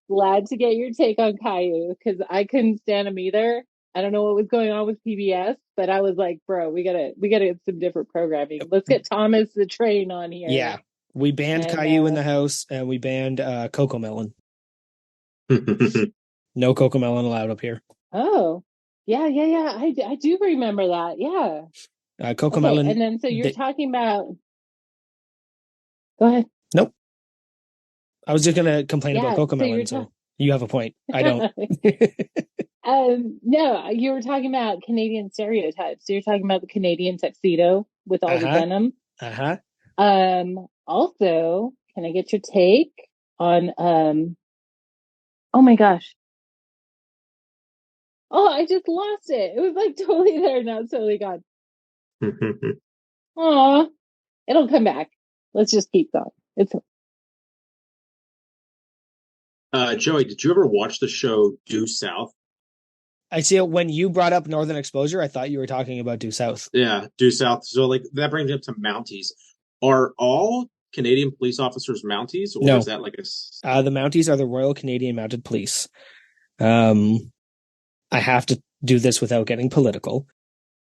glad to get your take on Caillou because I couldn't stand him either. I don't know what was going on with PBS, but I was like, bro, we gotta get some different programming. Let's get Thomas the Train on here. Yeah. We banned Caillou in the house, and we banned Coco Melon. No Coco Melon allowed up here. Oh, yeah. I do remember that. Yeah. Coco Melon. And then so you're talking about. Go ahead. Nope. I was just gonna complain about Coco Melon, so you have a point. I don't. No, you were talking about Canadian stereotypes. So you're talking about the Canadian tuxedo with all the denim. Also, can I get your take on oh my gosh. Oh, I just lost it. It was like totally there, now it's totally gone. Aw. It'll come back. Let's just keep going. Joey, did you ever watch the show Due South? I see it when you brought up Northern Exposure. I thought you were talking about Due South. Yeah, Due South. So like that brings me up to Mounties. Are all Canadian police officers Mounties, or no. Is that like the Mounties are the Royal Canadian Mounted Police. I have to do this without getting political,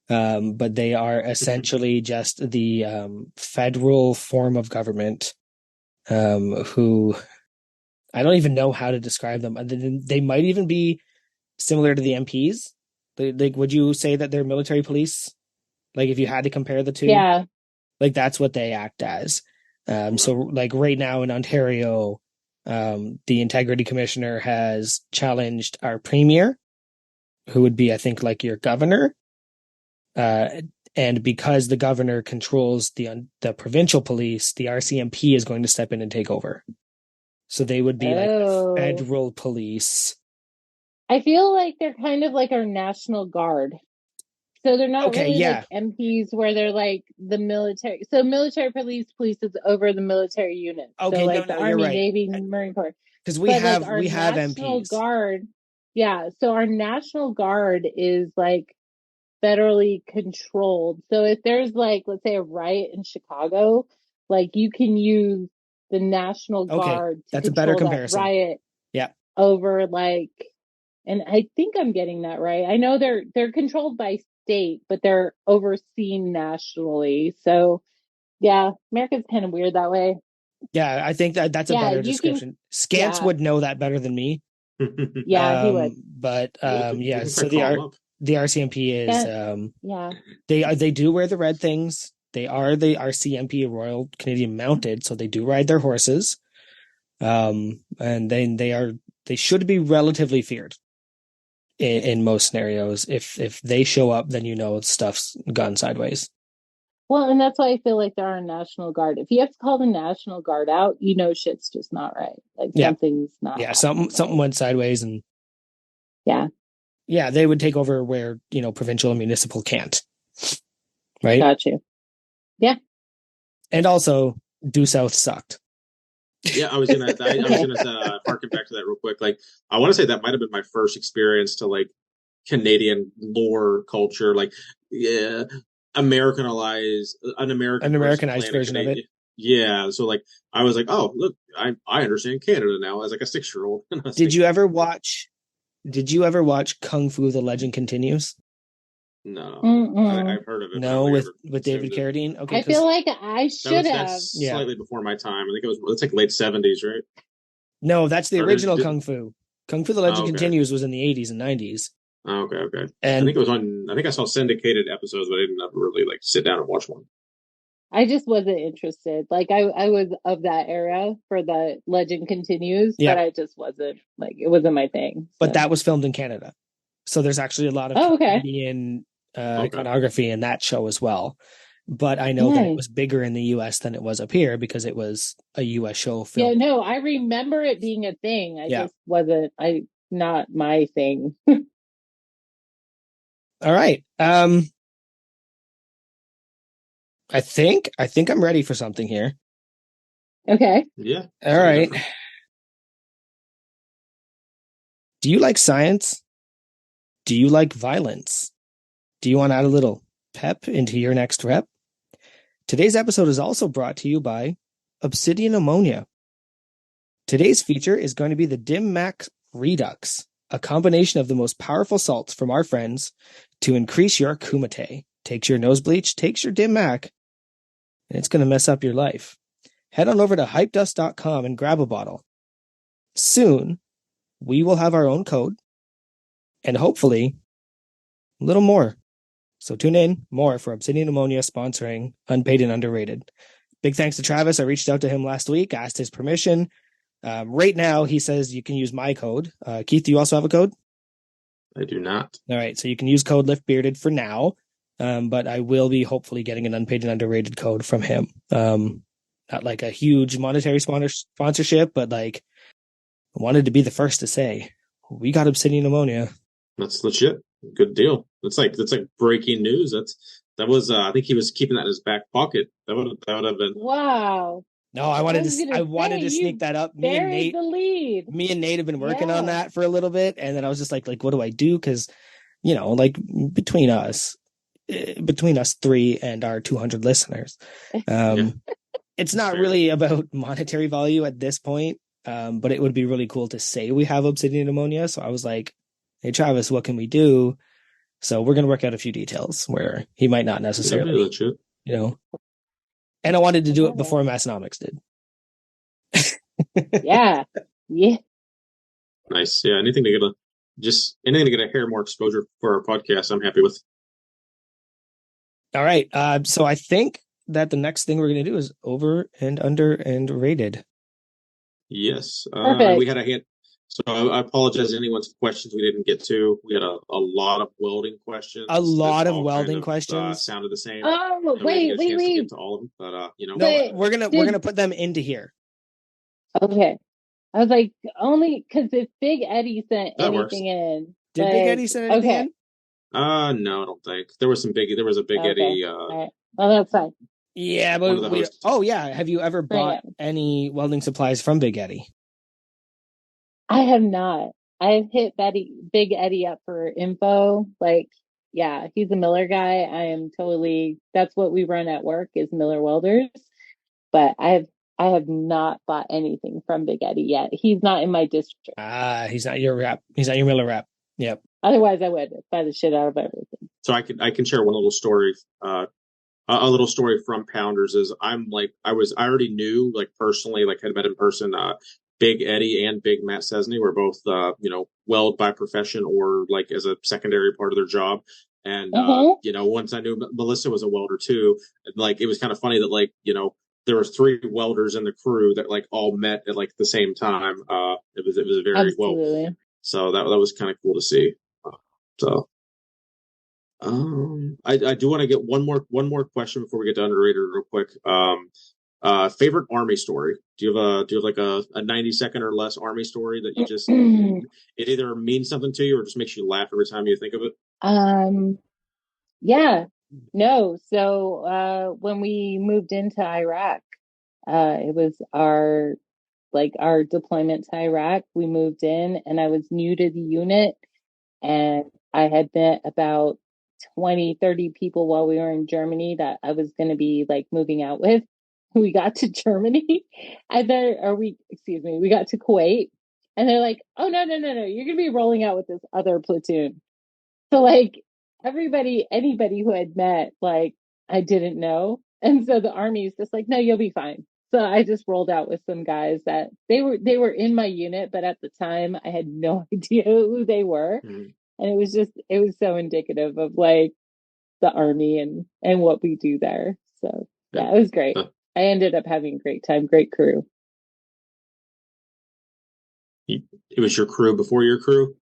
but they are essentially just the federal form of government who I don't even know how to describe them. They might even be similar to the MPs. Like, would you say that they're military police? Like, if you had to compare the two, yeah, like that's what they act as. So, like right now in Ontario, the Integrity Commissioner has challenged our premier, who would be, I think, like your governor. And because the governor controls the provincial police, the RCMP is going to step in and take over. So they would be like the federal police. I feel like they're kind of like our National Guard. So they're not really like MPs where they're like the military. So military police is over the military units. Okay, so like the Army, Navy, Marine Corps. Because we have MPs. Guard, yeah. So our National Guard is like federally controlled. So if there's like, let's say a riot in Chicago, like you can use the National Guard to control a better comparison. That riot over like, and I think I'm getting that right. I know they're controlled by state, but they're overseen nationally. So yeah, America's kind of weird that way. Yeah, I think that's a better description. Scance would know that better than me. Yeah, he would. But yeah, so the RCMP is they do wear the red things. They are the RCMP, Royal Canadian Mounted, so they do ride their horses. And then they should be relatively feared in most scenarios. If they show up, then stuff's gone sideways. Well, and that's why I feel like they're our National Guard. If you have to call the National Guard out, shit's just not right. Like something's not. Yeah, something went sideways, and yeah, they would take over where provincial and municipal can't. Right. Got you. Yeah. And also, Due South sucked. Yeah, I was gonna harken back to that real quick. Like, I want to say that might have been my first experience to like Canadian lore culture, like Americanized version of it. Yeah, so like I was like, oh look, I understand Canada now as like a 6-year-old. Did you ever watch Kung Fu: The Legend Continues? No, I've heard of it. No, with David Carradine. Okay, I feel like I should have. That's slightly before my time. I think it's like late 70s, right? No, that's the original Kung Fu. Kung Fu: The Oh, Legend okay. Continues was in the 80s and 90s. Oh, okay. Okay. I think And it was on. I think I saw syndicated episodes, but I didn't ever really like sit down and watch one. I just wasn't interested. Like I was of that era for the Legend Continues, yeah, but I just wasn't like it wasn't my thing. but So that was filmed in Canada. So there's actually a lot of oh, okay. Canadian Okay. iconography in that show as well. But I know that it Nice. was bigger in the US than it was up here because it was a US show Yeah, film. no, I remember it being a thing. I Yeah. just wasn't I not my thing. All right. I think I'm ready for something here. Okay. Yeah. All Something right. different. Do you like science? Do you like violence? Do you want to add a little pep into your next rep? Today's episode is also brought to you by Obsidian Ammonia. Today's feature is going to be the Dim Max Redux, a combination of the most powerful salts from our friends to increase your kumite. Takes your nose bleach, takes your Dim Mac, and it's going to mess up your life. Head on over to hypedust.com and grab a bottle. Soon, we will have our own code and hopefully a little more. So tune in more for Obsidian Ammonia sponsoring Unpaid and Underrated. Big thanks to Travis. I reached out to him last week, asked his permission. Right now, he says you can use my code. Keith, do you also have a code? I do not. All right, so you can use code LiftBearded for now, but I will be hopefully getting an Unpaid and Underrated code from him. Not like a huge monetary sponsorship, but like I wanted to be the first to say we got Obsidian Ammonia. That's legit. Good deal. That's like breaking news. That was. I think he was keeping that in his back pocket. That would have been. Wow. No, I I wanted was to. I gonna wanted say to sneak you that up. buried the lead. Me and Nate have been working on Yeah. that for a little bit, and then I was just like, what do I do? Because like between us three and our 200 listeners, Yeah. it's not Fair. really about monetary value at this point. But it would be really cool to say we have Obsidian Ammonia. So I was like, hey Travis, what can we do? So we're gonna work out a few details where he might not That'd be necessarily, legit. And I wanted to I do it love before Massonomics did. it. Yeah. Yeah. Nice. Yeah. Anything to get a hair more exposure for our podcast. I'm happy with. All right. So I think that the next thing we're going to do is over and under and rated. Yes. Perfect. We had a hand. So I apologize to anyone's questions we didn't get to. We had a lot of welding questions. A lot that of all welding kind of, questions. sounded the same. Oh, So we didn't get a chance to wait. get to all of them, but No, But we're gonna put them into here. Okay. I was like, only because if Big Eddie sent that works. anything in. Did Big Eddie send anything Okay. in? No, I don't think there was a Big Okay. Eddie. All right. Well, that's fine. Yeah, one of but the hosts. oh yeah. Have you ever bought any welding supplies from Big Eddie? I have not. I've hit Big Eddie up for info. Like, yeah, he's a Miller guy. That's what we run at work is Miller Welders. But I have not bought anything from Big Eddie yet. He's not in my district. He's not your rep. He's not your Miller rep. Yep. Otherwise, I would buy the shit out of everything. So I can share one little story. A little story from Pounders is I already knew like personally like had met in person. Big Eddie and Big Matt Cesney were both weld by profession or like as a secondary part of their job. And once I knew Melissa was a welder too, like it was kind of funny that like there was 3 welders in the crew that like all met at like the same time. It was a very Absolutely. well. So that was kind of cool to see. So I do want to get one more question before we get to underrated real quick. Favorite army story? Do you have like a 90-second or less army story that you just it either means something to you or just makes you laugh every time you think of it? Yeah. No. So when we moved into Iraq, it was our deployment to Iraq. We moved in and I was new to the unit and I had met about 20, 30 people while we were in Germany that I was going to be like moving out with. We got to Germany we got to Kuwait and they're like, oh, no, you're going to be rolling out with this other platoon. So like anybody who had met, like I didn't know. And so the army is just like, no, you'll be fine. So I just rolled out with some guys that they were in my unit, but at the time I had no idea who they were. Mhm. And it was so indicative of like the army and what we do there. So Yeah. yeah, it was great. Uh, I ended up having a great time, great crew. it was your crew before your crew.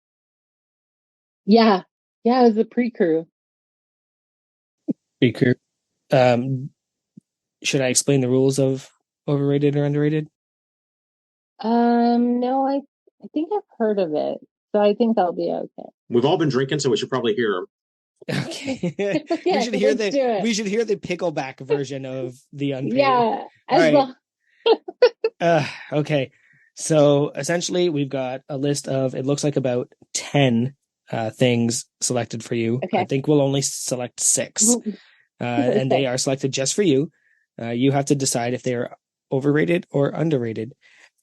Yeah. Yeah, it was a pre-crew. Pretty cool. Um, should I explain the rules of overrated or underrated? No, I think I've heard of it. So I think I'll be okay. We've all been drinking, so we should probably hear Okay. Yeah, let's do it. We should hear the pickleback version of the unpaid. Yeah, All as right. long Okay. So essentially we've got a list of it looks like about 10 things selected for you. I okay. think we'll only select 6. And they Okay. are selected just for you. You have to decide if they are overrated or underrated.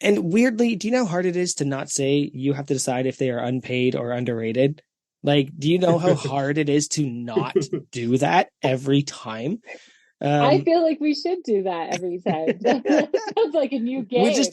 And weirdly, do you know how hard it is to not say you have to decide if they are unpaid or underrated? Like, do you know how them. hard it is to not do that every time? I feel like we should do that every time. That sounds like a new game. We'll just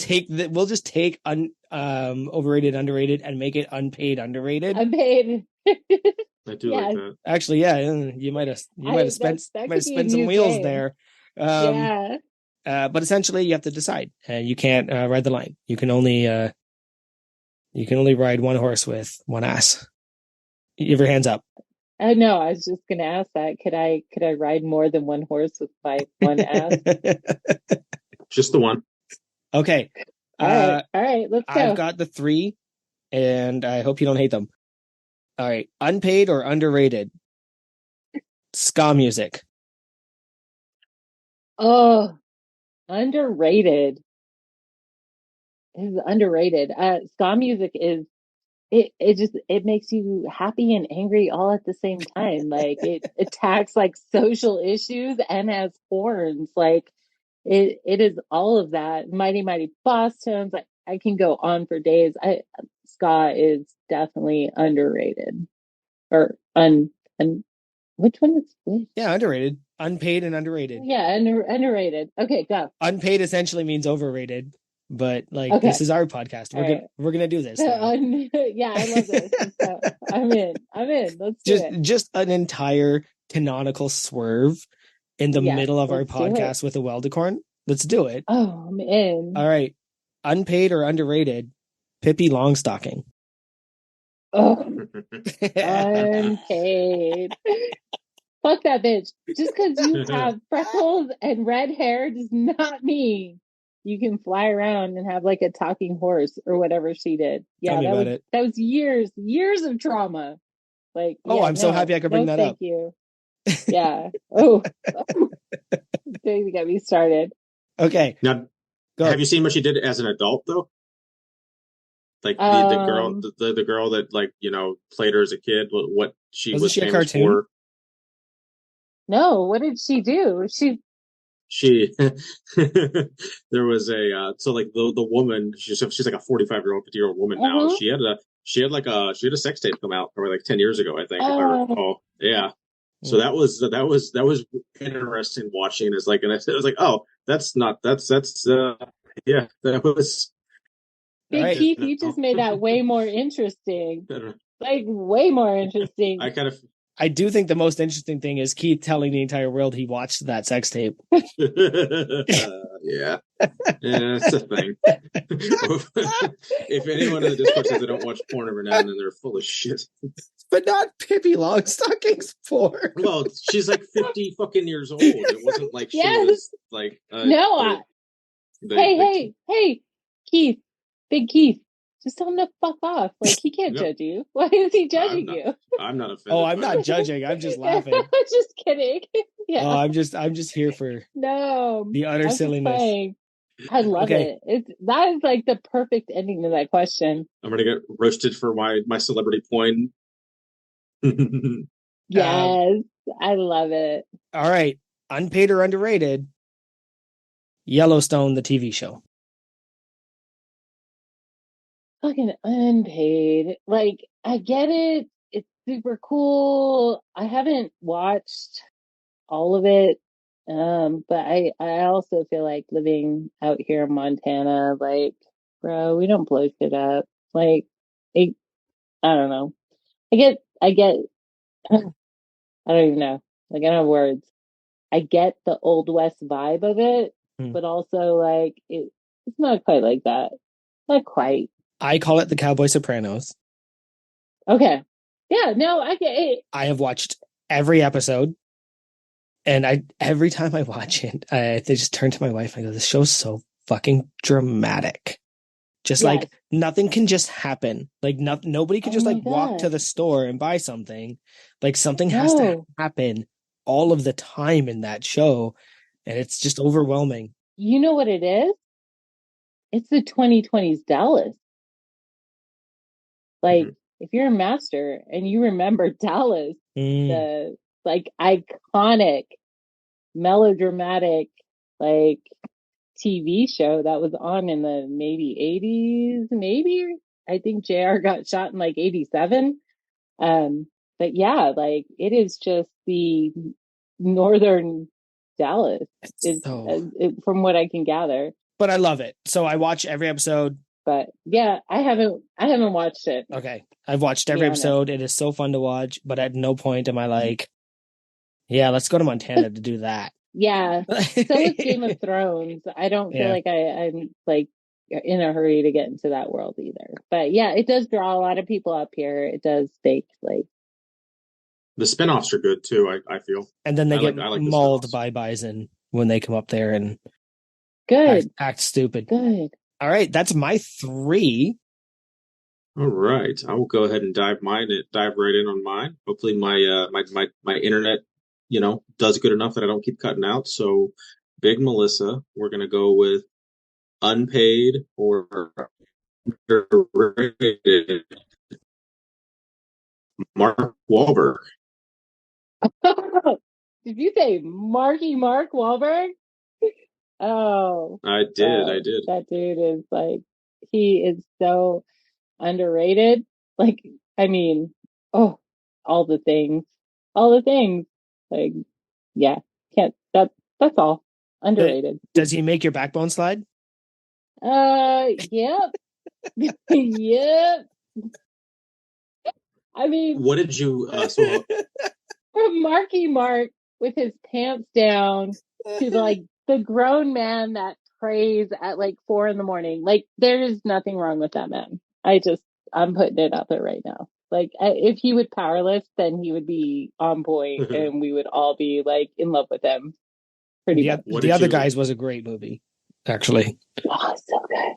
take overrated, underrated, and make it unpaid, underrated. Unpaid. I do like Yeah. that. Actually, yeah, you might have spent that might could have be a spent some new wheels game. there. Yeah. But essentially, you have to decide. You can't ride the line. You can only ride one horse with one ass. You have your hands up. I know. I was just gonna ask that. Could I ride more than one horse with my one ass? Just the one. Okay. All right. Let's go. I've got the 3, and I hope you don't hate them. All right. Unpaid or underrated? Ska music. Oh, underrated. It is underrated. Ska music is it makes you happy and angry all at the same time. Like it attacks like social issues and has horns. Like it is all of that. Mighty Mighty Boss Tones. I can go on for days. I Ska is definitely underrated. Or un which one is which? Yeah, underrated. Unpaid and underrated. Yeah, underrated. Okay, go. Unpaid essentially means overrated, but like Okay. this is our podcast. All right. We're gonna do this So, now. yeah, I love this. So I'm in. Let's do it. Just an entire canonical swerve in the Yes, middle of our let's do it. podcast with a Weldicorn. Let's do it. Oh, I'm in. All right. Unpaid or underrated? Pippi Longstocking. Oh, unpaid. Fuck that bitch. Just because you have freckles and red hair does not mean you can fly around and have like a talking horse or whatever she did. Tell Yeah, me about it. that was years of trauma. Like, Oh, yeah, I'm so happy I could bring that thank up. you. Yeah. Oh, you got me started. Okay. Now, Go. have you seen what she did as an adult though? Like the girl, the girl that like played her as a kid. What she Wasn't was she a famous cartoon? for. No, what did she do? She there was a so like the woman she's like a 45-year-old 50-year-old woman now. Mhm. She had a sex tape come out probably like 10 years ago, I think, if I Oh, recall. Yeah. So that was interesting watching. Is like, and I was like, oh, that's not that's yeah, that was. All Big right. Keith, you just made that way more interesting. I don't know. Like way more interesting. I kind of I do think the most interesting thing is Keith telling the entire world he watched that sex tape. yeah, it's a thing. If anyone in the Discord says they don't watch porn every now and then, they're full of shit. But not Pippi Longstocking's porn. Well, she's like 50 fucking years old. It wasn't like she Yes. was like No, hey, Keith, Big Keith, just tell him to fuck off. Like he can't Yep. judge you. Why is he judging you? I'm not offended. Oh, I'm by not it. judging. I'm just laughing. Just kidding. Yeah. Oh, I'm just here for No. the utter I'm just silliness. playing. I love Okay. it. That is like the perfect ending to that question. I'm gonna get roasted for my celebrity point. Yes, I love it. All right. Unpaid or underrated? Yellowstone, the TV show. Fucking unpaid. Like, I get it. It's super cool. I haven't watched all of it. But I also feel like living out here in Montana, like, bro, we don't blow shit up. Like, it, I don't know. I get, I don't even know. Like, I don't have words. I get the Old West vibe of it, Hmm. but also like it's not quite like that. Not quite. I call it the Cowboy Sopranos. Okay. Yeah, no, I get it. I have watched every episode, and I every time I watch it, they just turn to my wife and I go, "This show's so fucking dramatic." Just Yes. like nothing can just happen. Like nobody can Oh just like my walk to God. the store and buy something. Like something has to No. happen all of the time in that show, and it's just overwhelming. You know what it is? It's the 2020s Dallas. Like, Mhm. if you're a master and you remember Dallas, Mm. the like iconic melodramatic like TV show that was on in the maybe 80s, maybe. I think JR got shot in like 87. But yeah, like it is just the northern Dallas is So, from what I can gather. but I love it. So I watch every episode. But yeah, I haven't watched it, Okay, I've watched to be every honest. episode. It is so fun to watch, but at no point am I like, yeah, let's go to Montana to do that. Yeah, so is Game of Thrones. I don't feel Yeah. like I'm like in a hurry to get into that world either. But yeah, it does draw a lot of people up here. It does take like The spinoffs are good too. I feel And then they get I like the mauled spinoffs. by bison when they come up there and good, act stupid. good. All right, that's my three. All right, I will go ahead and dive right in on mine. Hopefully, my internet, does good enough that I don't keep cutting out. So, Big Melissa, we're gonna go with unpaid or underrated Mark Wahlberg. Did you say Mark Wahlberg? Oh, I bro, did. that dude is like he is so underrated. Like, I mean, oh, all the things, all the things. Like, yeah, can't that's all Th- underrated. Does he make your backbone slide? Yep, yep. I mean, What did you? So from Marky Mark with his pants down to like the grown man that prays at like 4 a.m. Like, there is nothing wrong with that man. I'm putting it out there right now. Like, if he would powerlift, then he would be on point, and we would all be like in love with him, pretty much. what The did other you? guys was a great movie, actually. Oh, so good.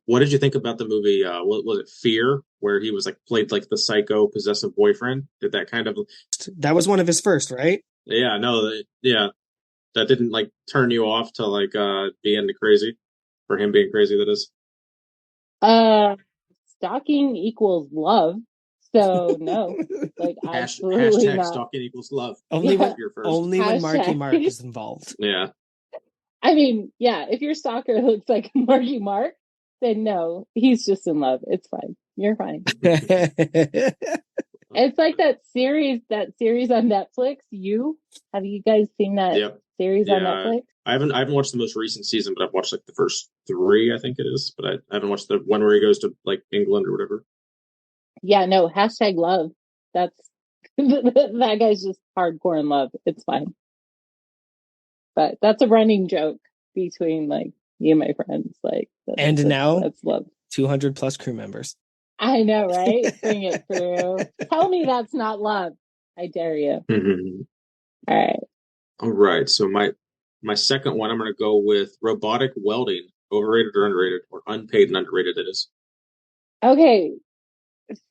What did you think about the movie? What was it? Fear, where he was like played like the psycho possessive boyfriend. Did that kind of? That was one of his first, right? Yeah, no, yeah, that didn't like turn you off to like being crazy for him being crazy. That is. Uh, Stalking equals love, so no, like absolutely Hashtag not. stalking equals love. only Yeah, when Your first. only when Marky hashtag. Mark is involved. Yeah. I mean, yeah, if your stalker looks like Marky Mark, then no, he's just in love. It's fine. You're fine. It's like that series on Netflix. Have you guys seen that Yep. series on Yeah. Netflix? I haven't watched the most recent season, but I've watched like the first three, I think it is. But I haven't watched the one where he goes to like England or whatever. Yeah, no, hashtag love. That's that guy's just hardcore in love. It's fine. But that's a running joke between like me and my friends. Like And that's now that's love. 200 plus crew members. I know, right? Bring it through. Tell me that's not love. I dare you. Mhm. All right. All right. So my second one, I'm going to go with robotic welding. Overrated or underrated, or unpaid and underrated it is. Okay.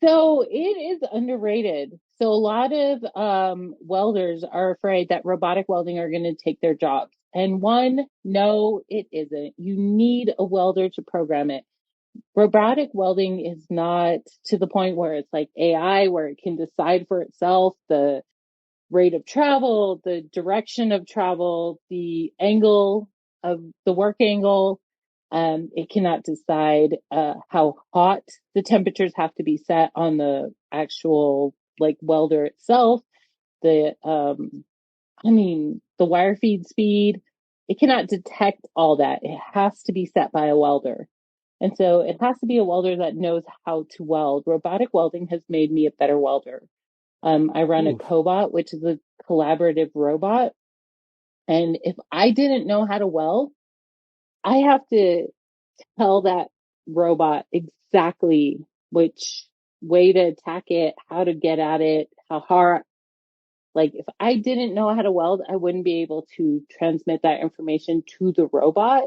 So it is underrated. So a lot of welders are afraid that robotic welding are going to take their jobs. And one, no, it isn't. You need a welder to program it. Robotic welding is not to the point where it's like AI, where it can decide for itself the rate of travel, the direction of travel, the angle of the work angle. It cannot decide how hot the temperatures have to be set on the actual like welder itself. The I mean, the wire feed speed, it cannot detect all that. It has to be set by a welder. And so it has to be a welder that knows how to weld. Robotic welding has made me a better welder. I run a Ooh. cobot, which is a collaborative robot. And if I didn't know how to weld, I have to tell that robot exactly which way to attack it, how to get at it, how hard. Like if I didn't know how to weld, I wouldn't be able to transmit that information to the robot.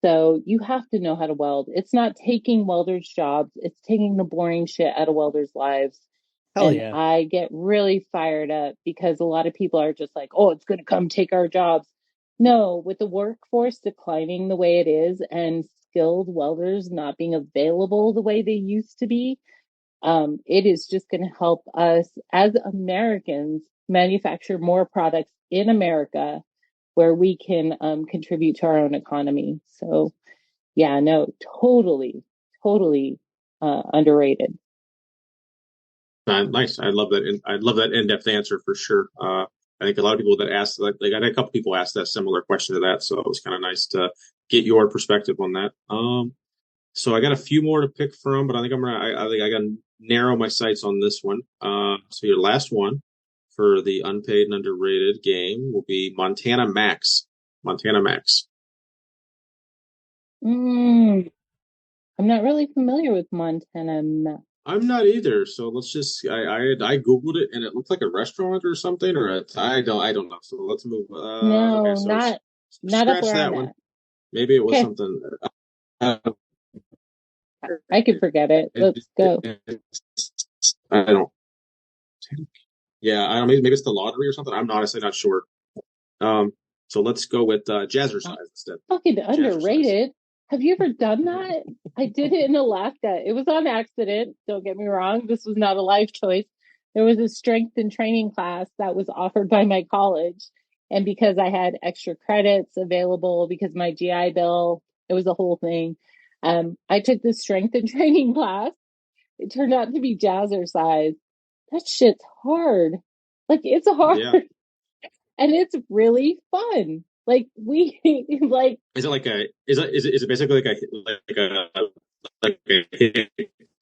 So you have to know how to weld. It's not taking welders' jobs, it's taking the boring shit out of welders' lives. Hell And yeah. I get really fired up because a lot of people are just like, oh, it's going to come take our jobs. No, with the workforce declining the way it is and skilled welders not being available the way they used to be, it is just going to help us as Americans manufacture more products in America where we can contribute to our own economy. So, yeah, no, totally, totally underrated. Nice. I love that. I love that in-depth answer for sure. I think a lot of people that asked, like I had a couple people ask that similar question to that, so it was kind of nice to get your perspective on that. So I got a few more to pick from, but I think I think I gotta narrow my sights on this one. So your last one for the unpaid and underrated game will be Montana Max. Montana Max. Mm, I'm not really familiar with Montana. I'm not either. So let's just I googled it and it looked like a restaurant or something or I don't know. So let's move. Okay, No, so not up scratch where that I'm one. at. Maybe it was Okay, something. Uh, I can forget it. Let's go. I don't. Yeah, I don't. Maybe it's the lottery or something. I'm honestly not sure. Um, so let's go with Jazzercise instead. Fucking Jazzercise. underrated. Have you ever done that? I did it in Alaska. It was on accident. Don't get me wrong. This was not a life choice. There was a strength and training class that was offered by my college. And because I had extra credits available because my GI Bill, it was a whole thing. I took this strength and training class. It turned out to be jazzercise. That shit's hard. Like it's hard Yeah. and it's really fun. Like we like Is it like a is it basically like a hit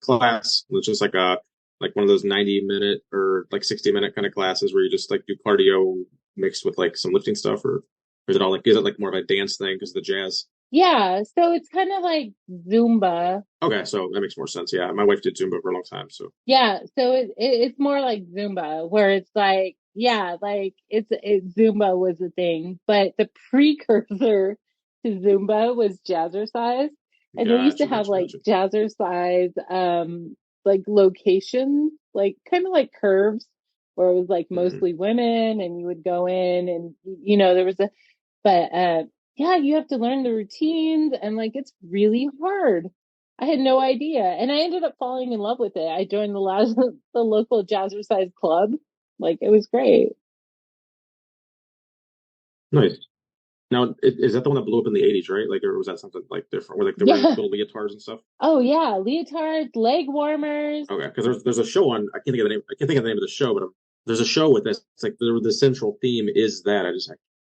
class, which is like one of those 90-minute or like 60-minute kind of classes where you just like do cardio mixed with like some lifting stuff, or is it all like is it like more of a dance thing because of the jazz? yeah, so it's kind of like Zumba. Okay, so that makes more sense. Yeah, my wife did Zumba for a long time, so Yeah, so it's more like Zumba, where it's like, yeah, like Zumba was a thing, but the precursor to Zumba was jazzercise, and they used to gotcha, have gotcha, like gotcha. jazzercise, like locations, like kind of like curves, where it was like Hmm. mostly women, and you would go in, and there was a, but yeah, you have to learn the routines, and like it's really hard. I had no idea. And I ended up falling in love with it. I joined the local jazzercise club. Like it was great. Nice. Now, is that the one that blew up in the '80s, right? Like, or was that something like different, where like they wear Yeah. little leotards and stuff? Oh yeah. Leotards, leg warmers. Okay, because there's a show on I can't think of the name. I can't think of the name of the show, but there's a show with this. It's like the central theme is that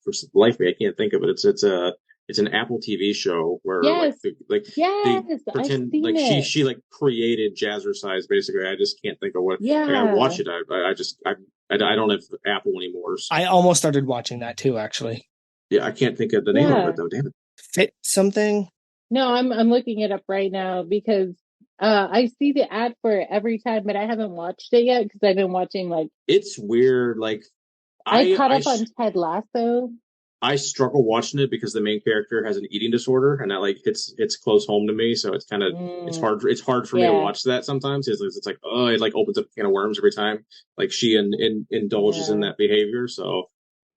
for the life of me I can't think of it. It's an Apple TV show where Yes. they Yes. I've pretend seen like it. she like created Jazzercise basically. I just can't think of what. Like I Yeah. watch it. I just I don't have Apple anymore. So I almost started watching that too, actually. yeah, I can't think of the name of it Yeah. though. Damn it. Fit something? No, I'm looking it up right now because I see the ad for it every time, but I haven't watched it yet because I've been watching like It's weird. Like I I caught I up on Ted Lasso. I struggle watching it because the main character has an eating disorder, and that like it's close home to me. So it's kind of Mm, it's hard for me to yeah. watch that sometimes. It's like oh, it like opens up a can of worms every time like she indulges in Yeah. that behavior. So,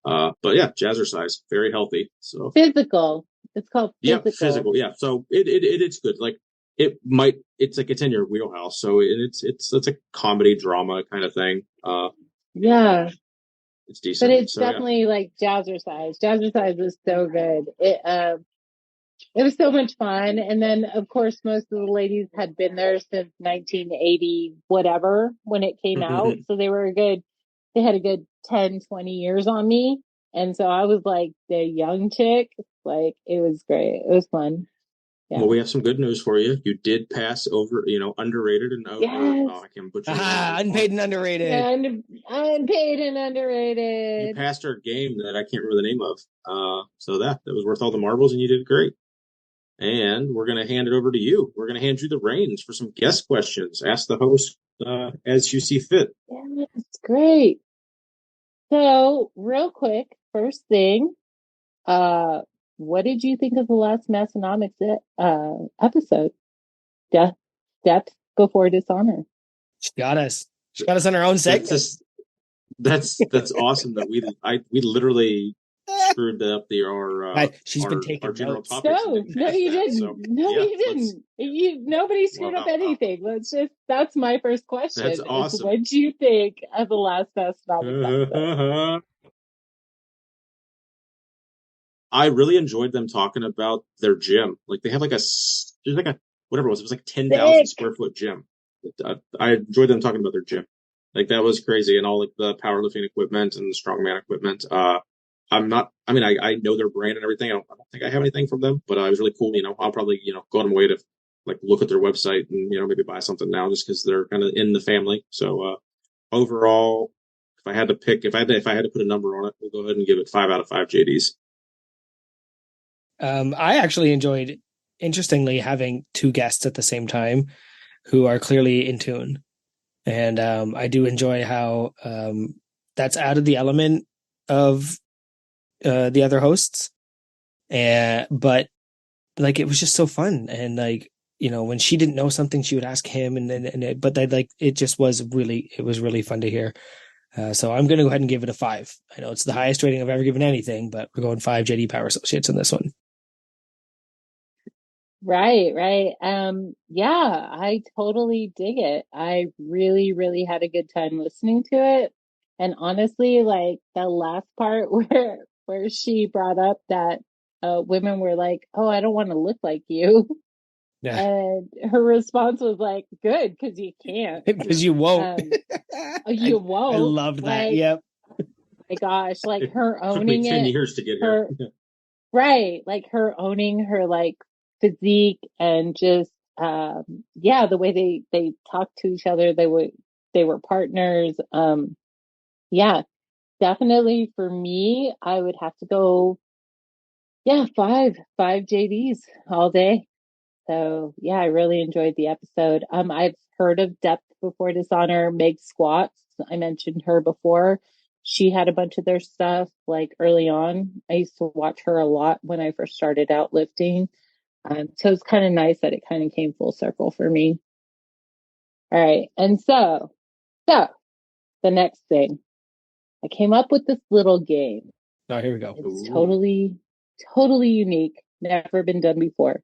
but yeah, jazzercise, very healthy. So Physical. It's called yeah, physical. physical. Yeah, so it's good. Like it's like it's in your wheelhouse. So it's a comedy drama kind of thing. Yeah. It's But decent. it's So yeah. definitely like jazzercise. Jazzercise was so good. It was so much fun. And then of course most of the ladies had been there since 1980 whatever when it came out. So they had a good 10, 20 years on me. And so I was like the young chick. Like it was great. It was fun. Yeah. Well, we have some good news for you. You did pass over, underrated and Yes. I can't butcher the name of Ah, the one. unpaid and underrated. Unpaid and You underrated. passed our game that I can't remember the name of. So that was worth all the marbles, and you did great. And we're going to hand it over to you. We're going to hand you the reins for some guest questions. Ask the host as you see fit. Yeah, it's great. So, real quick, first thing, uh, what did you think of the last Massonomics episode? Death, depth before dishonor. She got us. She got us on her own That's segment. just that's awesome that we literally screwed up She's been taking our general notes. topics. No, no, you didn't. So, No, yeah, you didn't. Nobody screwed up anything. That's my first question. That's Is awesome. what do you think of the last Massonomics episode? I really enjoyed them talking about their gym. Like they have there's like a whatever it was like 10,000 square foot gym. I enjoyed them talking about their gym. Like that was crazy, and all like the powerlifting equipment and the strongman equipment. I'm not. I mean, I know their brand and everything. I don't think I have anything from them, but it was really cool. I'll probably go on my way to like look at their website and maybe buy something now just because they're kind of in the family. So overall, if I had to pick, if I had to put a number on it, we'll go ahead and give it 5 out of 5 JDs. I actually enjoyed, interestingly, having two guests at the same time who are clearly in tune. And I do enjoy how that's out of the element of the other hosts. But like it was just so fun. And like, when she didn't know something, she would ask him but it just was really fun to hear. So I'm going to go ahead and give it a 5. I know it's the highest rating I've ever given anything, but we're going 5 JD Power Associates in this one. Right, right. Yeah, I totally dig it. I really, really had a good time listening to it. And honestly, like the last part where she brought up that women were like, "Oh, I don't want to look like you." Yeah. And her response was like, "Good, because you can't." Because you won't. You won't. I love that. Like, yep. my gosh, like her Took me owning 10 it. years to get here. Right, like her owning her like physique and just yeah, the way they talked to each other, they were partners. Yeah, definitely for me, I would have to go, yeah, five JDs all day. So yeah, I really enjoyed the episode. I've heard of Depth Before Dishonor, Meg Squats. I mentioned her before. She had a bunch of their stuff like early on. I used to watch her a lot when I first started out lifting. So it's kind of nice that it kind of came full circle for me. All right. And so the next thing, I came up with this little game. Oh, here we go. It's Ooh. totally unique. Never been done before.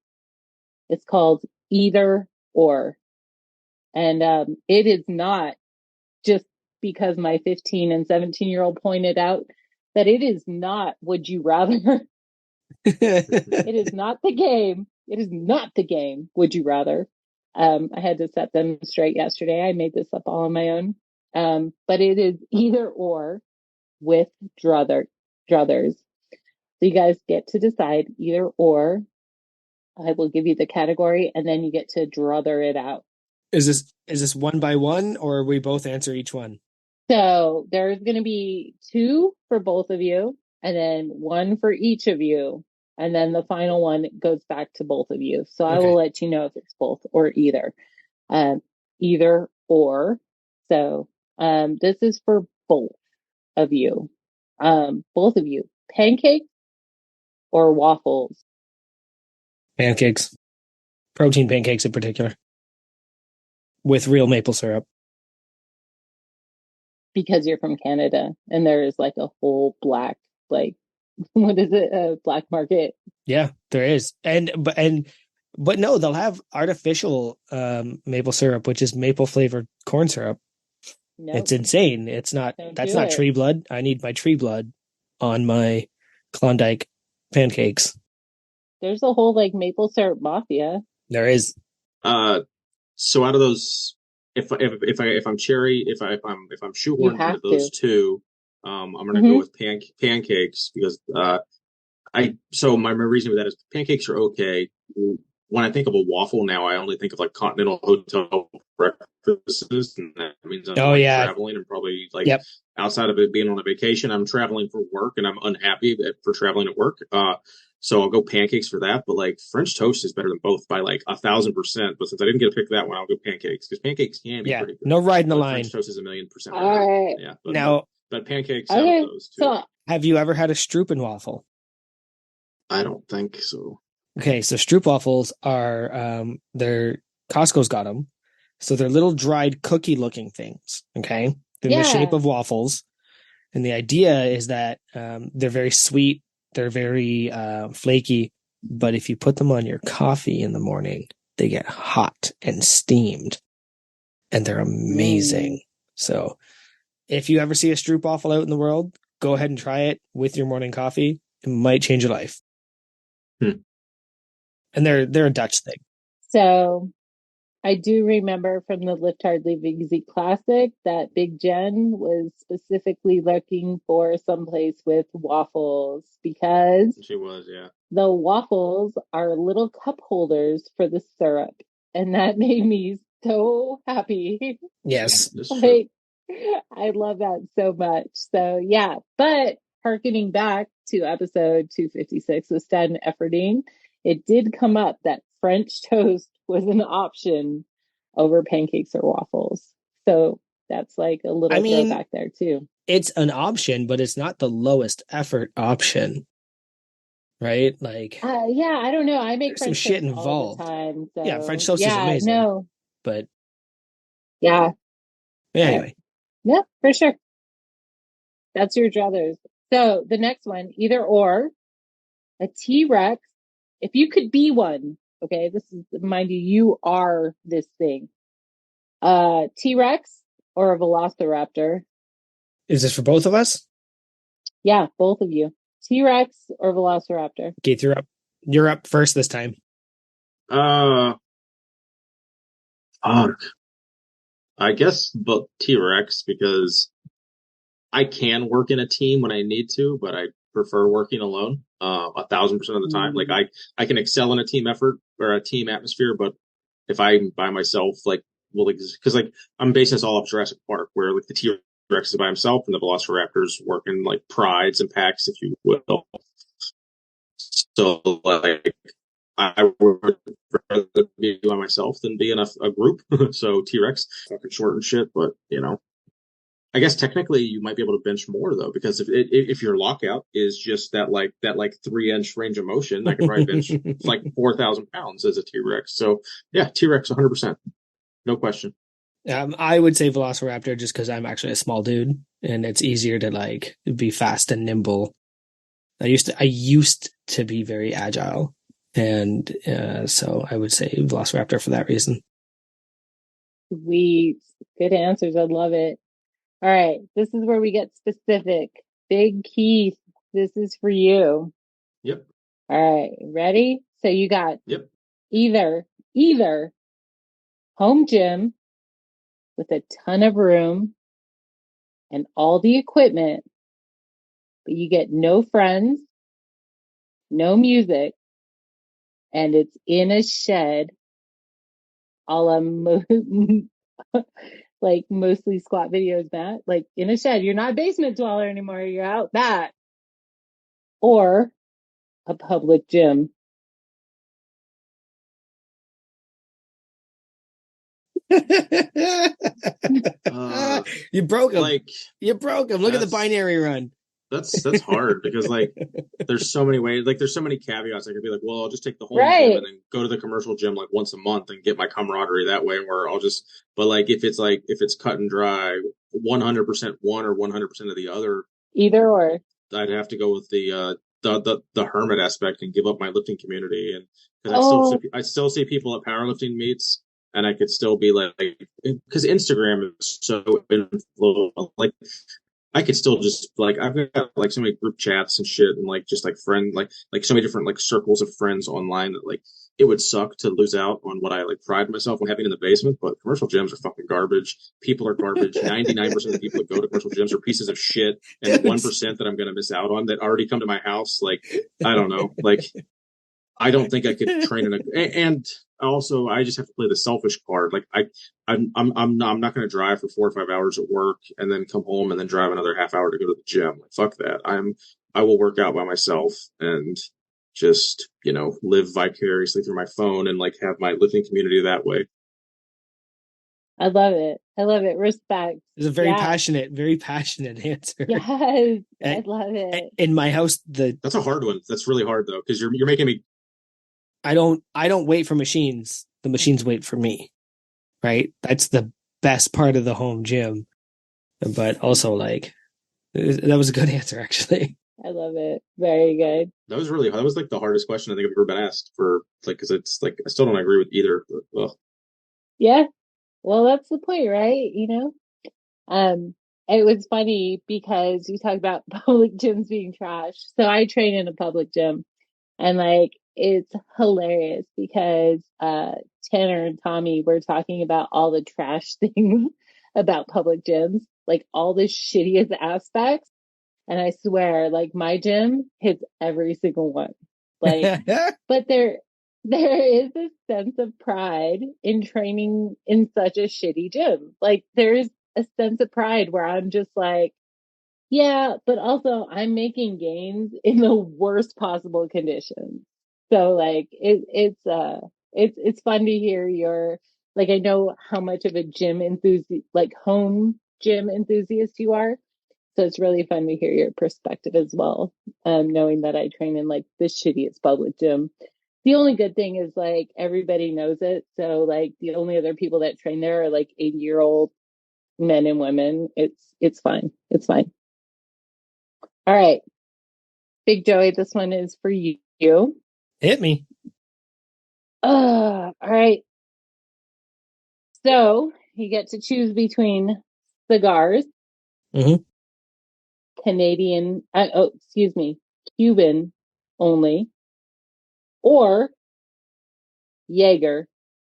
It's called Either or. And it is not just because my 15 and 17-year-old pointed out that it is not Would You Rather. It is not the game. It is not the game. Would you rather? I had to set them straight yesterday. I made this up all on my own. But it is either or with druthers. So you guys get to decide either or. I will give you the category and then you get to druther it out. Is this one by one, or we both answer each one? So there's going to be 2 for both of you and then 1 for each of you. And then the final one goes back to both of you. So I will let you know if it's both or either. Either or. So this is for both of you. Both of you. Pancakes or waffles? Pancakes. Protein pancakes in particular. With real maple syrup. Because you're from Canada and there is like a whole black, like, what is it? A black market. Yeah, there is. But no, they'll have artificial maple syrup, which is maple flavored corn syrup. Nope. It's insane. That's not tree blood. I need my tree blood on my Klondike pancakes. There's a whole like maple syrup mafia. There is. So out of those, if I'm cherry, if I'm shoehorned into those 2, I'm gonna go Hmm. with pancakes because my reason with that is pancakes are okay. When I think of a waffle now, I only think of like continental hotel breakfasts, and that means I'm Oh like yeah. traveling and probably like Yep. outside of it being on a vacation, I'm traveling for work and I'm unhappy for traveling at work. So I'll go pancakes for that. But like French toast is better than both by like 1,000%. But since I didn't get to pick that one, I'll go pancakes because pancakes can be Yeah. pretty good. No riding the But French line. toast is a million percent All better. right. Yeah, Now, but pancakes out of Okay. those two. So have you ever had a Stroopwafel? I don't think so. Okay, so Stroopwafels are they're Costco's got them. So they're little dried cookie looking things. Okay, they're in the shape yeah. of waffles, and the idea is that they're very sweet, they're very flaky, but if you put them on your coffee in the morning, they get hot and steamed, and they're Mm. amazing. So if you ever see a Stroopwafel out in the world, go ahead and try it with your morning coffee. It might change your life. Hmm. And they're a Dutch thing. So I do remember from the Lift Hard Leave Easy Classic that Big Jen was specifically looking for someplace with waffles because She was, yeah. the waffles are little cup holders for the syrup. And that made me so happy. Yes. That's true. Like, I love that so much. So, yeah. But harkening back to episode 256 with Stan and Efferding, it did come up that French toast was an option over pancakes or waffles. So, that's like a I little mean, throwback there, too. it's an option, but it's not the lowest effort option, right? Like, Yeah, I don't know. I make there's some French shit toast all the involved. time. Yeah, French So, toast is yeah, amazing, no. but Yeah, but anyway. yeah, for sure. That's your druthers. So the next one, either or, a T-Rex. If you could be one, okay, this is, mind you, you are this thing. T-Rex or a Velociraptor. Is this for both of us? Yeah, both of you. T-Rex or Velociraptor. Keith, you're up. You're up first this time. Uh, fuck. I guess, but T-Rex because I can work in a team when I need to, but I prefer working alone. 1,000% of the time, like Mm. I can excel in a team effort or a team atmosphere, but if I'm by myself, like, well, because like I'm basing this all off Jurassic Park, where like the T-Rex is by himself and the Velociraptors work in like prides and packs, if you will. So like I would rather be by myself than be in a group. So T-Rex, fucking short and shit, but I guess technically you might be able to bench more though, because if your lockout is just that 3 inch range of motion, I could probably bench like 4,000 pounds as a T-Rex. So yeah, T-Rex 100%, no question. I would say Velociraptor just because I'm actually a small dude and it's easier to like be fast and nimble. I used to be very agile, and so I would say Velociraptor for that reason. Sweet. Good answers. I love it. All right. This is where we get specific. Big Keith, this is for you. Yep, All right. Ready? So you got yep. either home gym with a ton of room and all the equipment, but you get no friends, no music, and it's in a shed, a la like mostly squat videos, Matt. Like in a shed. You're not a basement dweller anymore. You're out that. Or a public gym. Uh, You broke him. like You broke him. Look at the that's binary run. that's hard because like there's so many ways, like there's so many caveats. I could be like, well, I'll just take the home gym Right. and then go to the commercial gym like once a month and get my camaraderie that way. Where I'll just, but if it's cut and dry, 100% one or 100% of the other, Either or. I'd have to go with the hermit aspect and give up my lifting community. And because Oh, I still see people at powerlifting meets, and I could still be like, because Instagram is so influential. Like I could still just like I've got like so many group chats and shit and like just like friend like so many different like circles of friends online that like it would suck to lose out on what I like pride myself on having in the basement, but commercial gyms are fucking garbage. People are garbage. 99% of the people that go to commercial gyms are pieces of shit, and the Dude. 1% that I'm gonna miss out on that already come to my house, like I don't know. Like I don't think I could train in and also I just have to play the selfish card. Like I'm not going to drive for 4 or 5 hours at work and then come home and then drive another half hour to go to the gym. Like fuck that. I will work out by myself and just live vicariously through my phone and like have my living community that way. I love it. I love it. Respect. It's a Yeah. very passionate answer. Yes. I love it. In my house, that's a hard one. That's really hard though, because you're making me. I don't wait for machines. The machines wait for me. Right? That's the best part of the home gym. But also, like, that was a good answer, actually. I love it. Very good. That was like the hardest question I think I've ever been asked for, like, because it's like I still don't agree with either. But, well. Yeah. Well, that's the point, right? It was funny because you talked about public gyms being trash. So I train in a public gym, and like it's hilarious because Tanner and Tommy were talking about all the trash things about public gyms, like all the shittiest aspects. And I swear, like my gym hits every single one. Like, but there is a sense of pride in training in such a shitty gym. Like there's a sense of pride where I'm just like, yeah, but also I'm making gains in the worst possible conditions. So like it's fun to hear your like I know how much of a gym enthusiast like home gym enthusiast you are. So it's really fun to hear your perspective as well. Knowing that I train in like the shittiest public gym. The only good thing is like everybody knows it. So like the only other people that train there are like 80-year-old men and women. It's fine. It's fine. All right. Big Joey, this one is for you. Hit me. All right. So you get to choose between cigars, Mm-hmm. Cuban only, or Yager,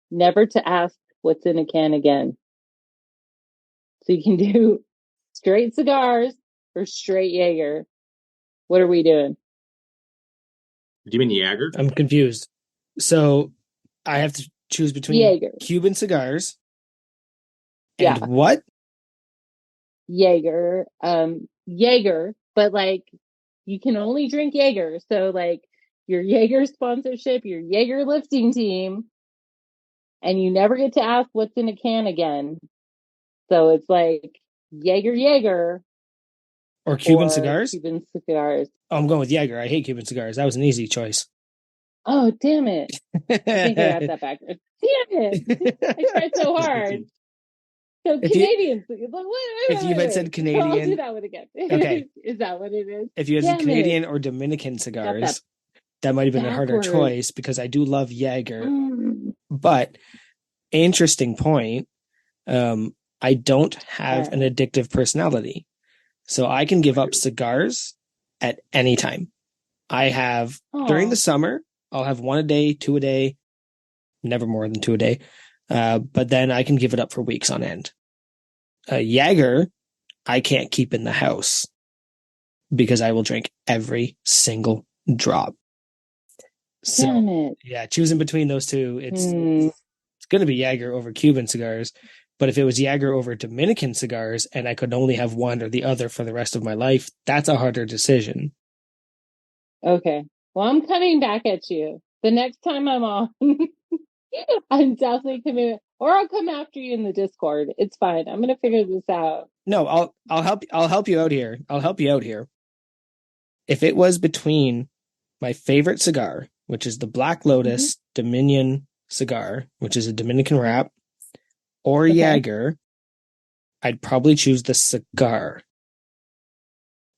never to ask what's in a can again. So you can do straight cigars or straight Yager. What are we doing? Do you mean Yager? I'm confused. So I have to choose between Yager. Cuban cigars and Yeah. what? Yager. Yager, but like you can only drink Yager. So like your Yager sponsorship, your Yager lifting team, and you never get to ask what's in a can again. So it's like Yager Or Cuban or cigars? Cuban cigars. Oh, I'm going with Yager. I hate Cuban cigars. That was an easy choice. Oh, damn it. I think I got that backwards. Damn it. I tried so hard. So If Canadians. if you had said So I'll do Canadian, that one again. okay. Is that what it is? If you had said Damn Canadian it. or Dominican Got cigars, that might have been a harder backwards. choice because I do love Yager. But interesting point. I don't have an addictive personality. So I can give up cigars at any time. I have during the summer, I'll have one a day, two a day, never more than two a day. But then I can give it up for weeks on end. Yager, I can't keep in the house because I will drink every single drop. So, damn it. yeah, choosing between those two, it's going to be Yager over Cuban cigars. But if it was Yager over Dominican cigars and I could only have one or the other for the rest of my life, that's a harder decision. Okay. Well, I'm coming back at you. The next time I'm on, I'm definitely coming, or I'll come after you in the Discord. It's fine. I'm going to figure this out. No, I'll help you out here. I'll help you out here. If it was between my favorite cigar, which is the Black Lotus Dominion cigar, which is a Dominican wrap, or Yager, I'd probably choose the cigar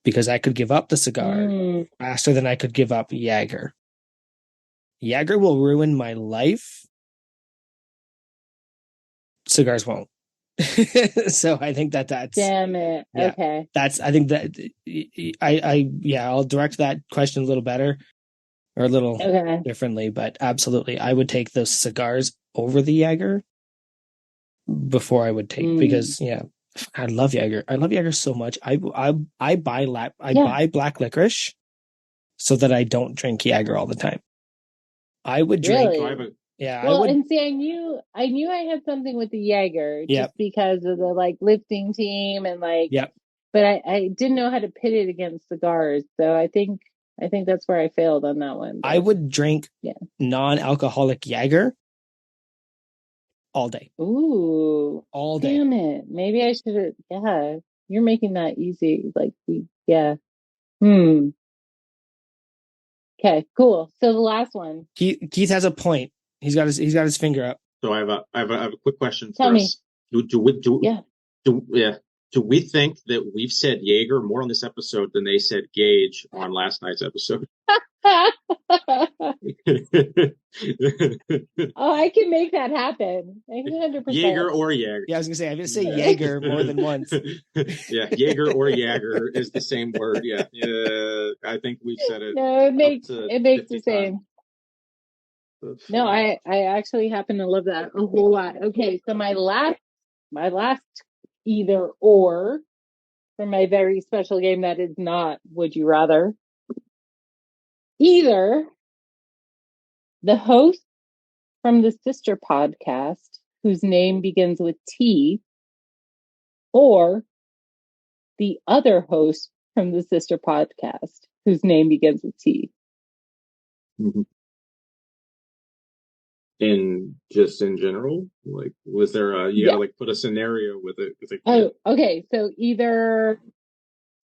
because I could give up the cigar faster than I could give up Yager. Yager will ruin my life. Cigars won't. So I think that's Damn it. yeah. Okay. I think that I'll direct that question a little better or a little Okay. differently, but absolutely, I would take those cigars over the Yager before I would take Mm. because yeah, I love Yager. I love Yager so much. I Yeah. buy black licorice so that I don't drink Yager all the time. I would drink. So I Really? have a Yeah, I Well, would. and see, I knew I had something with the Yager Yep. just because of the like lifting team and like, Yep. but I didn't know how to pit it against cigars. So I think that's where I failed on that one. I But would drink yeah. non-alcoholic Yager all day. Ooh, All day. damn it. Maybe I should have, yeah. You're making that easy. Like, yeah. Hmm. Okay, cool. So the last one. Keith has a point. He's got his finger up. so I have a quick question Tell for me. us. Do Yeah. yeah. Do we think that we've said Jaeger more on this episode than they said Gage on last night's episode? Oh, I can make that happen. 100%. Jaeger or Jaeger? Yeah, I was gonna say I'm gonna say Jaeger more than once. Yeah, Jaeger or Jaeger is the same word. Yeah, I think we've said it No, it up makes to it makes 50 the same. No, I actually happen to love that a whole lot. Okay, so my last either or for my very special game that is not Would You Rather. Either the host from the sister podcast whose name begins with T, or the other host from the sister podcast whose name begins with T. Mhm. In general, like, was there a you Yeah. gotta like put a scenario with it? With Oh, okay. So either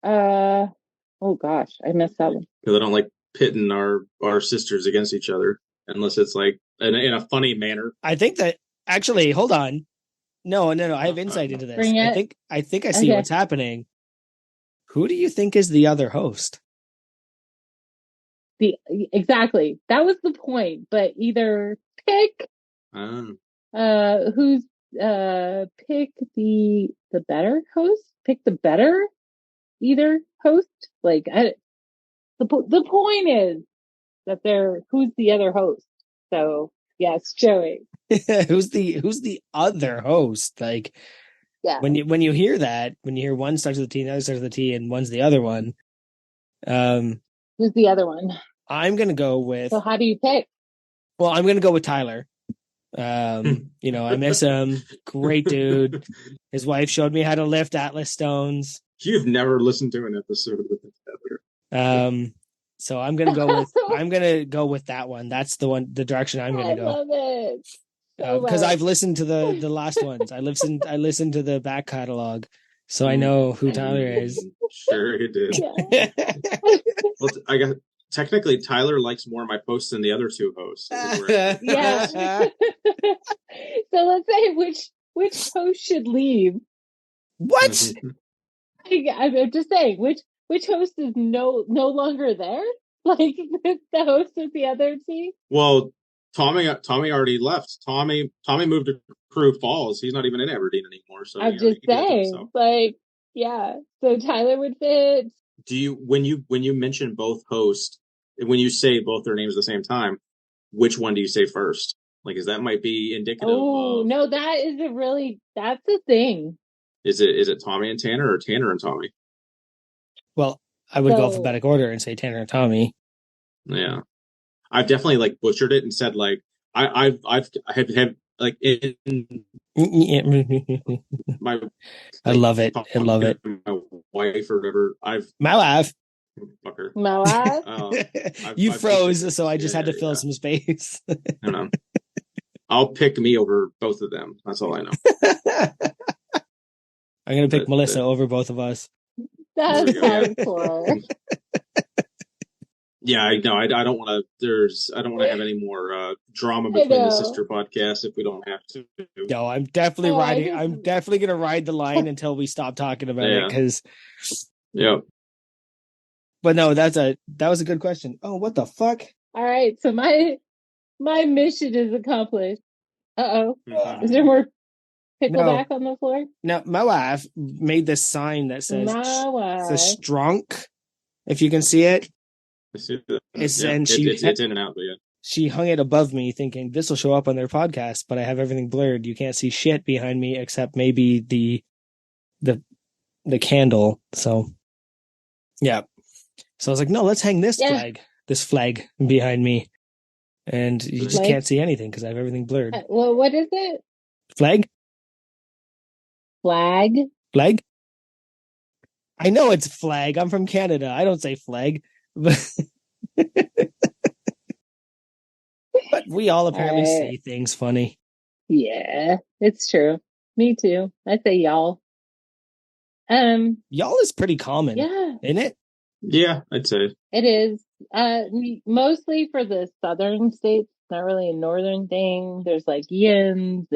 oh gosh, I messed that one. because I don't like pitting our sisters against each other unless it's like in a funny manner. I think that actually, hold on. No. I have insight into this. Bring I it. think I see Okay. what's happening. Who do you think is the other host? Exactly. That was the point. But either pick Um, who's pick the better host. Pick the better either host. Like the point is that who's the other host. So yes, Joey. who's the other host? Like Yeah. when you hear that, when you hear one starts with the T, the other starts with the T, and one's the other one. Who's the other one? I'm gonna go with. So how do you pick? Well, I'm gonna go with Tyler. I miss him. Great dude. His wife showed me how to lift Atlas stones. you've never listened to an episode of the Tether. So I'm gonna go with that one. That's the direction I'm gonna go. I love it. So Because much. I've listened to the last ones. I listened to the back catalog, so I know who Tyler is. Sure, he did. Yeah. Well, I got technically Tyler likes more of my posts than the other two hosts. Yeah. So let's say which host should leave. What? I'm just saying which host is no longer there. Like the host of the other team. Well, Tommy already left. Tommy moved to Crew Falls. He's not even in Aberdeen anymore. So I'm just saying, like, yeah. So Tyler would fit. Do you when you mention both hosts, when you say both their names at the same time, which one do you say first? Like, is that might be indicative of? No, that's the thing. Is it Tommy and Tanner or Tanner and Tommy? Well, I would go alphabetic order and say Tanner and Tommy. Yeah, I've definitely like butchered it and said like I have like in my. I love it. I love it. My wife or whatever. My laugh. Fucker. You froze, so I just had to fill some space. I don't know. I'll pick me over both of them. That's all I know. I'm gonna pick Melissa over both of us. That's hardcore. Yeah, I know. I don't want to. I don't want to have any more drama between the sister podcasts if we don't have to. No, I'm definitely riding. I'm definitely gonna ride the line until we stop talking about it. Because. Yeah. But no, that was a good question. Oh, what the fuck? All right, so my mission is accomplished. Uh-oh. Is there more? No, pickleback on the floor? no, my wife made this sign that says My wife. strunk. If you can see it, I see that. it's Yeah, and it's in and out, but yeah. she hung it above me, thinking this will show up on their podcast. But I have everything blurred. You can't see shit behind me except maybe the the candle. So yeah. So I was like, no, let's hang Yeah. this flag behind me, and you just Flag. can't see anything because I have everything blurred. Well, what is it? Flag, Flag? flag. I know it's flag. I'm from Canada. I don't say flag, but but we all apparently All right. say things funny. Yeah, it's true. Me too. I say y'all. Y'all is pretty common, Yeah, isn't it? Yeah, I'd say. it is. Mostly for the southern states, not really a northern thing. There's like yins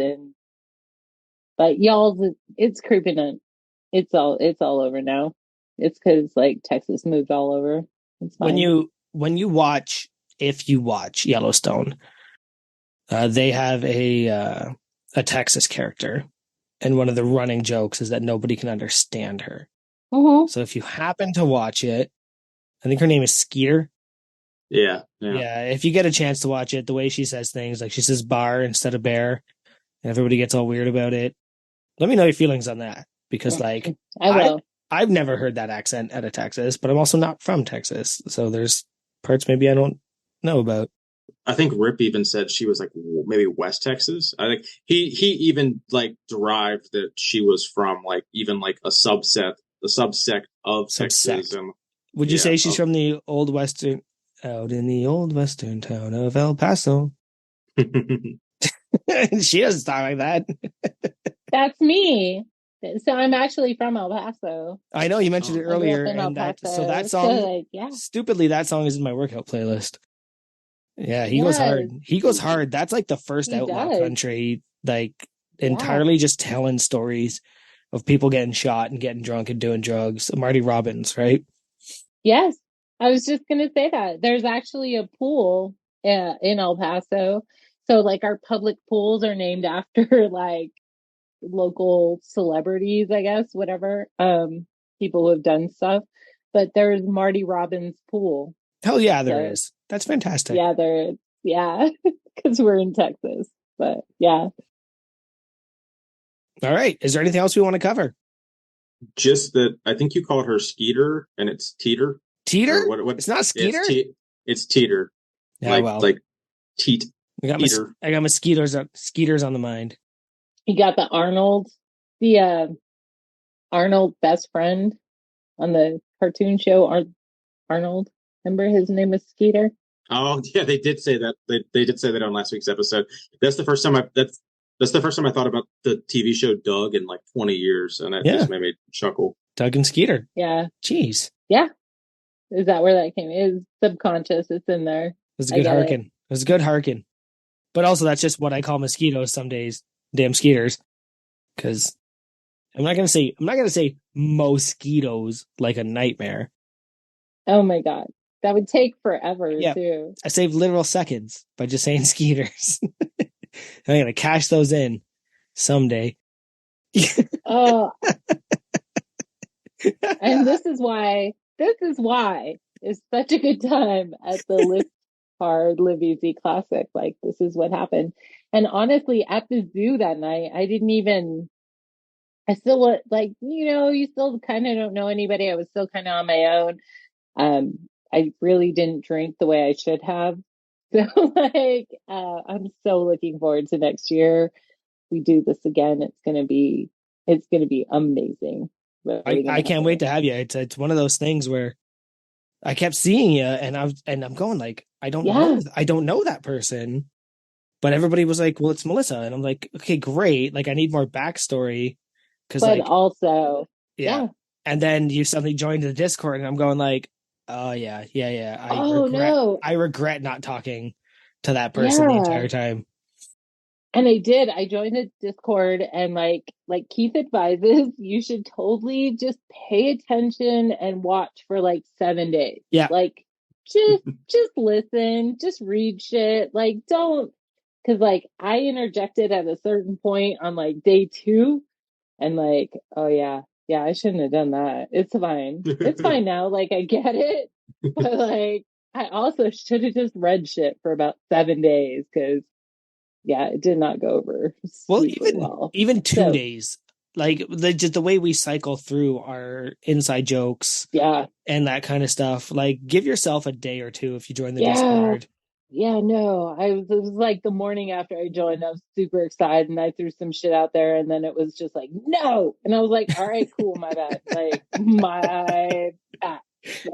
but y'all's it's creeping in. It's all over now. It's because like Texas moved all over. It's When fine. you watch, if you watch Yellowstone, they have a Texas character, and one of the running jokes is that nobody can understand her. Mm-hmm. So if you happen to watch it, I think her name is Skeeter. Yeah. Yeah, if you get a chance to watch it, the way she says things, like she says bar instead of bear, and everybody gets all weird about it. Let me know your feelings on that, because like I will. I've never heard that accent out of Texas, but I'm also not from Texas, so there's parts maybe I don't know about. I think Rip even said she was like maybe West Texas. I think he even like derived that she was from like even like a subsect of Texas, Subsect. and Would you yeah, say she's from the old western, out in the old western town of El Paso? She doesn't talk like that. That's me. So I'm actually from El Paso. I know you mentioned it Oh. I grew up earlier, in El and that Paso. So song, like, yeah. stupidly, that song is in my workout playlist. Yeah, he goes Yeah, hard. He goes hard. That's like the first he outlaw does. country, like Yeah. entirely just telling stories of people getting shot and getting drunk and doing drugs. Marty Robbins, right? Yes. I was just gonna say that. There's actually a pool in El Paso. So like our public pools are named after like local celebrities, I guess, whatever. People who have done stuff. But there's Marty Robbins pool. Hell yeah, there So is. That's fantastic. yeah, there is. Yeah. Because we're in Texas. But yeah. All right. Is there anything else we want to cover? Just that I think you called her Skeeter, and it's Teeter. Teeter? Or what? It's not Yeah, Skeeter? it's Teeter. Yeah, well, Like teat. I got my skeeters on the mind. You got the Arnold best friend on the cartoon show, Arnold. Remember his name was Skeeter? Oh yeah, they did say that. They did say that on last week's episode. That's the first time that's the first time I thought about the TV show Doug in like 20 years, and that just made me chuckle. Doug and Skeeter. Yeah. Jeez. Yeah. Is that where that came? It's subconscious. It's in there. It was a good harken. It was a good harken. But also, that's just what I call mosquitoes some days. Damn skeeters. Because I'm not gonna say mosquitoes like a nightmare. Oh my God. That would take forever too. I saved literal seconds by just saying skeeters. I'm gonna cash those in someday. Oh. And this is why it's such a good time at the Live Hard, Live Easy Classic. Like, this is what happened. And honestly, at the zoo that night, I still like, you still kind of don't know anybody. I was still kind of on my own. I really didn't drink the way I should have. So like, I'm so looking forward to next year. We do this again. It's gonna be amazing. Really I can't wait to have you. It's one of those things where I kept seeing you, and I'm going like, I don't know that person, but everybody was like, well, it's Melissa, and I'm like, okay, great. Like, I need more backstory because, but like, also, yeah. And then you suddenly joined the Discord, and I'm going like, oh yeah. I regret not talking to that person the entire time. And I joined the Discord, and like Keith advises, you should totally just pay attention and watch for like 7 days. Yeah. Like just listen, just read shit. Like don't, because like I interjected at a certain point on like day 2, and like, oh yeah, I shouldn't have done that. It's fine now. Like I get it, but like I also should have just read shit for about 7 days because yeah, it did not go over Well, super well. even 2 So days, like just the way we cycle through our inside jokes yeah, and that kind of stuff. Like, give yourself a day or two if you join the yeah. Discord. Yeah, no, it was like the morning after I joined, I was super excited and I threw some shit out there and then it was just like, no. And I was like, all right, cool, my bad. Like, my bad. I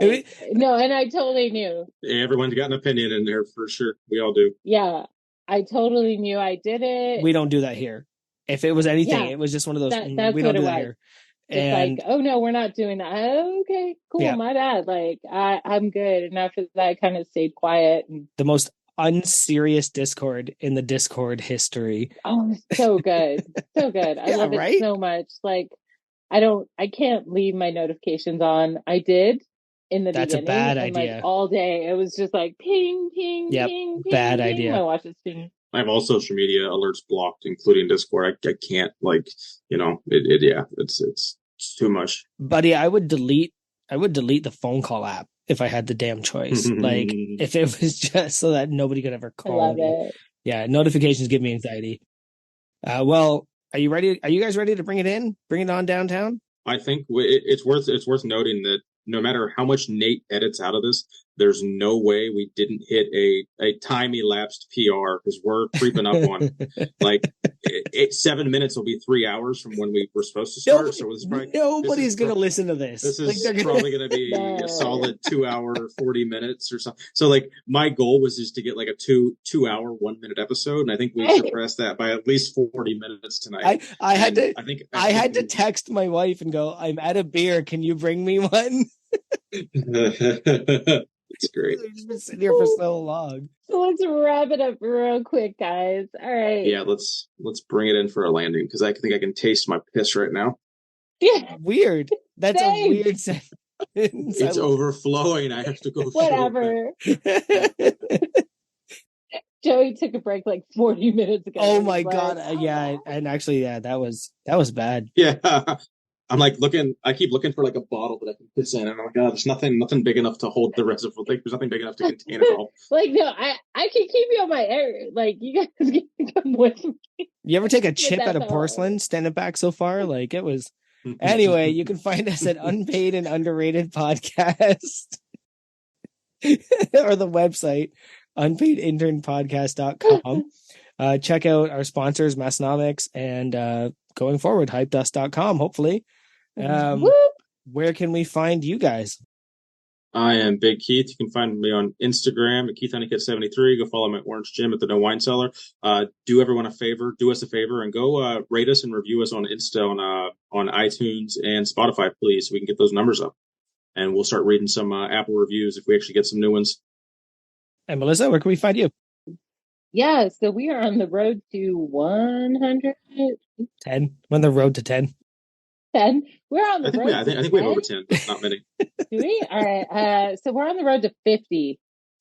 mean, Like, no, and I totally knew. Yeah, everyone's got an opinion in there for sure. We all do. Yeah, I totally knew I did it. we don't do that here. If it was anything, Yeah, it was just one of those, that's we don't what it do that was. here. Just like, And oh no, we're not doing that. Okay, cool, yeah, my bad. Like, I'm good. And after that, I kind of stayed quiet and the most unserious Discord in the Discord history. oh, so good. So good. I Yeah, love it right? so much. Like, I can't leave my notifications on. I did in the That's a beginning bad and like idea. all day it was just like ping, ping, Yep, ping, bad ping, ping. My idea. watch is pinging. I have all social media alerts blocked, including Discord. I can't like, yeah, it's too much. Buddy, I would delete the phone call app if I had the damn choice. Like, if it was just so that nobody could ever I call love me. it. Yeah, notifications give me anxiety. Well, are you ready? Are you guys ready to bring it in? Bring it on downtown? I think it's worth noting that no matter how much Nate edits out of this, there's no way we didn't hit a time elapsed PR because we're creeping up on like 7 minutes will be 3 hours from when we were supposed to start. Nobody, So nobody's gonna listen to this. this Like, is they're gonna. probably going to be a solid 2 hour 40 minutes or something. So like my goal was just to get like a 2 hour 1 minute episode, and I think we surpassed that by at least 40 minutes tonight. I had to I think I had to text my wife and go, I'm out of beer. Can you bring me one? It's great. We've just been sitting here for so long. So let's wrap it up real quick, guys. All right. Yeah, let's bring it in for a landing because I think I can taste my piss right now. Yeah. Weird. That's Same. a weird sentence. It's overflowing. I have to go. Whatever. Joey took a break like 40 minutes ago. Oh my He's like, god. "Oh, Yeah, and actually, yeah, that was bad. Yeah, I'm like looking. I keep looking for like a bottle that I can piss in, and I'm like, oh, there's nothing big enough to hold the rest of it. Like, there's nothing big enough to contain it all. Like, no, I can keep you on my air. Like, you guys can come with me. You ever take a chip that out of thought. porcelain, stand it back so far? Like, it was. Anyway, you can find us at Unpaid and Underrated Podcast or the website, unpaidinternpodcast.com. Check out our sponsors, Massnomics, and going forward, hypedust.com, hopefully. Whoop. Where can we find you guys? I am Big Keith. You can find me on Instagram at KeithHoneyKit73. Go follow my Orange Gym at the No Wine Cellar. Do everyone a favor, do us a favor, and go rate us and review us on on iTunes and Spotify, please, so we can get those numbers up. And we'll start reading some Apple reviews if we actually get some new ones. And Melissa, where can we find you? Yeah, so we are on the road to 100. 10. We're on the road to 10. 10. We're on the road. I think we have over 10, but not many. Do we? All right. So we're on the road to 50.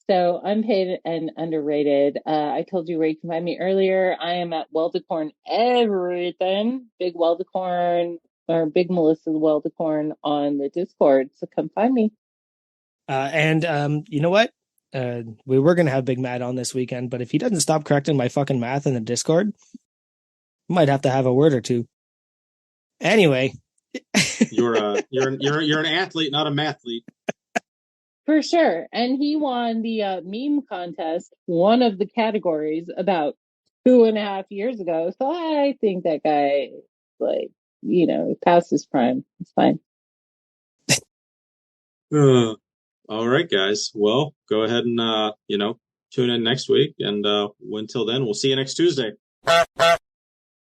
So unpaid and underrated. I told you where you can find me earlier. I am at Weldicorn everything. Big Weldicorn or Big Melissa The Weldicorn on the Discord. So come find me. And you know what? We were gonna have Big Matt on this weekend, but if he doesn't stop correcting my fucking math in the Discord, might have to have a word or two. Anyway, you're an athlete, not a mathlete. For sure. And he won the meme contest, one of the categories, about 2.5 years ago. So I think that guy, like, past his prime. It's fine. All right, guys. Well, go ahead and tune in next week, and until then, we'll see you next Tuesday.